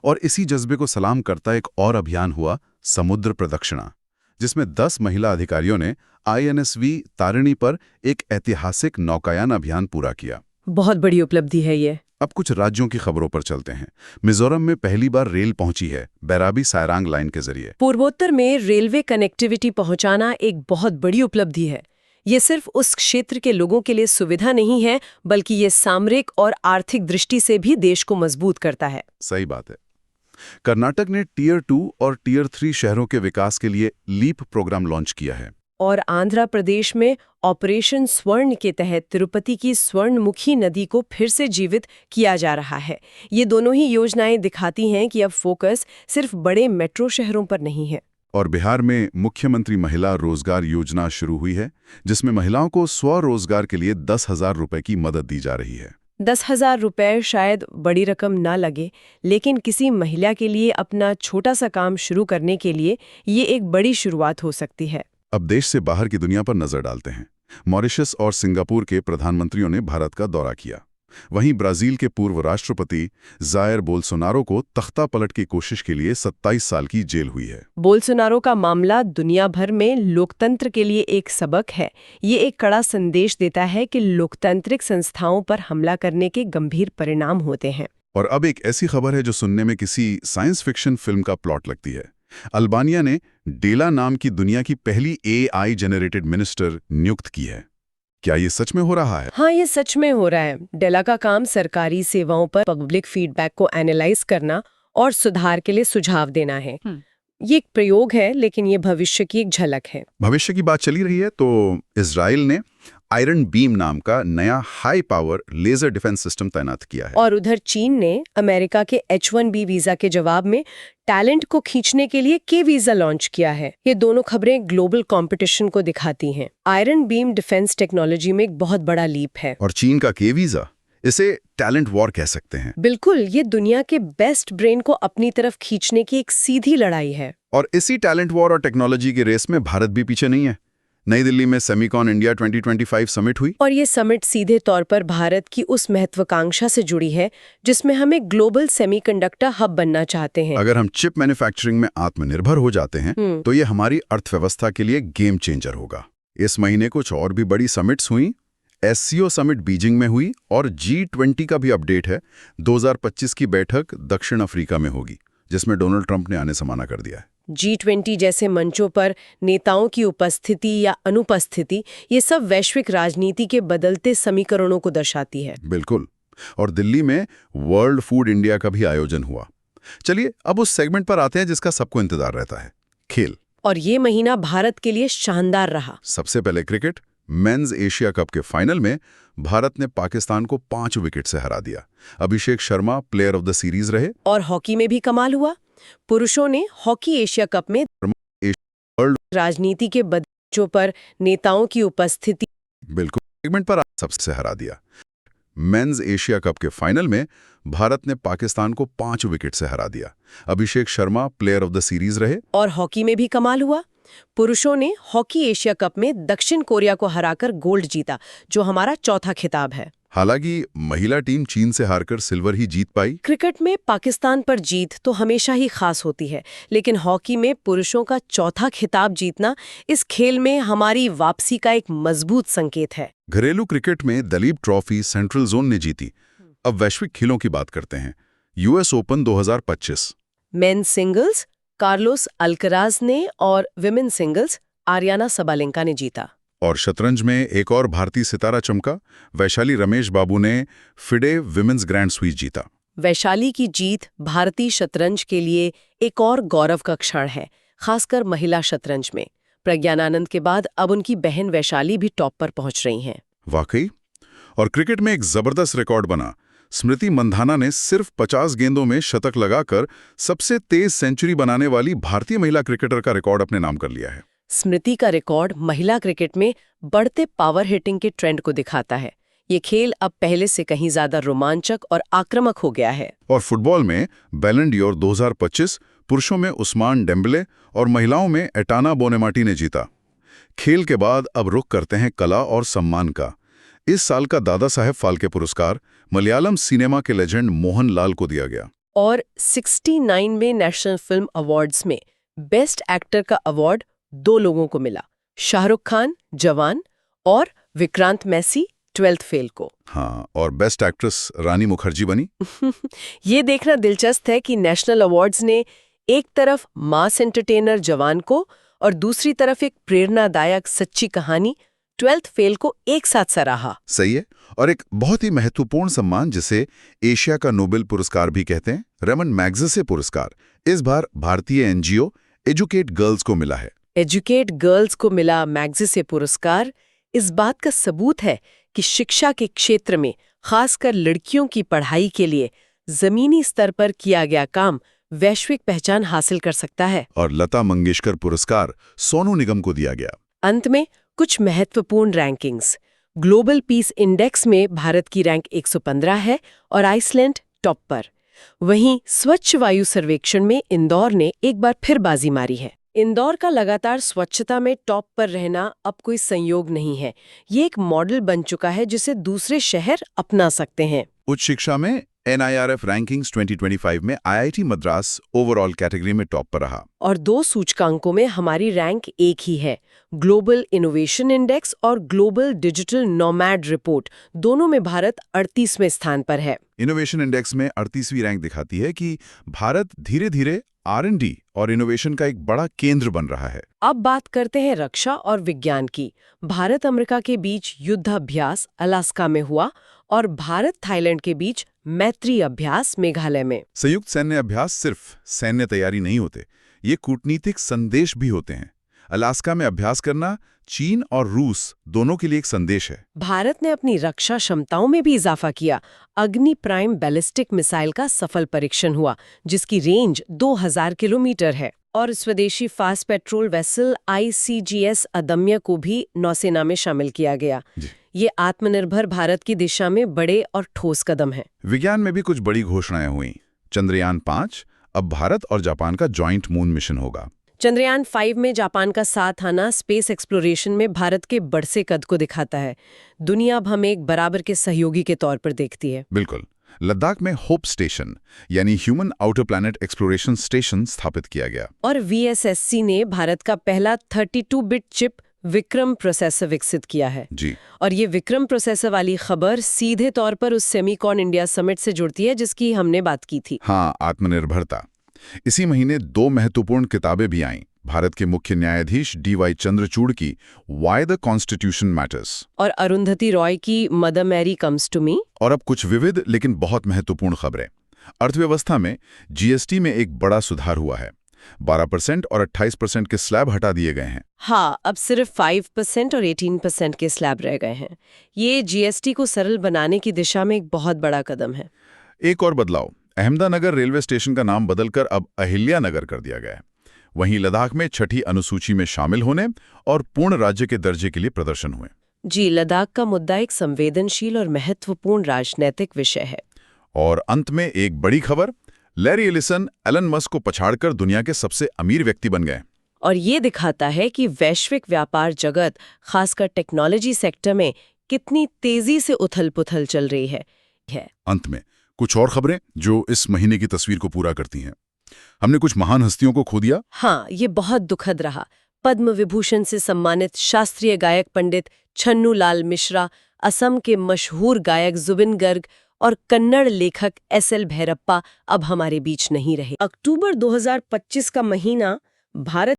और इसी जज्बे को सलाम करता एक और अभियान हुआ समुद्र प्रदक्षिणा, जिसमें 10 महिला अधिकारियों ने INSV तारिणी पर एक ऐतिहासिक नौकायान अभियान पूरा किया। बहुत बड़ी उपलब्धि है ये। अब कुछ राज्यों की खबरों पर चलते हैं। मिजोरम में पहली बार रेल पहुंची है, बैराबी सायरांग लाइन के जरिए। पूर्वोत्तर में रेलवे कनेक्टिविटी पहुंचाना एक बहुत बड़ी उपलब्धि है। ये सिर्फ उस क्षेत्र के लोगों के लिए सुविधा नहीं है, बल्कि ये सामरिक और आर्थिक दृष्टि से भी देश को मजबूत करता है। सही बात है। कर्नाटक ने टियर 2 और टियर 3 शहरों के विकास के लिए लीप प्रोग्राम लॉन्च किया है। और आंध्र प्रदेश में ऑपरेशन स्वर्ण के तहत तिरुपति की स्वर्णमुखी नदी को फिर से जीवित किया जा रहा है। ये दोनों ही योजनाएं दिखाती हैं कि अब फोकस सिर्फ बड़े मेट्रो शहरों पर नहीं है। और बिहार में मुख्यमंत्री महिला रोजगार योजना शुरू हुई है, जिसमें महिलाओं को स्वरोजगार के लिए 10,000 रुपए की मदद दी जा रही है। 10,000 रुपए शायद बड़ी रकम ना लगे, लेकिन किसी महिला के लिए अपना छोटा सा काम शुरू करने के लिए ये एक बड़ी शुरुआत हो सकती है। अब देश से बाहर की दुनिया पर नजर डालते हैं। मॉरिशस और सिंगापुर के प्रधानमंत्रियों ने भारत का दौरा किया। वहीं ब्राजील के पूर्व राष्ट्रपति जायर बोल्सोनारो को तख्ता पलट की कोशिश के लिए 27 साल की जेल हुई है। बोल्सोनारो का मामला दुनिया भर में लोकतंत्र के लिए एक सबक है। ये एक कड़ा संदेश देता है कि लोकतांत्रिक संस्थाओं पर हमला करने के गंभीर परिणाम होते हैं। और अब एक ऐसी खबर है जो सुनने में किसी साइंस फिक्शन फिल्म का प्लॉट लगती है। अल्बानिया ने डेला नाम की दुनिया की पहली AI जनरेटेड मिनिस्टर नियुक्त की है। क्या ये सच में हो रहा है? हाँ, ये सच में हो रहा है। डेला का काम सरकारी सेवाओं पर पब्लिक फीडबैक को एनालाइज करना और सुधार के लिए सुझाव देना है। ये एक प्रयोग है, लेकिन ये भविष्य की एक झलक है। भविष्य की बात चली रही है तो इजराइल ने आयरन बीम नाम का नया high power laser defence system तैनात किया है। और उधर चीन ने अमेरिका के H-1B वीजा के जवाब में टैलेंट को खींचने के लिए के वीजा लॉन्च किया है। ये दोनों खबरें ग्लोबल कंपटीशन को दिखाती हैं। आयरन बीम डिफेंस टेक्नोलॉजी में एक बहुत बड़ा लीप है। और चीन का के वीजा, इसे टैलेंट वॉर कह सकते हैं। बिल्कुल, ये दुनिया के बेस्ट ब्रेन को अपनी तरफ खींचने की एक सीधी लड़ाई है। और इसी टैलेंट वॉर और टेक्नोलॉजी की रेस में भारत भी पीछे नहीं है। नई दिल्ली में सेमिकॉन इंडिया 2025 समिट हुई। और ये समिट सीधे तौर पर भारत की उस महत्वाकांक्षा से जुड़ी है जिसमें हम एक ग्लोबल सेमीकंडक्टर हब बनना चाहते हैं। अगर हम चिप मैन्युफैक्चरिंग में आत्मनिर्भर हो जाते हैं तो ये हमारी अर्थव्यवस्था के लिए गेम चेंजर होगा। इस महीने कुछ और भी बड़ी समिट्स हुई। SCO समिट बीजिंग में हुई और G20 का भी अपडेट है। 2025 की बैठक दक्षिण अफ्रीका में होगी, जिसमें डोनाल्ड ट्रंप ने आने से मना कर दिया है। G20 जैसे मंचों पर नेताओं की उपस्थिति या अनुपस्थिति, ये सब वैश्विक राजनीति के बदलते समीकरणों को दर्शाती है। बिल्कुल। और दिल्ली में वर्ल्ड फूड इंडिया का भी आयोजन हुआ। चलिए अब उस सेगमेंट पर आते हैं जिसका सबको इंतजार रहता है, खेल। और ये महीना भारत के लिए शानदार रहा। सबसे पहले क्रिकेट। मेंस एशिया कप के फाइनल में भारत ने पाकिस्तान को 5 विकेट से हरा दिया। Abhishek Sharma player of the series रहे। और हॉकी में भी कमाल हुआ। पुरुषों ने हॉकी एशिया कप में राजनीति के बदलावों पर नेताओं की उपस्थिति बिल्कुल सेगमेंट पर सबसे हरा दिया। मेंस एशिया कप के फाइनल में भारत ने पाकिस्तान को 5 विकेट से हरा दिया। Abhishek Sharma player of the series रहे। और हॉकी में भी कमाल हुआ। पुरुषों ने हॉकी एशिया कप में दक्षिण कोरिया को हराकर गोल्ड जीता, जो हमारा चौथा खिताब है। हालांकि महिला टीम चीन से हारकर सिल्वर ही जीत पाई। क्रिकेट में पाकिस्तान पर जीत तो हमेशा ही खास होती है, लेकिन हॉकी में पुरुषों का चौथा खिताब जीतना इस खेल में हमारी वापसी का एक मजबूत संकेत है। घरेलू क्रिकेट में दलीप ट्रॉफी सेंट्रल जोन ने जीती। अब वैश्विक खेलों की बात करते हैं। US open 2025 main singles Carlos Alcaraz ने और विमेन सिंगल्स आर्याना सबालेंका ने जीता। और शतरंज में एक और भारतीय सितारा चमका। वैशाली रमेश बाबू ने फिडे विमेंस ग्रैंड स्वीज जीता। वैशाली की जीत भारतीय शतरंज के लिए एक और गौरव का क्षण है, खासकर महिला शतरंज में। प्रज्ञानानंद के बाद अब उनकी बहन वैशाली भी टॉप पर पहुंच रही हैं। वाकई। और क्रिकेट में एक जबरदस्त रिकॉर्ड बना। स्मृति मंधाना ने सिर्फ 50 गेंदों में शतक लगाकर सबसे तेज सेंचुरी बनाने वाली भारतीय महिला क्रिकेटर का रिकॉर्ड अपने नाम कर लिया है। स्मृति का रिकॉर्ड महिला क्रिकेट में बढ़ते पावर हिटिंग के ट्रेंड को दिखाता है। ये खेल अब पहले से कहीं ज्यादा रोमांचक और आक्रामक हो गया है। और फुटबॉल में बैलन डी'ओर 2025 पुरुषों में उस्मान डेम्बले और महिलाओं में एटाना बोनेमाटी ने जीता। खेल के बाद अब रुख करते हैं कला और सम्मान का। इस साल का दादा साहेब फाल्के पुरस्कार मलयालम सिनेमा के लेजेंड मोहन लाल को दिया गया। और 69 में नेशनल फिल्म अवार्ड्स में बेस्ट एक्टर का अवार्ड 2 लोगों को मिला, शाहरुख खान जवान और विक्रांत मैसी 12th फेल को। हाँ, और बेस्ट एक्ट्रेस रानी मुखर्जी बनी। ये देखना दिलचस्प है कि नेशनल अवार्ड्स ने एक तरफ मास एंटरटेनर जवान को और दूसरी तरफ एक प्रेरणादायक सच्ची कहानी 12th फेल को एक साथ सराहा। सही है। और एक बहुत ही महत्वपूर्ण सम्मान जिसे एशिया का नोबेल पुरस्कार भी कहते हैं, रेमन मैग्सेसे पुरस्कार, इस बार भारतीय एनजीओ एजुकेट गर्ल्स को मिला है। एजुकेट गर्ल्स को मिला मैग्सेसे पुरस्कार इस बात का सबूत है कि शिक्षा के क्षेत्र में खासकर लड़कियों की पढ़ाई के लिए जमीनी स्तर पर किया गया काम वैश्विक पहचान हासिल कर सकता है। और लता मंगेशकर पुरस्कार सोनू निगम को दिया गया। अंत में कुछ महत्वपूर्ण रैंकिंग्स। ग्लोबल पीस इंडेक्स में भारत की रैंक 115 है और आइसलैंड टॉप पर। वहीं स्वच्छ वायु सर्वेक्षण में इंदौर ने एक बार फिर बाजी मारी है। इंदौर का लगातार स्वच्छता में टॉप पर रहना अब कोई संयोग नहीं है, ये एक मॉडल बन चुका है जिसे दूसरे शहर अपना सकते हैं। उच्च शिक्षा में NIRF रैंकिंग्स 2025 में IIT मद्रास ओवरऑल कैटेगरी में टॉप पर रहा। और 2 सूचकांकों में हमारी रैंक एक ही है, ग्लोबल इनोवेशन इंडेक्स और ग्लोबल डिजिटल नोमैड रिपोर्ट, दोनों में भारत 38वें स्थान पर है। इनोवेशन इंडेक्स में 38वीं रैंक दिखाती है कि भारत धीरे धीरे R&D और इनोवेशन का एक बड़ा केंद्र बन रहा है। अब बात करते हैं रक्षा और विज्ञान की। भारत अमेरिका के बीच युद्धाभ्यास अलास्का में हुआ और भारत थाईलैंड के बीच मैत्री अभ्यास मेघालय में। संयुक्त सैन्य अभ्यास सिर्फ सैन्य तैयारी नहीं होते, ये कूटनीतिक संदेश भी होते हैं। अलास्का में अभ्यास करना चीन और रूस दोनों के लिए एक संदेश है। भारत ने अपनी रक्षा क्षमताओं में भी इजाफा किया। अग्नि प्राइम बैलिस्टिक मिसाइल का सफल परीक्षण हुआ, जिसकी रेंज 2000 किलोमीटर है। और स्वदेशी फास्ट पेट्रोल वेसल ICGS अदम्य को भी नौसेना में शामिल किया गया। ये आत्मनिर्भर भारत की दिशा में बड़े और ठोस कदम है। विज्ञान में भी कुछ बड़ी घोषणाएं हुई। चंद्रयान 5 अब भारत और जापान का जॉइंट मून मिशन होगा। चंद्रयान 5 में जापान का साथ आना स्पेस एक्सप्लोरेशन में भारत के बढ़ते कद को दिखाता है। दुनिया अब हमें एक बराबर के सहयोगी के तौर पर देखती है। बिल्कुल। लद्दाख में होप स्टेशन यानी human outer planet exploration station स्थापित किया गया। और VSSC ने भारत का पहला 32-बिट चिप विक्रम प्रोसेसर विकसित किया है। जी। और ये विक्रम प्रोसेसर वाली खबर सीधे तौर पर उस सेमीकॉन इंडिया समिट से जुड़ती है जिसकी हमने बात की थी। हाँ, आत्मनिर्भरता। इसी महीने 2 महत्वपूर्ण किताबें भी आईं। भारत के मुख्य न्यायाधीश DY चंद्रचूड़ की Why the Constitution Matters और अरुंधति रॉय की mother Mary comes to me. और अब कुछ विविध लेकिन बहुत महत्वपूर्ण खबरें। अर्थव्यवस्था में GST में एक बड़ा सुधार हुआ है। 12% और 28% के स्लैब हटा दिए गए हैं। हाँ, अब सिर्फ 5% और 18% के स्लैब रह गए हैं। ये GST को सरल बनाने की दिशा में एक बहुत बड़ा कदम है। एक और बदलाव, अहमदानगर रेलवे स्टेशन का नाम बदलकर अब अहिल्यानगर कर दिया गया है। वहीं लद्दाख में 6ठी अनुसूची में शामिल होने और पूर्ण राज्य के दर्जे के लिए प्रदर्शन हुए। जी, लद्दाख का मुद्दा एक संवेदनशील और महत्वपूर्ण राजनीतिक विषय है। और अंत में एक बड़ी खबर, लैरी एलिसन एलन मस्क को पछाड़कर दुनिया के सबसे अमीर व्यक्ति बन गए। और ये दिखाता है कि वैश्विक व्यापार जगत, खासकर टेक्नोलॉजी सेक्टर में कितनी तेजी से उथल-पुथल चल रही है। अंत में कुछ और खबरें जो इस महीने की तस्वीर को पूरा करती हैं। हमने कुछ महान हस्तियों को खो दिया। हाँ, ये बहुत दुखद रहा। पद्म विभूषण से सम्मानित शास्त्रीय गायक पंडित छन्नू लाल मिश्रा, असम के मशहूर गायक जुबिन गर्ग और कन्नड़ लेखक SL भैरप्पा अब हमारे बीच नहीं रहे। अक्टूबर 2025 का महीना भारत